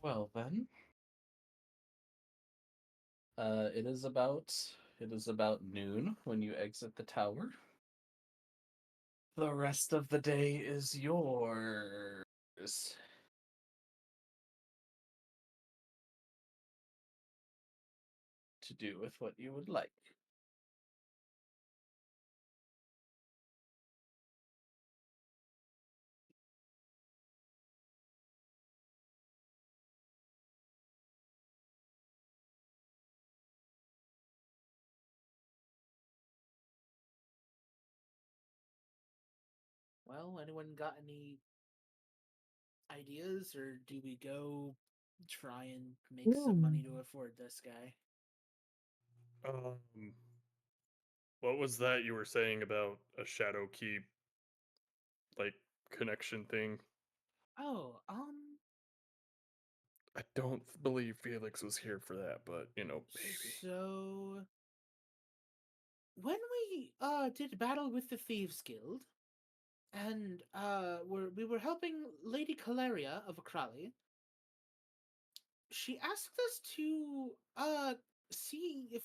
Well then, it is about noon when you exit the tower. The rest of the day is yours to do with what you would like. Well, anyone got any ideas, or do we go try and make some money to afford this guy? What was that you were saying about a shadow keep, like connection thing? Oh, I don't believe Felix was here for that, but maybe. so when we did battle with the Thieves Guild, and we were helping Lady Caleria of Akrali, she asked us to see if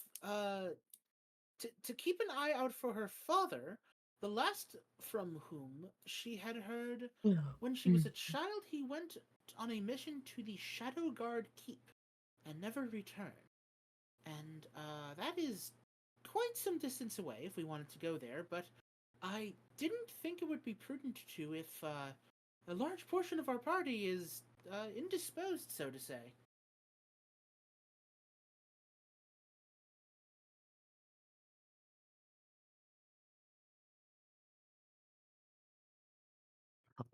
to keep an eye out for her father, the last from whom she had heard when she was a child. He went on a mission to the Shadow Guard Keep and never returned. And that is quite some distance away if we wanted to go there, but I didn't think it would be prudent to if a large portion of our party is indisposed, so to say.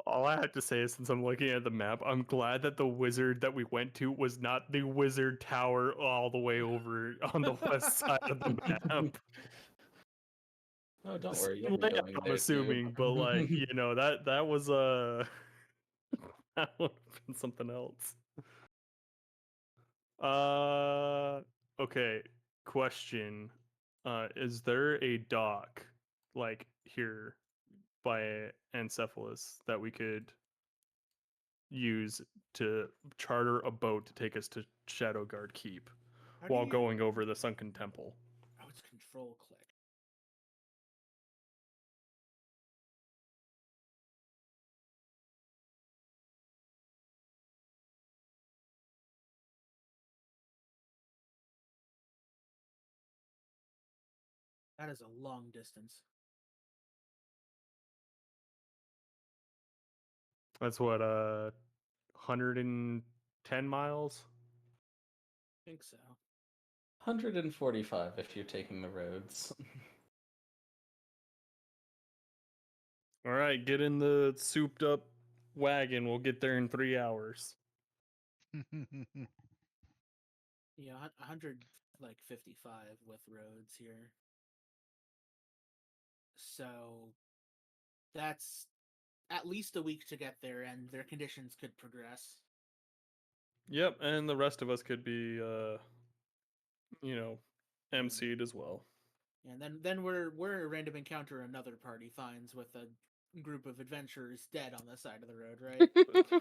All I have to say is, since I'm looking at the map, I'm glad that the wizard that we went to was not the wizard tower all the way over on the west side of the map. Oh, don't worry, you'll be Layup, going I'm there assuming, but like, that was that would have been something else. Okay. Question. Is there a dock like here by Encephalus that we could use to charter a boat to take us to Shadowguard Keep How do while you? going over the Sunken Temple? Oh, it's control click. That is a long distance. That's what 110 miles. I think so. 145 if you're taking the roads. All right, get in the souped up wagon. We'll get there in 3 hours. Yeah, 155 with roads here. So that's at least a week to get there, and their conditions could progress. Yep, and the rest of us could be MC'd as well. And then we're a random encounter another party finds with a group of adventurers dead on the side of the road, right?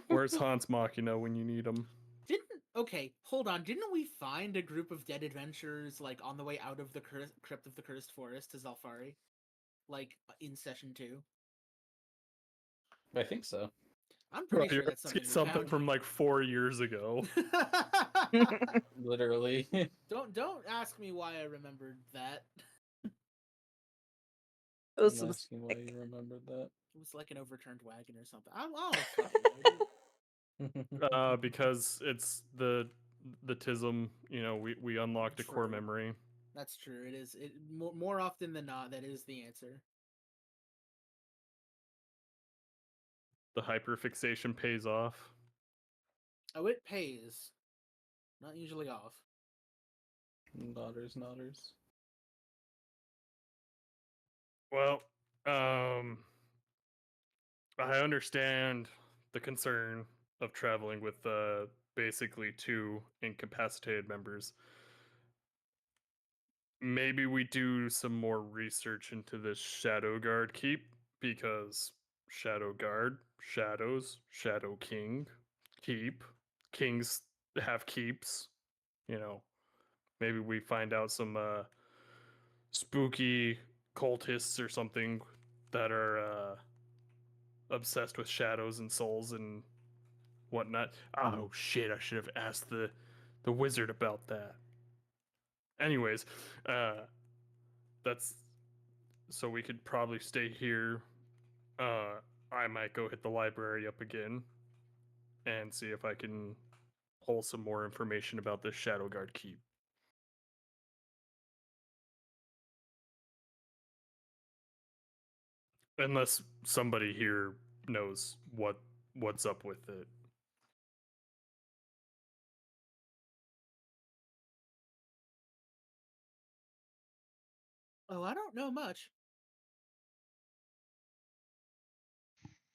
Where's Hans Machina when you need him? Hold on. Didn't we find a group of dead adventurers like on the way out of the crypt of the cursed forest to Zalfari, like in session 2? I think so. I'm pretty Bro, sure that's something we something found. from like 4 years ago. Literally. Don't ask me why I remembered that. Those I'm are asking why you remembered that. It was like an overturned wagon or something. I don't fucking know. Because it's the tism. We unlocked a core True. memory. That's true. It is. It more often than not, that is the answer. The hyperfixation pays off. Oh, it pays. Not usually off. Nodders. Well, I understand the concern of traveling with basically 2 incapacitated members. Maybe we do some more research into this Shadow Guard keep, because Shadow Guard, shadows, Shadow King, keep, kings have keeps. Maybe we find out some spooky cultists or something that are obsessed with shadows and souls and whatnot. Oh shit! I should have asked the wizard about that. Anyways, that's so we could probably stay here. I might go hit the library up again and see if I can pull some more information about this Shadow Guard keep. Unless somebody here knows what's up with it. Oh, I don't know much.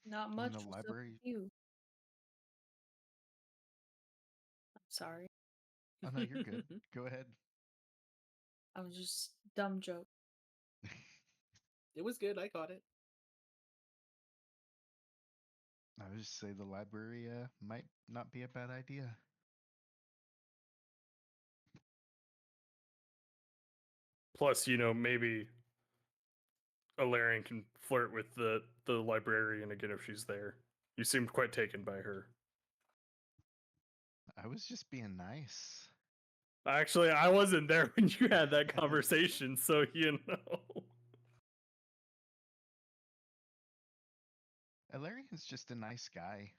Not In much. the What's up library. with you? I'm sorry. Oh no, you're good. Go ahead. I was just dumb joke. It was good. I caught it. I would just say the library might not be a bad idea. Plus, maybe Alarian can flirt with the librarian again if she's there. You seemed quite taken by her. I was just being nice. Actually, I wasn't there when you had that conversation, so you know. Alarian's just a nice guy.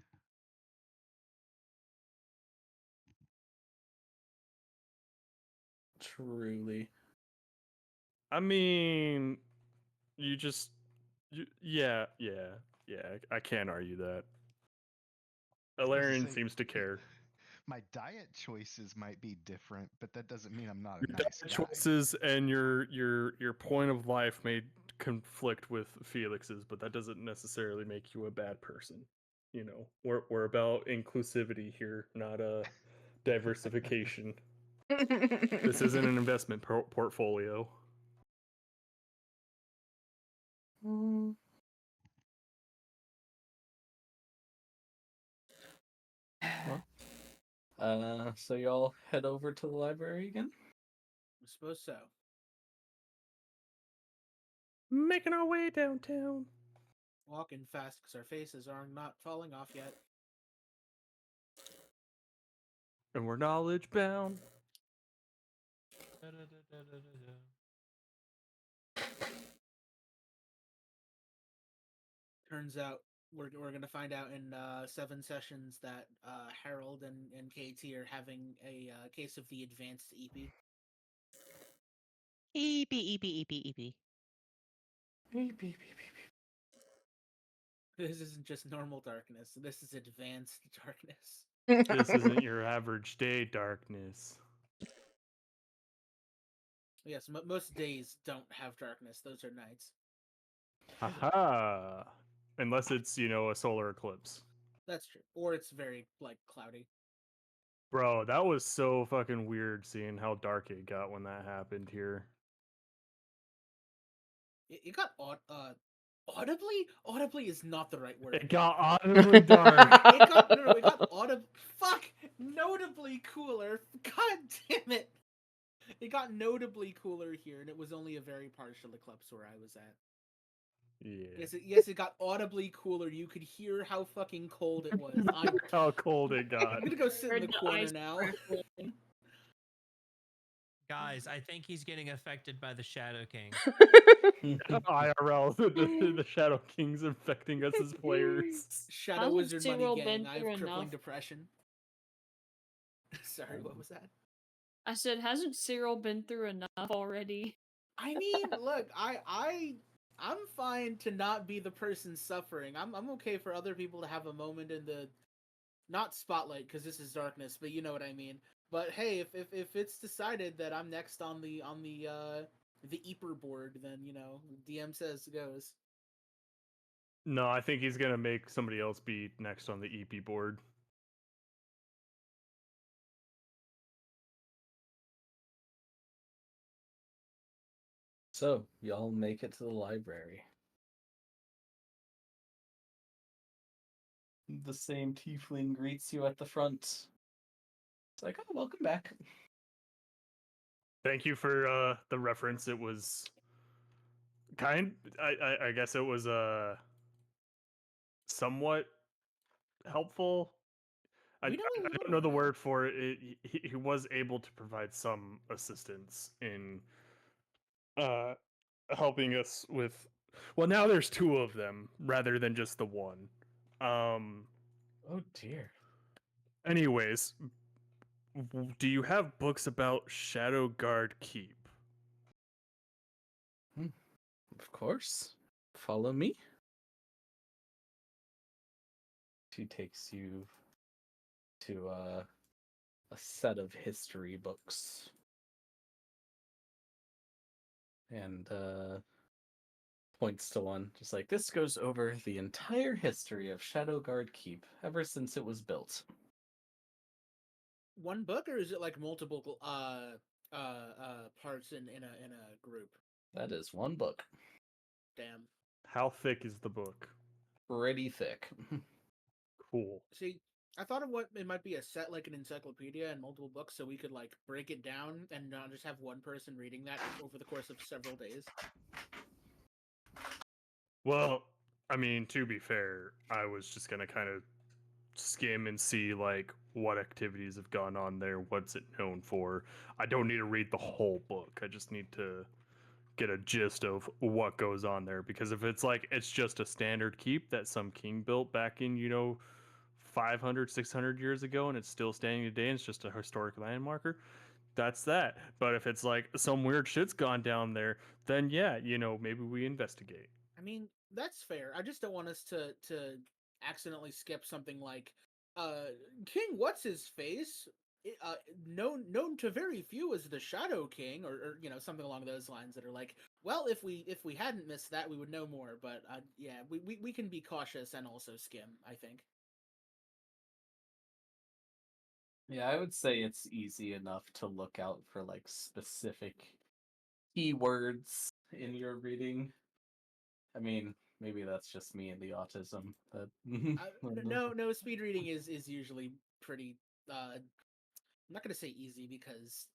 Truly. I mean, yeah. I can't argue that. I was to Alarian say, seems to care. my diet choices might be different, but that doesn't mean I'm not a Your nice diet guy. choices and your point of life may conflict with Felix's, but that doesn't necessarily make you a bad person. We're about inclusivity here, not diversification. This isn't an investment portfolio. So y'all head over to the library again? I suppose so. Making our way downtown. Walking fast because our faces are not falling off yet. And we're knowledge bound. Turns out we're gonna find out in 7 sessions that Harold and KT are having a case of the advanced EP. EP. Beep, beep, beep, beep. This isn't just normal darkness. This is advanced darkness. This isn't your average day darkness. Yes, most days don't have darkness. Those are nights. Haha. Unless it's, a solar eclipse. That's true. Or it's very cloudy. Bro, that was so fucking weird seeing how dark it got when that happened here. It got audibly. Audibly is not the right word. It got audibly dark. It got notably cooler. God damn it! It got notably cooler here, and it was only a very partial eclipse where I was at. Yeah. Yes, it got audibly cooler. You could hear how fucking cold it was. How cold it got. I'm gonna go sit in the Heard the corner ice now. crackling. Guys, I think he's getting affected by the Shadow King. IRL, the Shadow King's infecting us as players. Shadow Hasn't Wizard Money Cyril Gang. been I have through crippling enough? depression. Sorry, what was that? I said, hasn't Cyril been through enough already? I mean, look, I'm fine to not be the person suffering. I'm okay for other people to have a moment in the not spotlight because this is darkness, but you know what I mean. But hey, if it's decided that I'm next on the Eeper board, then DM says goes. No, I think he's gonna make somebody else be next on the EP board. So, y'all make it to the library. The same tiefling greets you at the front. It's like, oh, welcome back. Thank you for the reference. It was I guess it was somewhat helpful. I We know a don't little know the bit. word for it. He was able to provide some assistance in uh helping us with. Well, now there's two of them rather than just the one. Um. Oh dear. Anyways, do you have books about Shadow Guard Keep? Of course. Follow me. she takes you to a set of history books. And points to one, just like, this goes over the entire history of Shadowguard Keep ever since it was built. One book, or is it like multiple parts in a group? That is one book. Damn. How thick is the book? Pretty thick. Cool. See, I thought of what it might be, a set like an encyclopedia and multiple books, so we could like break it down and not just have one person reading that over the course of several days. Well, I mean, to be fair, I was just gonna kind of skim and see like what activities have gone on there, what's it known for. I don't need to read the whole book. I just need to get a gist of what goes on there, because if it's like it's just a standard keep that some king built back in, 500, 600 years ago and it's still standing today and it's just a historic landmarker, that's that. But if it's like some weird shit's gone down there, then yeah, maybe we investigate. I mean, that's fair. I just don't want us to accidentally skip something like King what's his face, known to very few as the Shadow King, or something along those lines that are like, well, if we hadn't missed that, we would know more. But yeah, we can be cautious and also skim, I think. Yeah, I would say it's easy enough to look out for like specific keywords in your reading. I mean, maybe that's just me and the autism. But No, speed reading is usually pretty. I'm not gonna say easy because,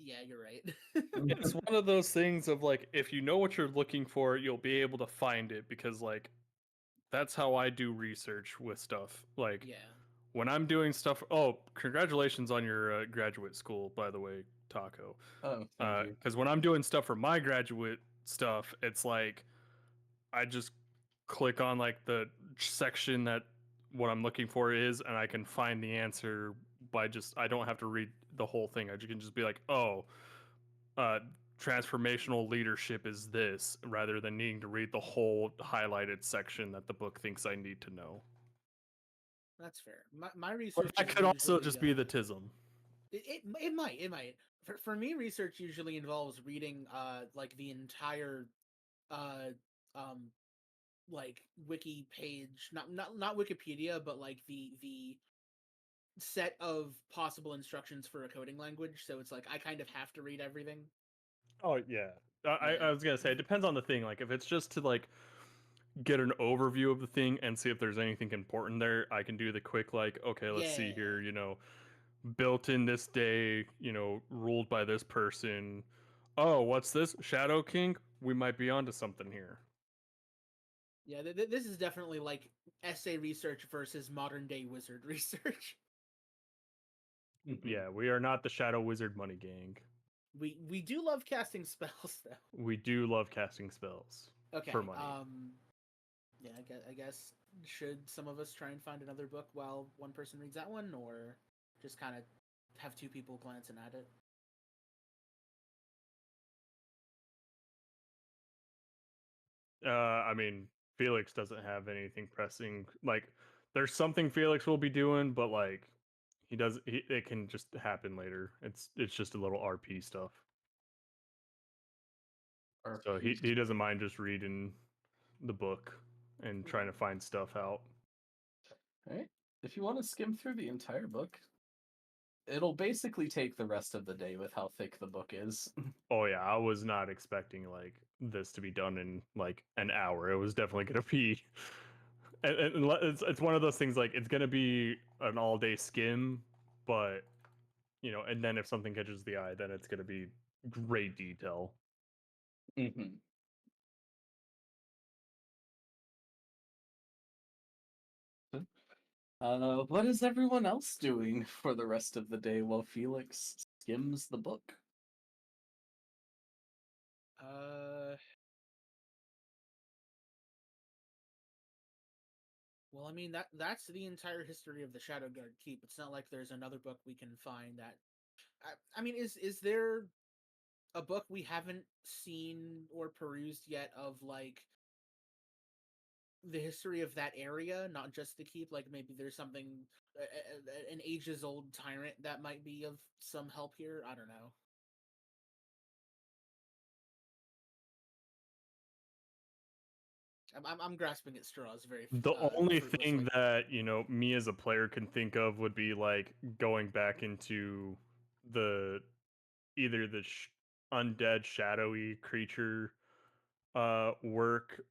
yeah, you're right. It's one of those things of like, if you know what you're looking for, you'll be able to find it, because like that's how I do research with stuff. Like Yeah. when I'm doing stuff. Oh, congratulations on your graduate school, by the way, Taco. oh, thank you. Because when I'm doing stuff for my graduate stuff, it's like I just click on like the section that what I'm looking for is, and I can find the answer by just, I don't have to read the whole thing. I can just be like, oh, uh, transformational leadership is this, rather than needing to read the whole highlighted section that the book thinks I need to know. That's fair. My Or research that is could also usually just be the tism. it might. For me, research usually involves reading like the entire uh um like wiki page, not Wikipedia, but like the set of possible instructions for a coding language. So it's like I kind of have to read everything. Oh yeah. I, Yeah. I was gonna say, it depends on the thing. Like if it's just to like get an overview of the thing and see if there's anything important there, I can do the quick like, okay, let's see Yeah. here, built in this day, ruled by this person. Oh, what's this? Shadow King? We might be onto something here. Yeah, this is definitely like essay research versus modern day wizard research. Yeah, we are not the Shadow Wizard Money Gang. We do love casting spells though. We do love casting spells Okay. for money. Yeah, I guess should some of us try and find another book while one person reads that one, or just kind of have two people glancing at it? I mean, Felix doesn't have anything pressing. Like, there's something Felix will be doing, but like, he does. It can just happen later. It's just a little RP stuff. So he doesn't mind just reading the book and trying to find stuff out. All right. If you want to skim through the entire book, it'll basically take the rest of the day with how thick the book is. Oh yeah, I was not expecting like this to be done in like an hour. It was definitely gonna be, and it's one of those things like it's gonna be an all day skim, but and then if something catches the eye, then it's gonna be great detail. Mm-hmm. What is everyone else doing for the rest of the day while Felix skims the book? Well, I mean that's the entire history of the Shadowguard Keep. It's not like there's another book we can find that. I mean, is there a book we haven't seen or perused yet of like the history of that area, not just the keep. Like maybe there's something, an ages old tyrant that might be of some help here. I don't know. I'm grasping at straws very. The only thing fruitlessly. that, me as a player can think of would be like going back into the either the undead shadowy creature work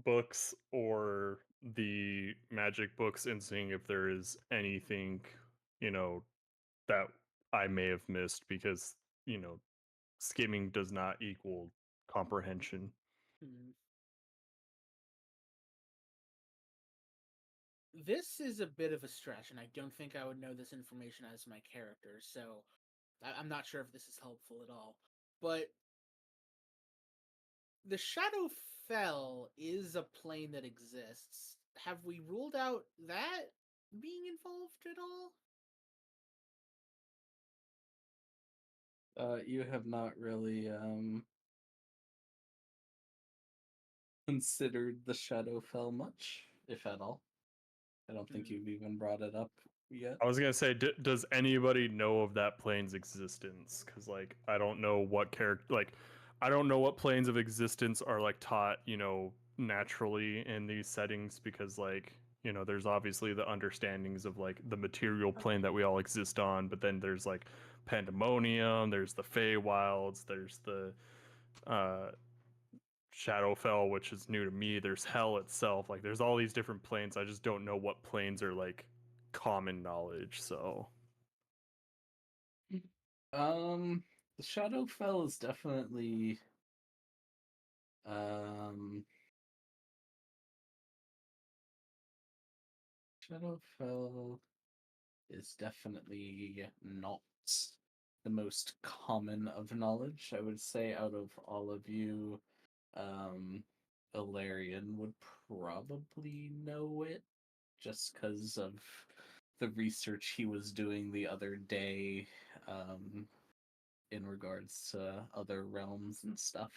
books or the magic books and seeing if there is anything, that I may have missed because, skimming does not equal comprehension. This is a bit of a stretch, and I don't think I would know this information as my character, so I'm not sure if this is helpful at all. But the Shadowfell is a plane that exists. Have we ruled out that being involved at all? You have not really considered the Shadowfell much, if at all. I don't think you've even brought it up yet. I was gonna say, does anybody know of that plane's existence? Because like, I don't know what character, like, I don't know what planes of existence are like taught, naturally in these settings. Because like, there's obviously the understandings of like the material plane that we all exist on, but then there's like Pandemonium, there's the Feywilds, there's the Shadowfell, which is new to me. There's Hell itself. Like, there's all these different planes. I just don't know what planes are like common knowledge. So, The Shadowfell is definitely um Shadowfell is definitely not the most common of knowledge. I would say out of all of you, Ilarion would probably know it just because of the research he was doing the other day, in regards to other realms and stuff.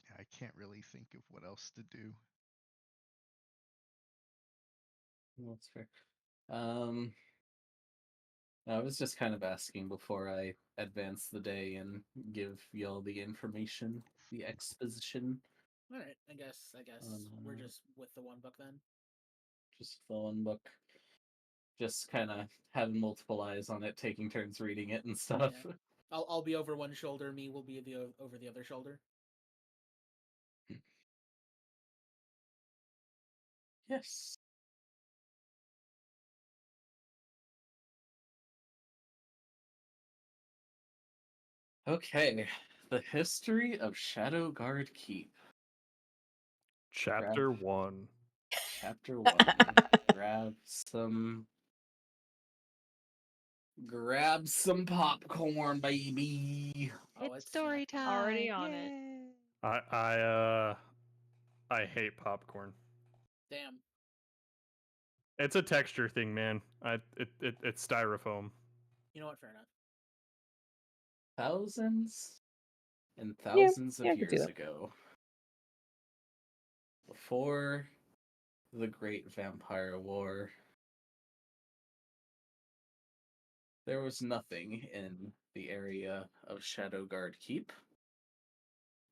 Yeah, I can't really think of what else to do. That's fair. I was just kind of asking before I advance the day and give y'all the information, the exposition. All right, I guess we're just with the one book then. Just the one book. Just kind of having multiple eyes on it, taking turns reading it and stuff. Yeah. I'll be over one shoulder. Me will be over the other shoulder. Yes. Okay, the history of Shadowguard Keep. Chapter 1. Chapter 1. Grab some popcorn, baby. Oh, It's story time. already on it. Yay. I hate popcorn. Damn. It's a texture thing, man. It's styrofoam. You know what? Fair enough. Thousands and Yeah, thousands yeah, I of could see years that. ago, before the Great Vampire War, there was nothing in the area of Shadowguard Keep.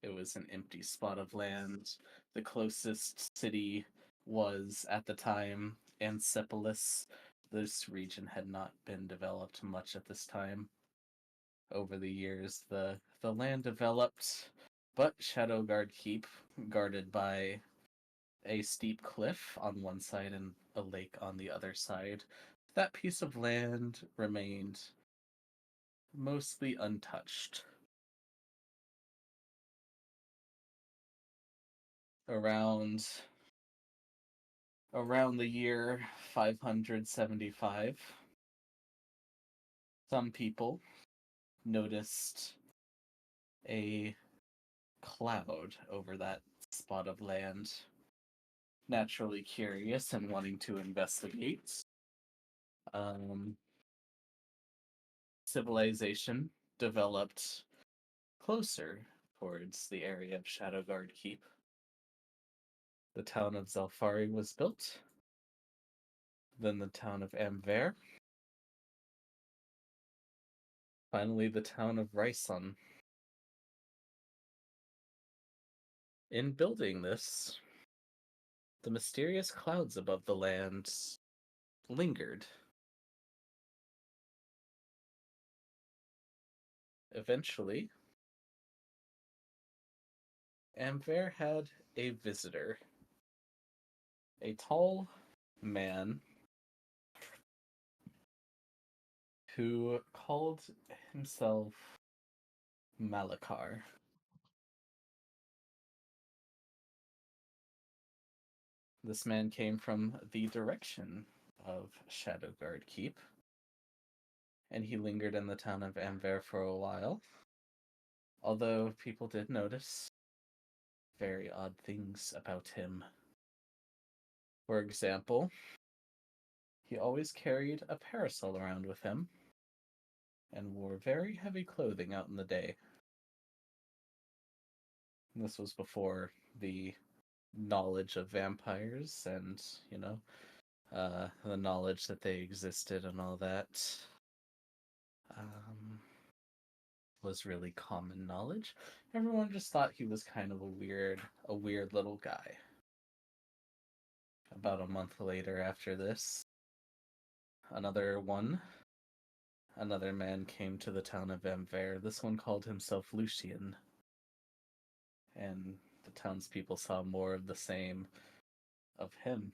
It was an empty spot of land. The closest city was, at the time, Ansipolis. This region had not been developed much at this time. Over the years, the land developed, but Shadowguard Keep, guarded by a steep cliff on one side and a lake on the other side, that piece of land remained mostly untouched. Around the year 575, some people noticed a cloud over that spot of land. Naturally curious and wanting to investigate, civilization developed closer towards the area of Shadowguard Keep. The town of Zelfari was built, then the town of Amver, finally the town of Ryson. In building this, the mysterious clouds above the land lingered. Eventually, Amver had a visitor, a tall man who called himself Malakar. This man came from the direction of Shadowguard Keep, and he lingered in the town of Amver for a while, although people did notice very odd things about him. For example, he always carried a parasol around with him and wore very heavy clothing out in the day. This was before the knowledge of vampires and, the knowledge that they existed and all that was really common knowledge. Everyone just thought he was kind of a weird little guy. About a month later after this, another man came to the town of Amver. This one called himself Lucian. And the townspeople saw more of the same of him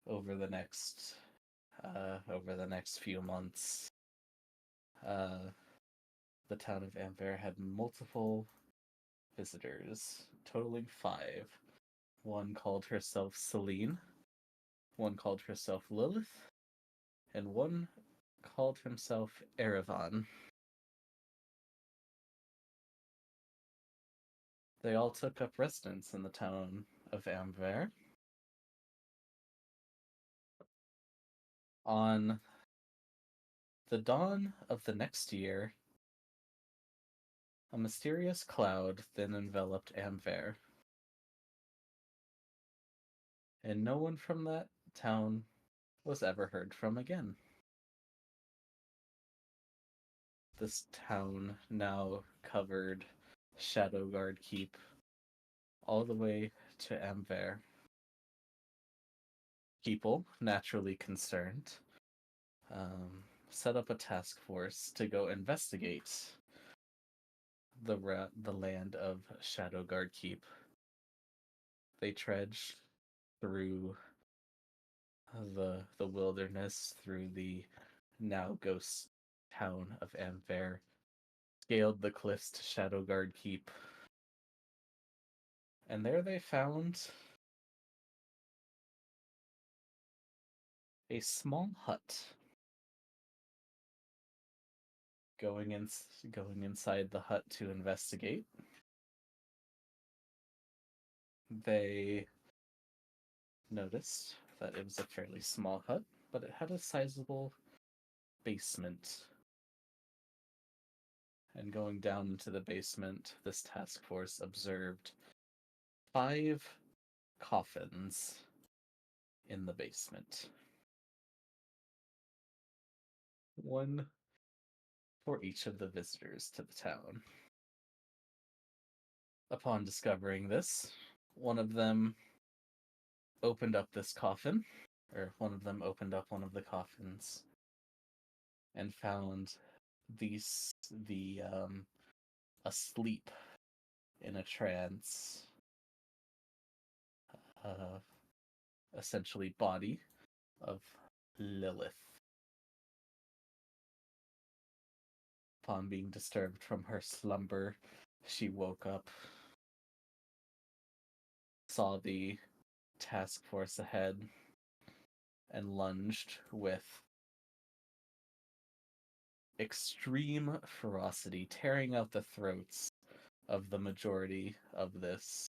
over the next few months. The town of Amver had multiple visitors, totaling 5. One called herself Celine, one called herself Lilith, and one called himself Erevan. They all took up residence in the town of Amver. On the dawn of the next year, a mysterious cloud then enveloped Amver, and no one from that town was ever heard from again. This town now covered Shadowguard Keep all the way to Amver. People, naturally concerned, set up a task force to go investigate the land of Shadowguard Keep. They trudged through the wilderness, through the now ghost town of Amver, scaled the cliffs to Shadowguard Keep, and there they found a small hut. Going inside the hut to investigate, they noticed that it was a fairly small hut, but it had a sizable basement. And going down into the basement, this task force observed 5 coffins in the basement. One for each of the visitors to the town. Upon discovering this, one of them opened up this coffin, or one of them opened up one of the coffins and found asleep in a trance, essentially body of Lilith. Upon being disturbed from her slumber, she woke up, saw the task force ahead, and lunged with extreme ferocity, tearing out the throats of the majority of this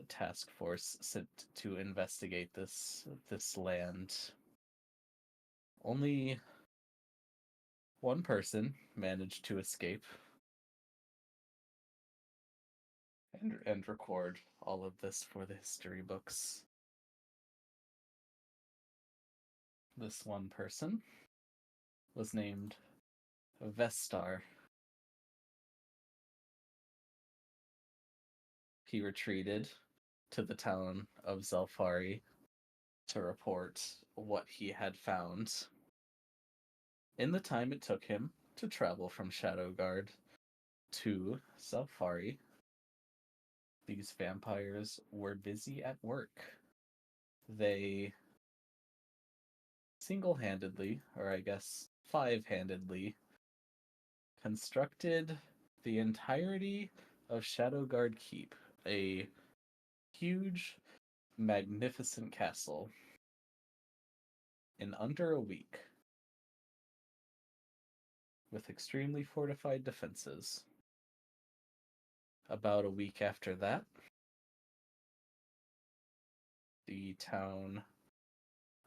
task force sent to investigate this land. Only one person managed to escape and record all of this for the history books. This one person was named Vestar. He retreated to the town of Zelfari to report what he had found. In the time it took him to travel from Shadowguard to Zelfari, these vampires were busy at work. They single-handedly, or I guess five-handedly, constructed the entirety of Shadowguard Keep, a huge, magnificent castle, in under a week, with extremely fortified defenses. About a week after that, the town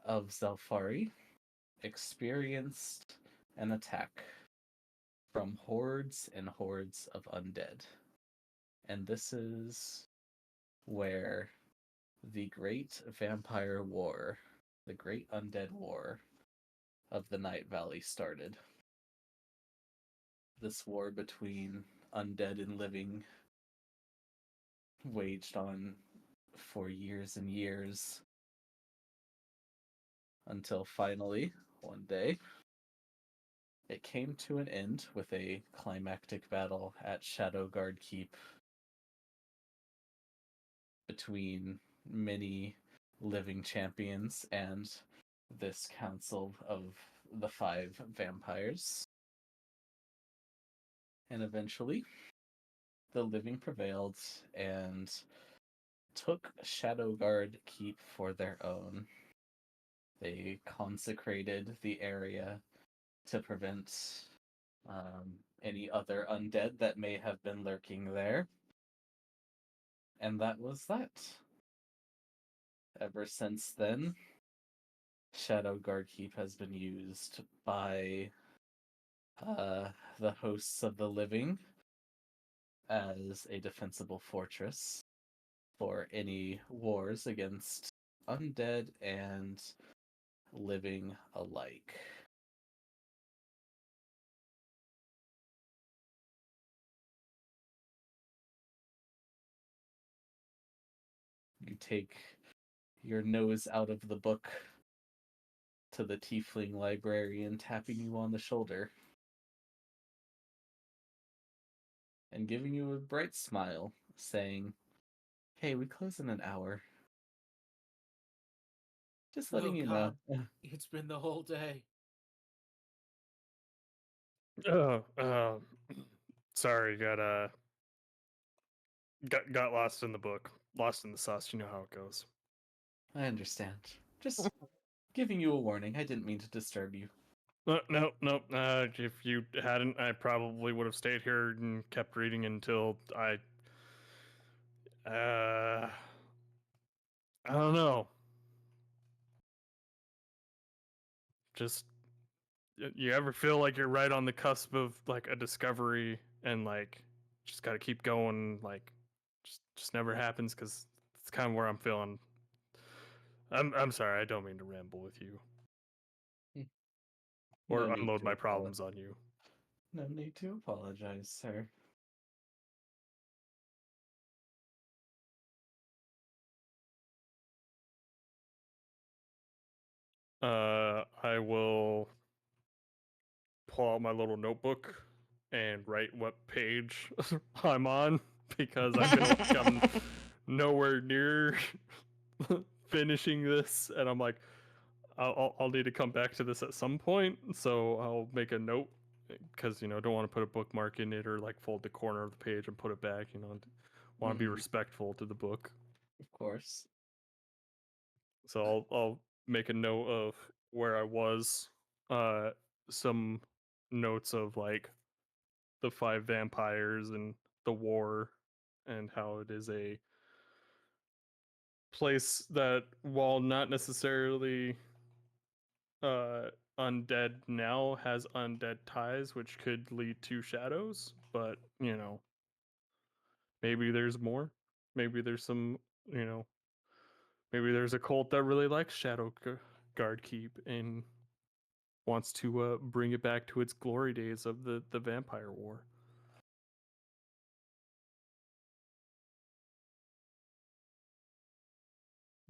of Zelfari experienced an attack from hordes and hordes of undead. And this is where the Great Vampire War, the Great Undead War of the Night Valley started. This war between undead and living waged on for years and years until finally, one day, it came to an end with a climactic battle at Shadowguard Keep between many living champions and this council of the five vampires. And eventually, the living prevailed and took Shadowguard Keep for their own. They consecrated the area to prevent any other undead that may have been lurking there. And that was that. Ever since then, Shadowguard Keep has been used by the hosts of the living as a defensible fortress for any wars against undead and living alike. You take your nose out of the book to the tiefling librarian tapping you on the shoulder and giving you a bright smile, saying, "Hey, we close in an hour. Just letting you know." It's been the whole day. Oh, sorry, got lost in the book, lost in the sauce. You know how it goes. I understand. Just giving you a warning. I didn't mean to disturb you. No. If you hadn't, I probably would have stayed here and kept reading until I don't know. Just you ever feel like you're right on the cusp of like a discovery and like just got to keep going, like just never happens, because it's kind of where I'm feeling. I'm sorry, I don't mean to ramble with you No or need unload to my problems on you. No need to apologize, sir. I will pull out my little notebook and write what page I'm on, because I feel like I'm nowhere near finishing this, and I'm like, I'll need to come back to this at some point, so I'll make a note, because don't want to put a bookmark in it or like fold the corner of the page and put it back. Want to be respectful to the book. Of course. So I'll make a note of where I was. some notes of like the 5 vampires and the war, and how it is a place that, while not necessarily undead now, has undead ties, which could lead to shadows. But maybe there's more. Maybe there's some, you know, maybe there's a cult that really likes Guard Keep and wants to bring it back to its glory days of the vampire war.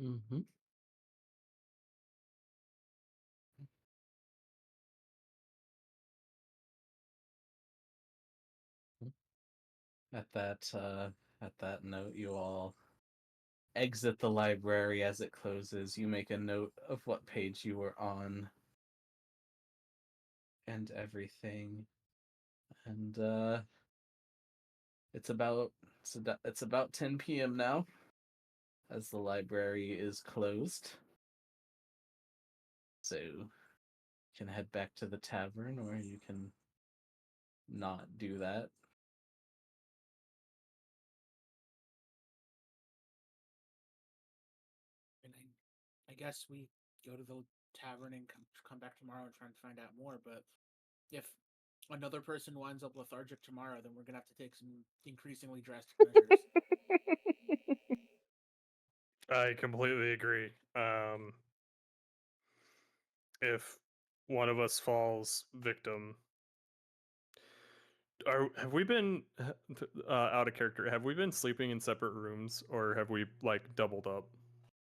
Mm-hmm. At that note, you all exit the library as it closes. You make a note of what page you were on and everything. And it's about it's about 10 p.m. now as the library is closed. So you can head back to the tavern, or you can not do that. And I guess we go to the tavern and come back tomorrow and try and find out more. But if another person winds up lethargic tomorrow, then we're gonna have to take some increasingly drastic measures. I completely agree. If one of us falls victim, have we been out of character? Have we been sleeping in separate rooms, or have we like doubled up?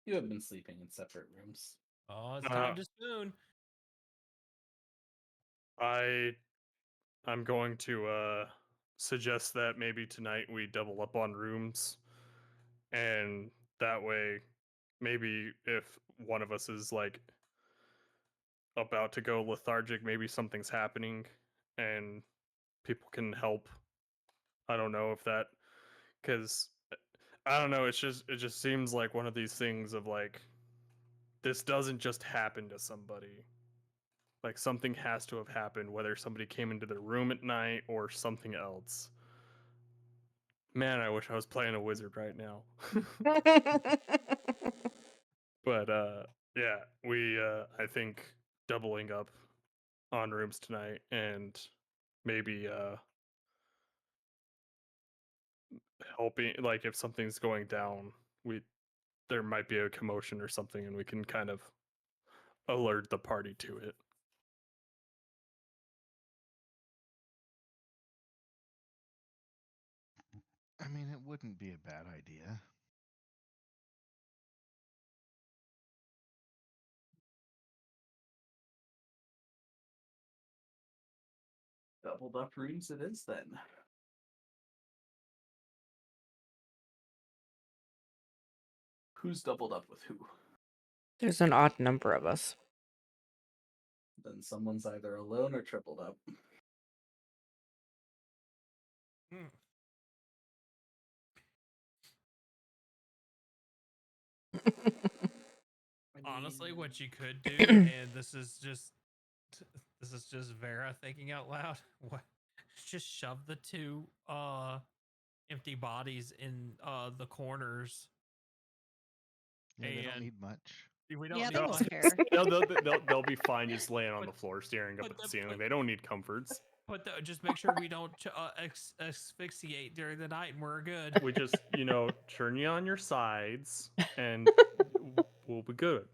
You have been sleeping in separate rooms. Oh, it's time to spoon. I'm going to suggest that maybe tonight we double up on rooms, and that way, maybe if one of us is like about to go lethargic, maybe something's happening, and people can help. I don't know if that, because I don't know. It just seems like one of these things of like, this doesn't just happen to somebody. Like something has to have happened, whether somebody came into their room at night or something else. Man, I wish I was playing a wizard right now. But yeah, we I think doubling up on rooms tonight, and maybe helping, like if something's going down, we there might be a commotion or something, and we can kind of alert the party to it. I mean, it wouldn't be a bad idea. Doubled up rooms it is then. Who's doubled up with who? There's an odd number of us. Then someone's either alone or tripled up. Mm. Honestly, what you could do, and this is just Vera thinking out loud. What? Just shove the two empty bodies in the corners. Yeah, they don't And need much. we don't Yeah, need they much. won't care. They'll be fine just laying on the But- floor, staring up but at the the- ceiling. but- They don't need comforts. But just make sure we don't asphyxiate during the night, and we're good. We just, turn you on your sides, and we'll be good.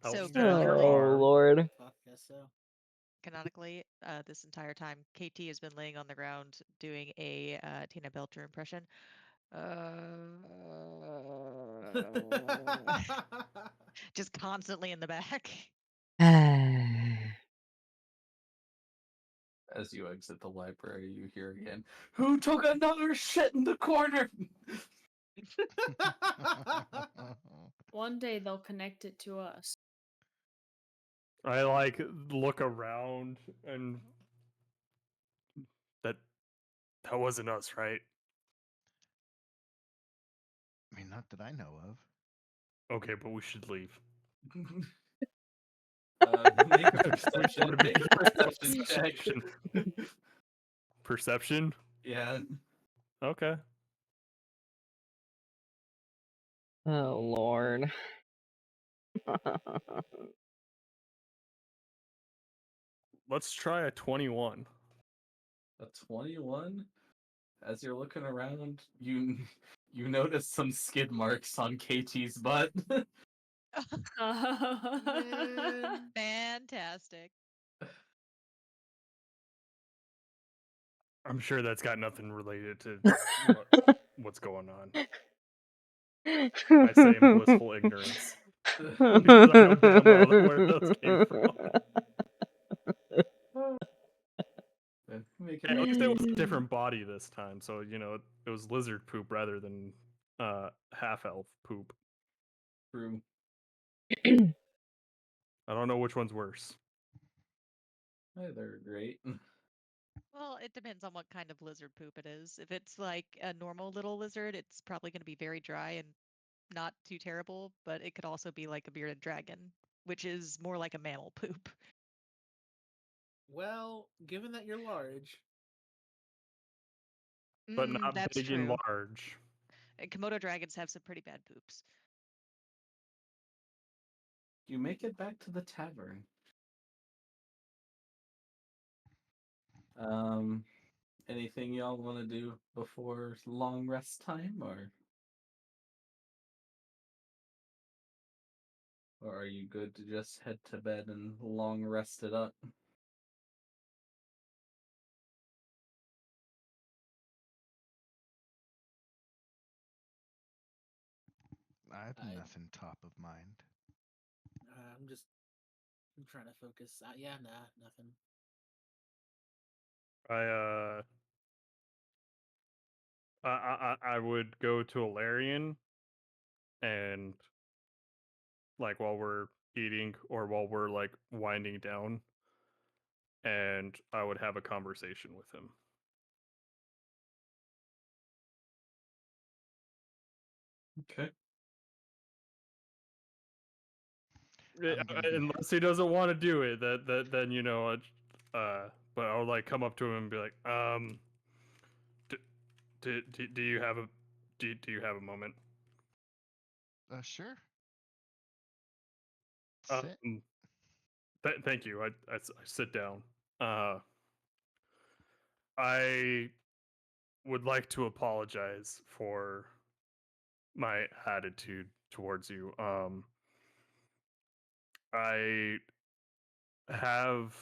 Help So stand your Oh arm. Lord. Fuck, guess so. canonically, this entire time, KT has been laying on the ground doing a Tina Belcher impression. Just constantly in the back. As you exit the library, you hear again, "Who took another shit in the corner?" One day they'll connect it to us. I like look around, and that wasn't us, right? I mean, not that I know of. Okay, but we should leave. Make a Which perception. would be Make a perception check. perception. Perception? Yeah. Okay. Oh Lord. Let's try a 21. A 21. As you're looking around, you notice some skid marks on KT's butt. Fantastic. I'm sure that's got nothing related to what's going on. I say in blissful ignorance. Because I know damn well where those came from. At least it was a different body this time, so it was lizard poop rather than half elf poop. True. I don't know which one's worse. Hey, they're great. Well, it depends on what kind of lizard poop it is. If it's like a normal little lizard, it's probably going to be very dry and not too terrible, but it could also be like a bearded dragon, which is more like a mammal poop. Well, given that you're large, But not That's big and true. large. And Komodo dragons have some pretty bad poops. You make it back to the tavern. Anything y'all want to do before long rest time, or are you good to just head to bed and long rest it up? I have I- nothing top of mind. I'm trying to focus. Yeah, nah, nothing. I would go to Alarian and like while we're eating or while we're like winding down, and I would have a conversation with him. Okay. Unless he doesn't want to do it, then but I'll like come up to him and be like, do you have a do you have a moment? Sure. Sit. Thank you. I sit down. I would like to apologize for my attitude towards you. I have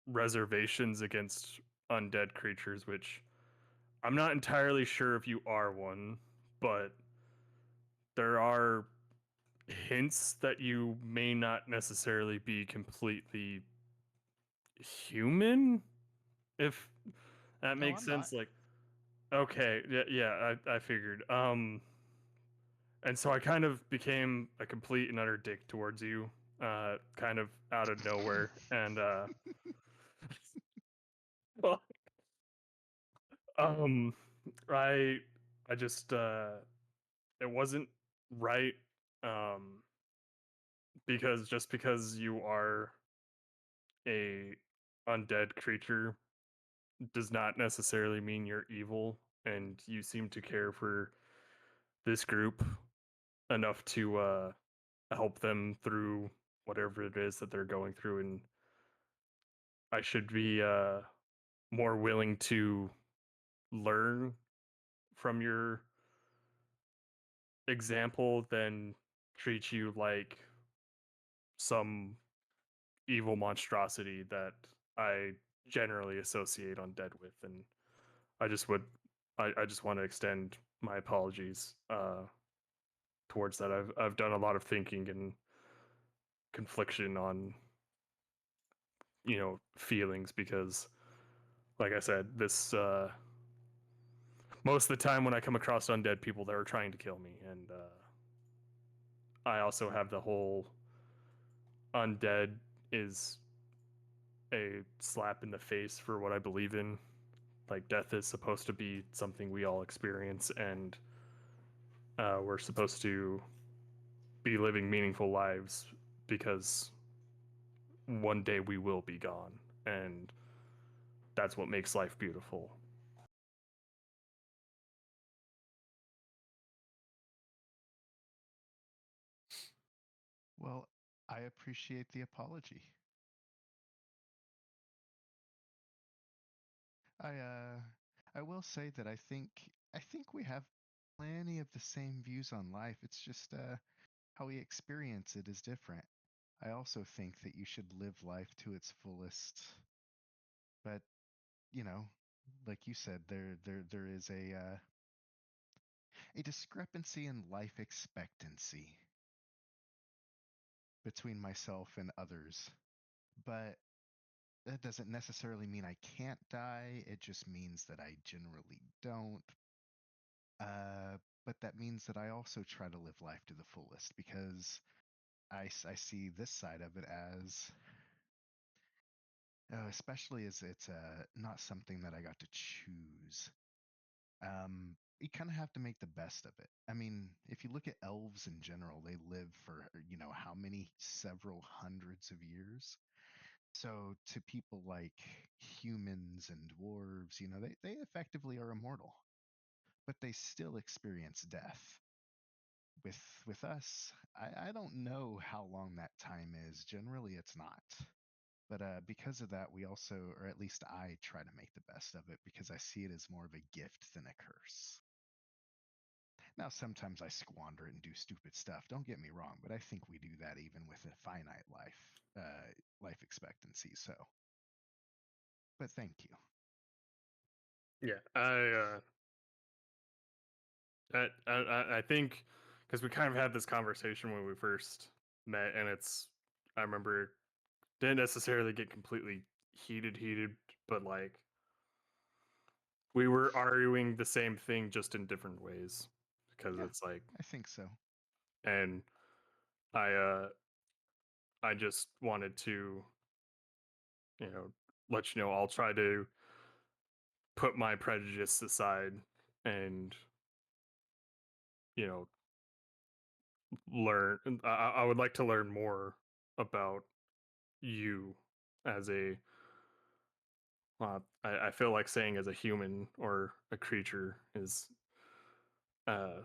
reservations against undead creatures, which I'm not entirely sure if you are one, but there are hints that you may not necessarily be completely human, if that No, makes I'm not. sense. Like, okay, yeah, I figured. And so I kind of became a complete and utter dick towards you, kind of out of nowhere, and well, um, I I just it wasn't right, um, because you are a undead creature does not necessarily mean you're evil, and you seem to care for this group enough to help them through whatever it is that they're going through, and I should be more willing to learn from your example than treat you like some evil monstrosity that I generally associate undead with. And I just would I just want to extend my apologies towards that. I've done a lot of thinking and confliction on feelings because like I said, this most of the time when I come across undead people, they're trying to kill me, and I also have the whole undead is a slap in the face for what I believe in. Like death is supposed to be something we all experience, and we're supposed to be living meaningful lives because one day we will be gone, and that's what makes life beautiful. Well, I appreciate the apology. I will say that I think we have plenty of the same views on life. It's just how we experience it is different. I also think that you should live life to its fullest. But, you know, like you said, there is a discrepancy in life expectancy between myself and others. But that doesn't necessarily mean I can't die. It just means that I generally don't. But that means that I also try to live life to the fullest because I see this side of it as, especially as it's not something that I got to choose. You kind of have to make the best of it. I mean, if you look at elves in general, they live for, how many several hundreds of years. So to people like humans and dwarves, they effectively are immortal, but they still experience death. With us, I don't know how long that time is. Generally, it's not. But because of that, we also, or at least I, try to make the best of it because I see it as more of a gift than a curse. Now, sometimes I squander it and do stupid stuff. Don't get me wrong, but I think we do that even with a finite life expectancy. So, but thank you. Yeah, I think because we kind of had this conversation when we first met, and I remember didn't necessarily get completely heated, but like we were arguing the same thing just in different ways because Yeah, it's like, I think so. and I I just wanted to, let you know I'll try to put my prejudice aside and, you know, learn. I would like to learn more about you as I feel like saying as a human or a creature is uh,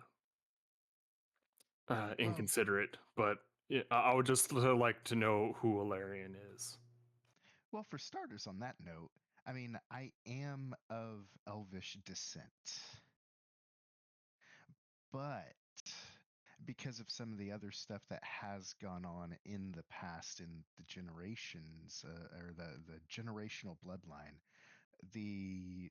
Well, inconsiderate, but yeah, I would just like to know who Alarian is. well, for starters, on that note, I mean, I am of Elvish descent, but because of some of the other stuff that has gone on in the past in the generations or the generational bloodline, the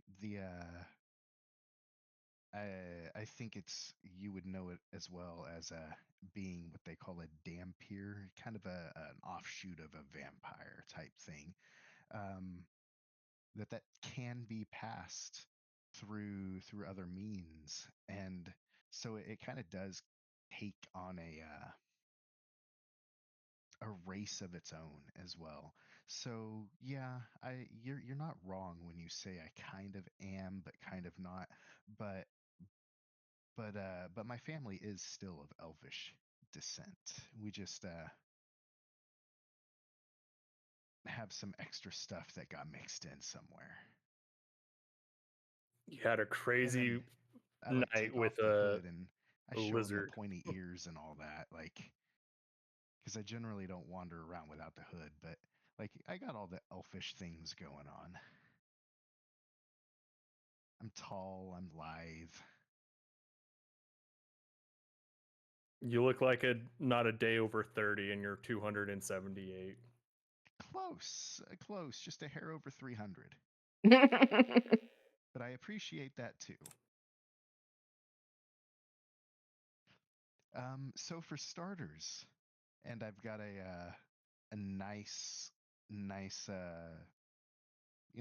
I think it's you would know it as well as being what they call a dampier, kind of an offshoot of a vampire type thing. Um, that can be passed through other means, and so it kind of does take on a race of its own as well. So yeah, you're not wrong when you say I kind of am, but kind of not. But but my family is still of Elvish descent. We just have some extra stuff that got mixed in somewhere. You had a And then crazy I like night take off with the hood and I a show them the lizard. pointy ears and all that, like, because I generally don't wander around without the hood, but like I got all the elfish things going on. I'm tall, I'm lithe. You look like not a day over 30, and you're 278. Close, close, just a hair over 300. But I appreciate that too. So for starters, and I've got a nice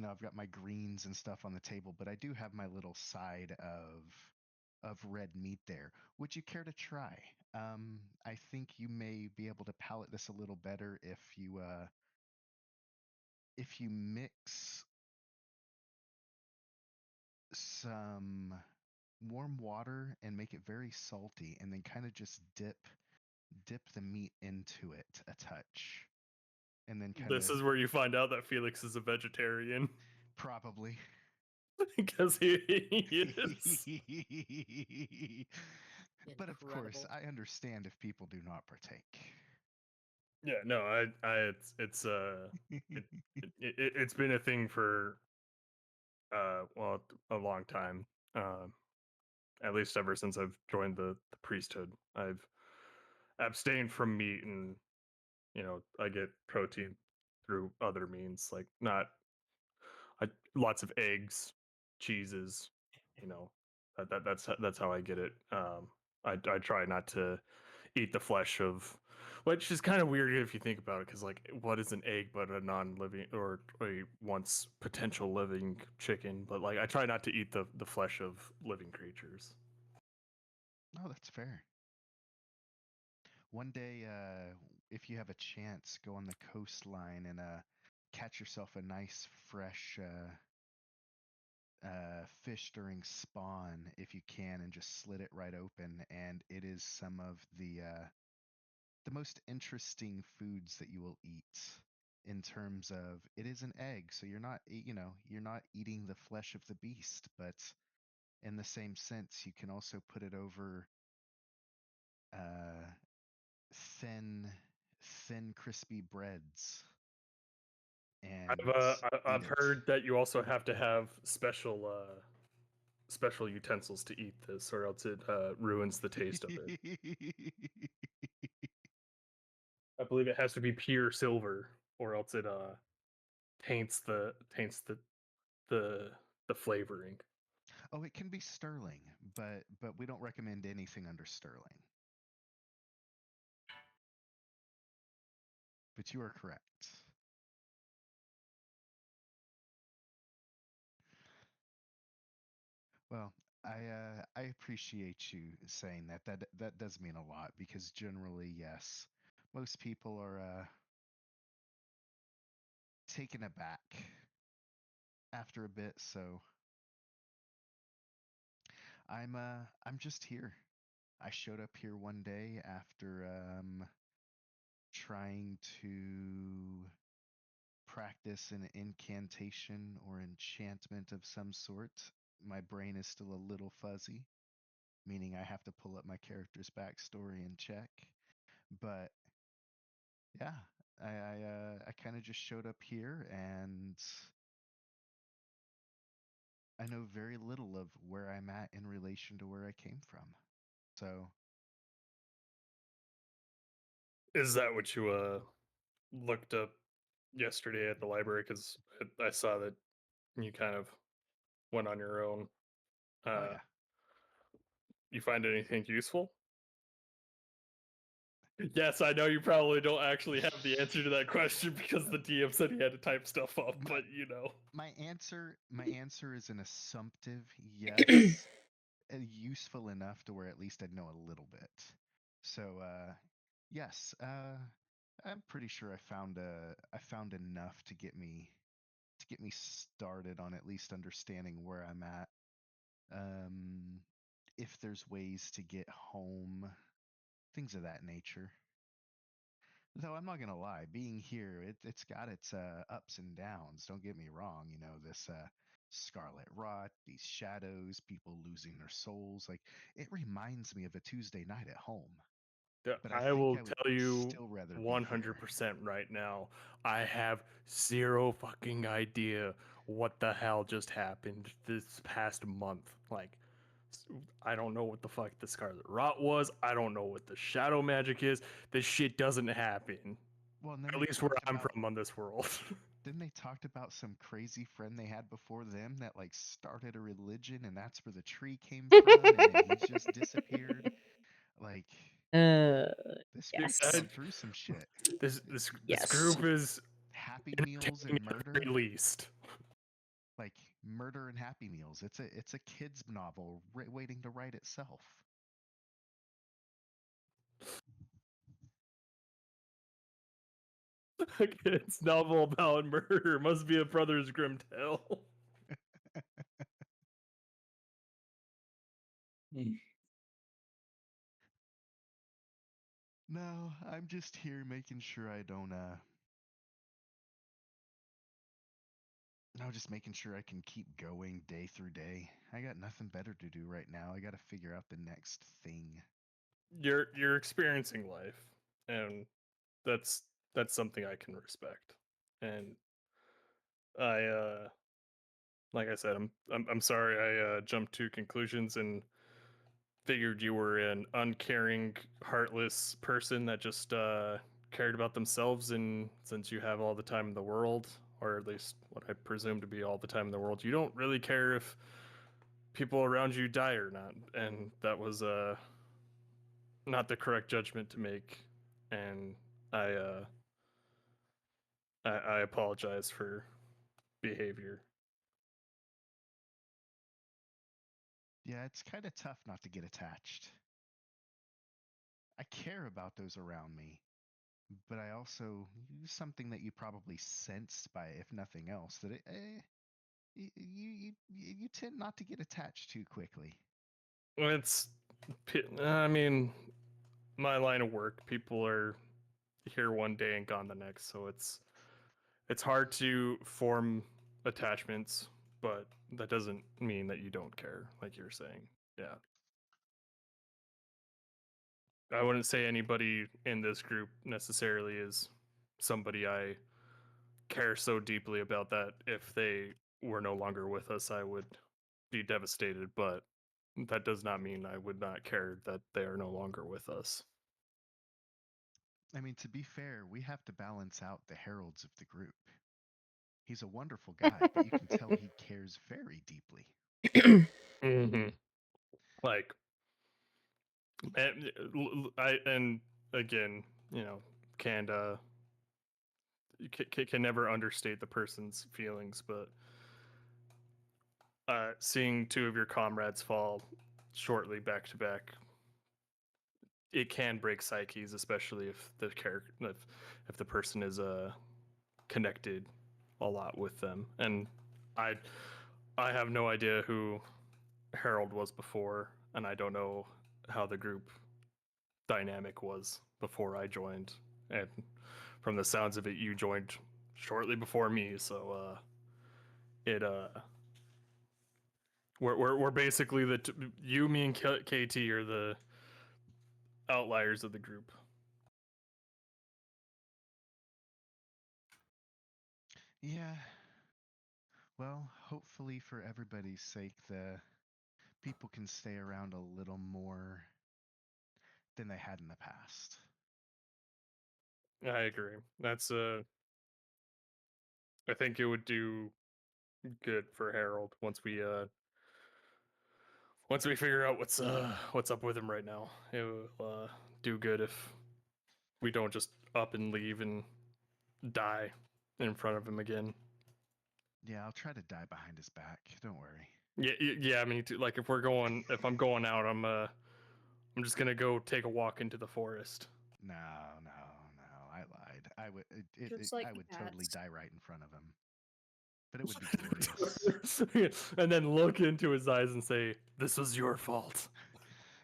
I've got my greens and stuff on the table, but I do have my little side of red meat there. Would you care to try? I think you may be able to palate this a little better if you mix some warm water and make it very salty, and then kind of just dip the meat into it a touch, and then kind of This is where you find out that Felix is a vegetarian probably. because he is. But of course, Incredible. I understand if people do not partake. Yeah, no, it's been a thing for well, a long time. At least ever since I've joined the priesthood, I've abstained from meat, and I get protein through other means, like not lots of eggs, cheeses. You know, that's how I get it. I try not to eat the flesh of, which is kind of weird if you think about it, because like, what is an egg but a non-living or a once potential living chicken? But like, I try not to eat the flesh of living creatures. Oh, that's fair. One day, if you have a chance, go on the coastline and catch yourself a nice fresh fish during spawn if you can, and just slit it right open. And it is some of the most interesting foods that you will eat. In terms of, it is an egg, so you're not eating the flesh of the beast, but in the same sense, you can also put it over uh, thin, thin, crispy breads and eat I've it. heard that you also have to have special utensils to eat this, or else it ruins the taste of it. I believe it has to be pure silver, or else it taints the the flavoring. Oh, it can be sterling, but we don't recommend anything under sterling. But you are correct. Well, I appreciate you saying that. That does mean a lot, because generally, yes, most people are taken aback after a bit. So I'm just here. I showed up here one day after trying to practice an incantation or enchantment of some sort. My brain is still a little fuzzy, meaning I have to pull up my character's backstory and check. But yeah, I kind of just showed up here, and I know very little of where I'm at in relation to where I came from. So Is that what you looked up yesterday at the library? Because I saw that you kind of went on your own. oh Uh, yeah. you find anything useful? Yes, I know you probably don't actually have the answer to that question because the DM said he had to type stuff up, My but you know. my answer is an assumptive yes, useful enough to where at least I'd know a little bit. So yes, I'm pretty sure I found enough to get me started on at least understanding where I'm at. Um, if there's ways to get home, things of that nature. Though I'm not gonna lie, being here, it's got its ups and downs. Don't get me wrong. You know, this scarlet rot, these shadows, people losing their souls. Like, it reminds me of a Tuesday night at home. But I I think will I would tell you still rather be here. 100% right now. I have zero fucking idea what the hell just happened this past month. Like, I don't know what the fuck the Scarlet Rot was. I don't know what the shadow magic is. This shit doesn't happen. Well, and then At they least where talked I'm about from on this world. then they talked about some crazy friend they had before them that like started a religion, and that's where the tree came from, and then he's just disappeared. Like, uh, this Dude, group's yes. gone through some shit. this Yes. group is Happy Meals entertaining and at the murder, very least. like murder and Happy Meals. It's a kids novel waiting to write itself. It's novel about murder. Must be a Brothers Grimm tale. No, I'm just here making sure I don't No, just making sure I can keep going day through day. I got nothing better to do right now. I got to figure out the next thing. You're experiencing life, and that's that's something I can respect. And I like I said, I'm sorry I jumped to conclusions and figured you were an uncaring, heartless person that just cared about themselves. And since you have all the time in the world, or at least what I presume to be all the time in the world, you don't really care if people around you die or not. And that was not the correct judgment to make. And I uh, I apologize for behavior. Yeah, it's kind of tough not to get attached. I care about those around me, but I also something that you probably sensed by, if nothing else, that you tend not to get attached too quickly. It's, I mean, my line of work, people are here one day and gone the next, so it's hard to form attachments, but that doesn't mean that you don't care, like you're saying. Yeah. I wouldn't say anybody in this group necessarily is somebody I care so deeply about that if they were no longer with us, I would be devastated, but that does not mean I would not care that they are no longer with us. I mean, to be fair, we have to balance out the heralds of the group. He's a wonderful guy, but you can tell he cares very deeply. Mm-hmm. Like, and and again, you know, can't can never understate the person's feelings, but seeing two of your comrades fall shortly back to back, it can break psyches, especially if the character, if the person is connected a lot with them. And I I have no idea who Harold was before, and I don't know how the group dynamic was before I joined. And from the sounds of it, you joined shortly before me, so it we're basically you, me, and KT are the outliers of the group. Yeah. Well, hopefully for everybody's sake, the people can stay around a little more than they had in the past. I agree. That's I think it would do good for Harold once we figure out what's up with him right now. It will do good if we don't just up and leave and die in front of him again. Yeah, I'll try to die behind his back. Don't worry. Yeah, yeah. I mean, like if I'm going out, I'm just gonna go take a walk into the forest. No, no, no. I lied. Just like I would totally cats. die right in front of him. But it would be glorious. And then look into his eyes and say, "This was your fault."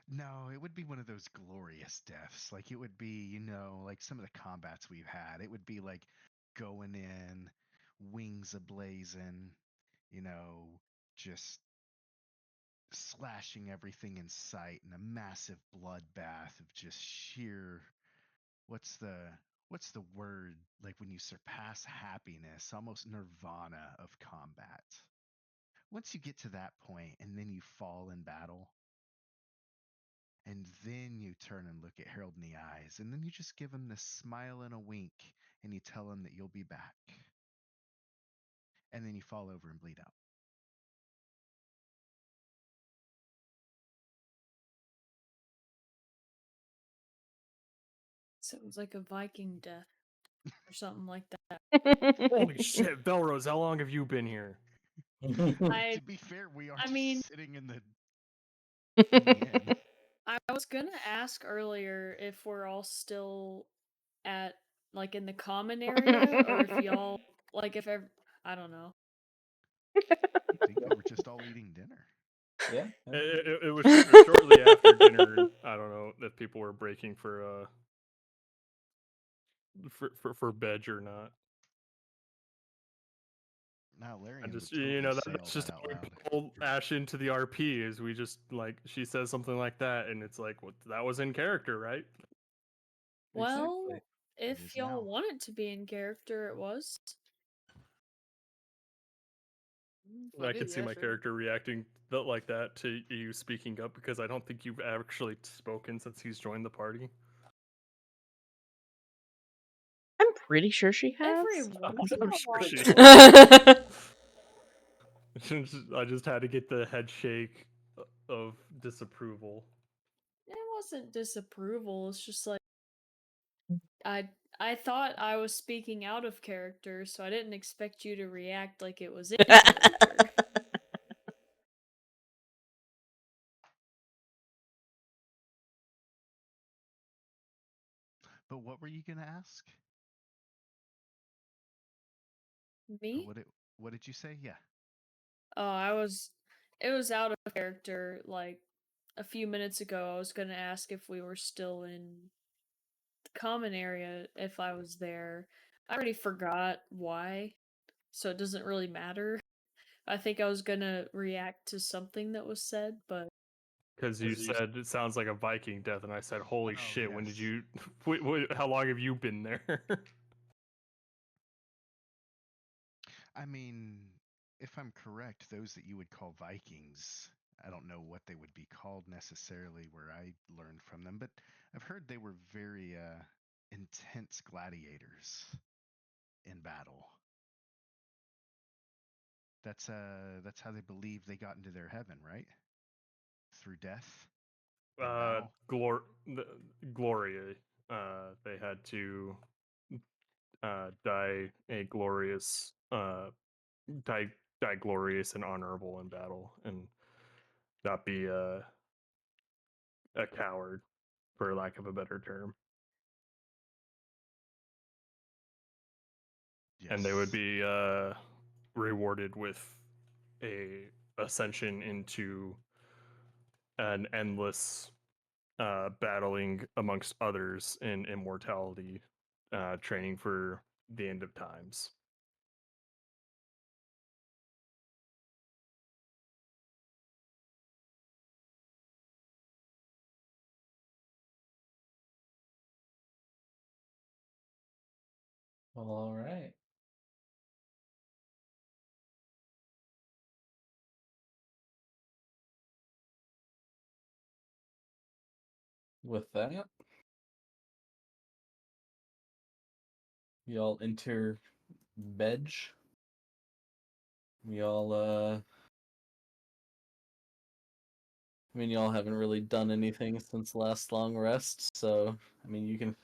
No, it would be one of those glorious deaths. Like it would be, like some of the combats we've had. It would be like going in, wings ablazing, you know, just slashing everything in sight in a massive bloodbath of just sheer what's the what's the word, like when you surpass happiness, almost nirvana of combat. Once you get to that point and then you fall in battle, and then you turn and look at Harold in the eyes, and then you just give him this smile and a wink, and you tell him that you'll be back. And then you fall over and bleed out. Sounds like a Viking death or something like that. Holy shit, Belrose! How long have you been here? I To be fair, we are I just mean, sitting in the inn. I was gonna ask earlier if we're all still at like in the common area or if y'all like if ever I don't know. I think we were just all eating dinner. Yeah. It was shortly after dinner, and I don't know if people were breaking for bed or not. Now I Larian just, would totally say all that's just that how out we loud. pull Ash into the RP. Is we just like she says something like that, and it's like, what? That was in character, right? Well, Exactly. if is y'all now. want it to be in character, it was. I Fuck it, could see yeah, my sure. character reacting like that to you speaking up because I don't think you've actually spoken since he's joined the party. I'm pretty sure she has. Every once in I'm a sure while. she I I just had to get the head shake of disapproval. It wasn't disapproval. It's just like I I thought I was speaking out of character, so I didn't expect you to react like it was in character. But what were you gonna ask? Me? What did you say? Yeah. Oh, it was out of character. Like a few minutes ago, I was gonna ask if we were still in the common area if I was there. I already forgot why, so it doesn't really matter. I think I was gonna react to something that was said, but Because you said it sounds like a Viking death, and I said, "Holy Oh, shit! When did yes. you? How long have you been there?" I mean, if I'm correct, those that you would call Vikings, I don't know what they would be called necessarily where I learned from them, but I've heard they were very intense gladiators in battle. That's how they believe they got into their heaven, right? Through death in battle. Gloria. They had to die a glorious, die glorious and honorable in battle, and not be a coward, for lack of a better term. And they would Yes. be rewarded with a ascension into an endless battling amongst others in immortality, training for the end of times. Well, all right. With that, y'all enter Bedge. Y'all, I mean, y'all haven't really done anything since last long rest, so I mean, you can.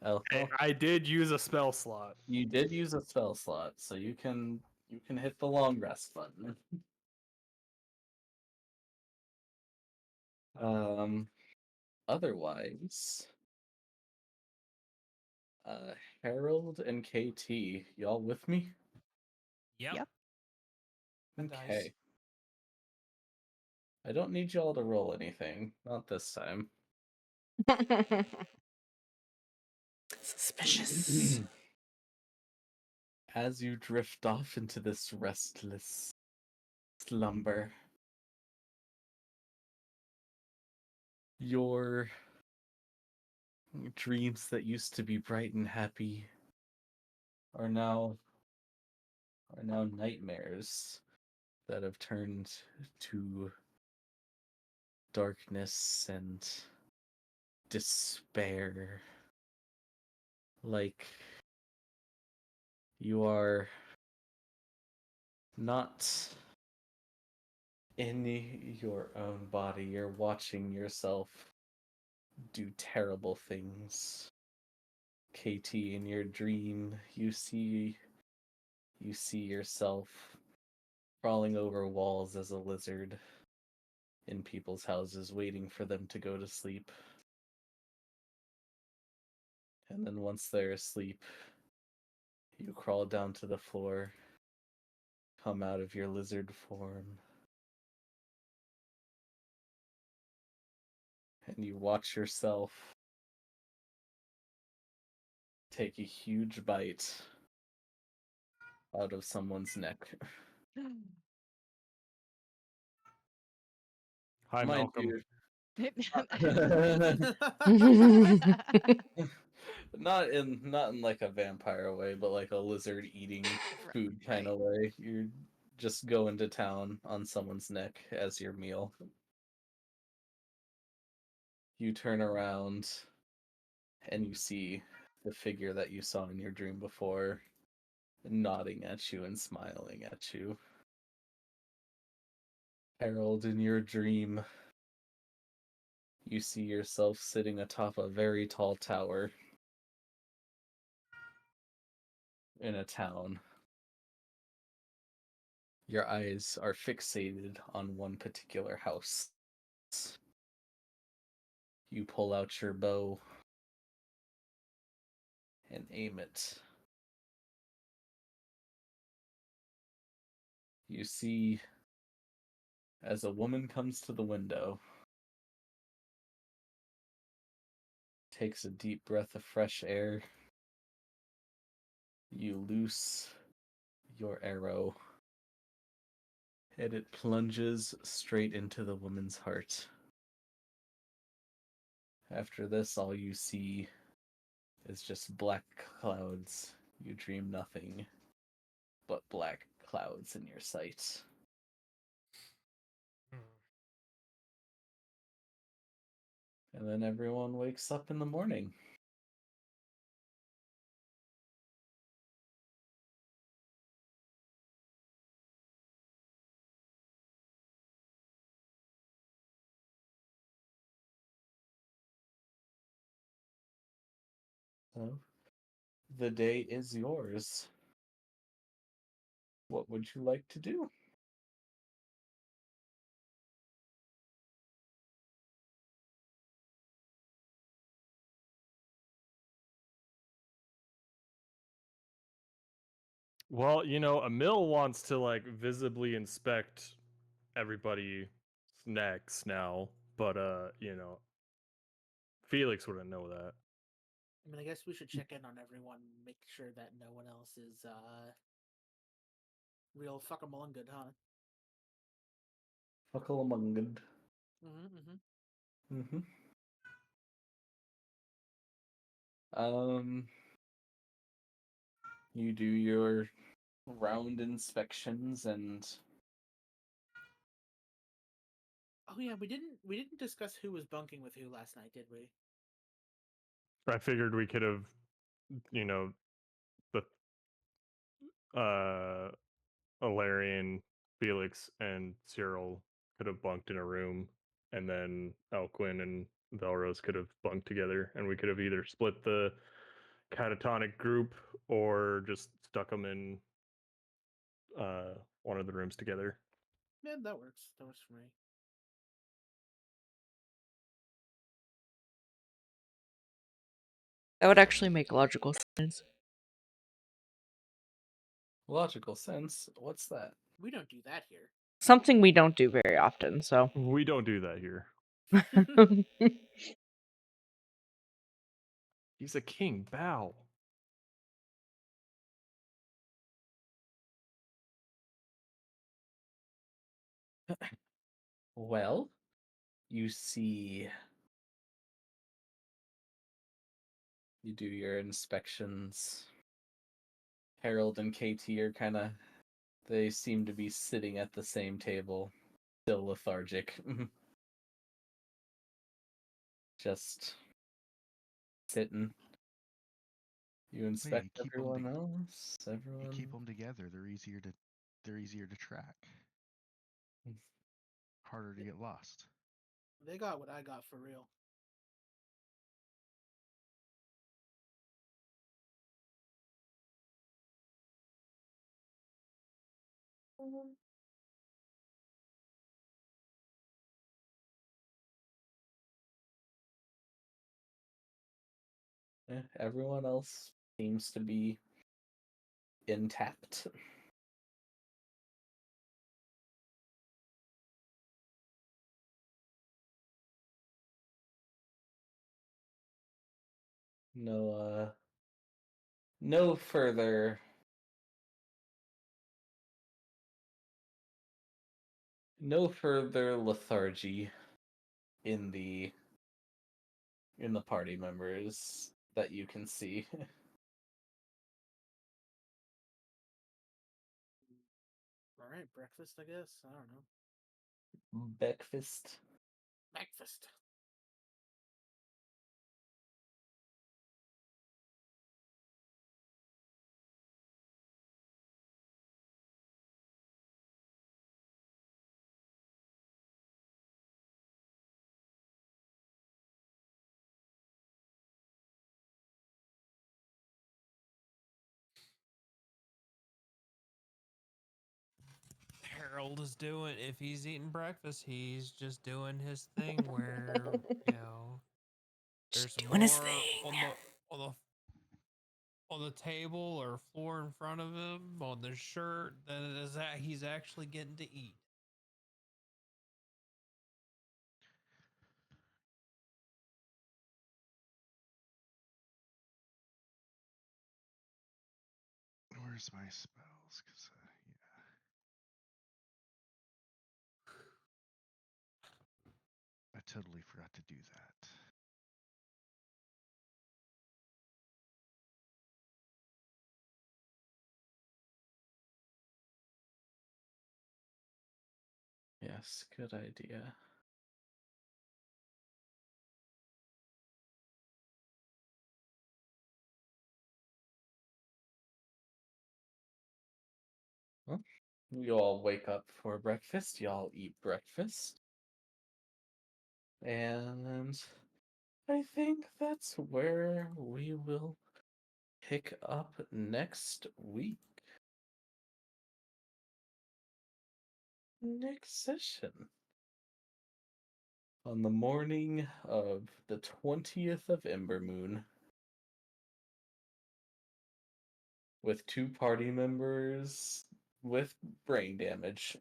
Oh, Hey, well, I did use a spell slot. you did use a spell slot, so you can hit the long rest button. Um, otherwise, Harold and KT, y'all with me? Yep. Yep. Okay. I don't need y'all to roll anything, not this time. Suspicious. As you drift off into this restless slumber, your dreams that used to be bright and happy are now nightmares that have turned to darkness and despair. Like you are not in your own body. You're watching yourself do terrible things. KT, in your dream, you see yourself crawling over walls as a lizard in people's houses, waiting for them to go to sleep. And then once they're asleep, you crawl down to the floor, come out of your lizard form, and you watch yourself take a huge bite out of someone's neck. Hi, Mind Malcolm. you, not in like a vampire way, but like a lizard eating food kind of way. You're just going to town on someone's neck as your meal. You turn around and you see the figure that you saw in your dream before nodding at you and smiling at you. Harold, in your dream, you see yourself sitting atop a very tall tower in a town. Your eyes are fixated on one particular house. You pull out your bow and aim it. You see, as a woman comes to the window, takes a deep breath of fresh air, you loose your arrow, and it plunges straight into the woman's heart. After this, all you see is just black clouds. You dream nothing but black clouds in your sight. And then everyone wakes up in the morning. So, the day is yours. What would you like to do? Well, you know, Emil wants to like visibly inspect everybody's necks now, but you know, Felix wouldn't know that. I mean, I guess we should check in on everyone, make sure that no one else is real fuckamalungad, huh? Fuckalamungad. Mm-hmm. Mm-hmm. Um, you do your round inspections and Oh yeah, we didn't discuss who was bunking with who last night, did we? I figured we could have, you know, the Alarian, Felix, and Cyril could have bunked in a room, and then Alquin and Velrose could have bunked together, and we could have either split the catatonic group or just stuck them in one of the rooms together. Yeah, that works. That works for me. That would actually make logical sense. logical sense. What's that? We don't do that here. Something we don't do very often, so. We don't do that here. He's a king. Bow. Well, you see, you do your inspections. Harold and KT are kind of, they seem to be sitting at the same table, still lethargic. Just sitting. You inspect keep everyone else. You Everyone. keep them together. They're easier to track. Harder to get lost. They got what I got for real. Everyone else seems to be intact. No, no further No further lethargy in the party members that you can see. All right, breakfast, I guess. I don't know. Breakfast. Breakfast. Harold is doing, if he's eating breakfast, he's just doing his thing where, you know, there's Just doing his more thing. on the on the table or floor in front of him on the shirt than it is that he's actually getting to eat. Where's my spells? Because I totally forgot to do that. Yes, good idea. Well, you all wake up for breakfast. Y'all eat breakfast. And I think that's where we will pick up next week. Next session. On the morning of the 20th of Ember Moon. With 2 party members with brain damage.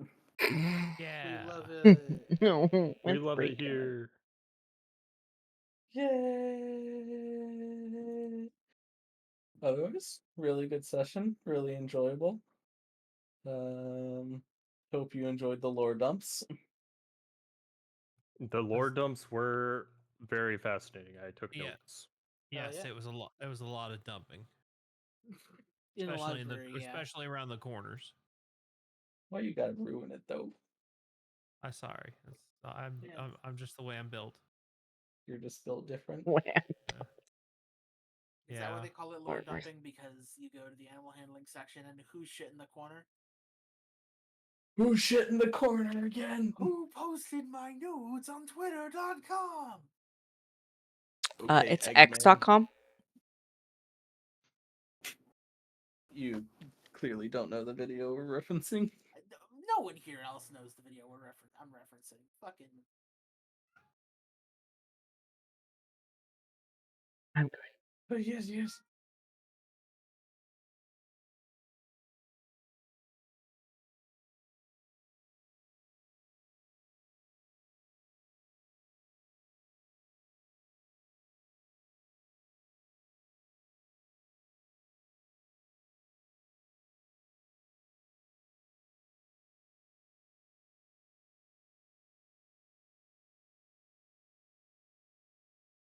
Yeah. We love it. No, We it's love great. it here. Yay! Otherwise, really good session, really enjoyable. Hope you enjoyed the lore dumps. The lore dumps were very fascinating. I took Yeah. notes. Yes, yeah. it was a lot. It was a lot of dumping, In the especially library, yeah. especially around the corners. Why you gotta ruin it though? I'm sorry. Yeah. I'm just the way I'm built. You're just built different. Yeah. Is that why Yeah. they call it lore dumping? Because you go to the animal handling section and who's shit in the corner? Who's shit in the corner again? Who posted my nudes on Twitter.com? Okay, It's Eggman, x.com. you clearly don't know the video we're referencing. No one here else knows the video I'm referencing. Fucking. I'm good. But yes,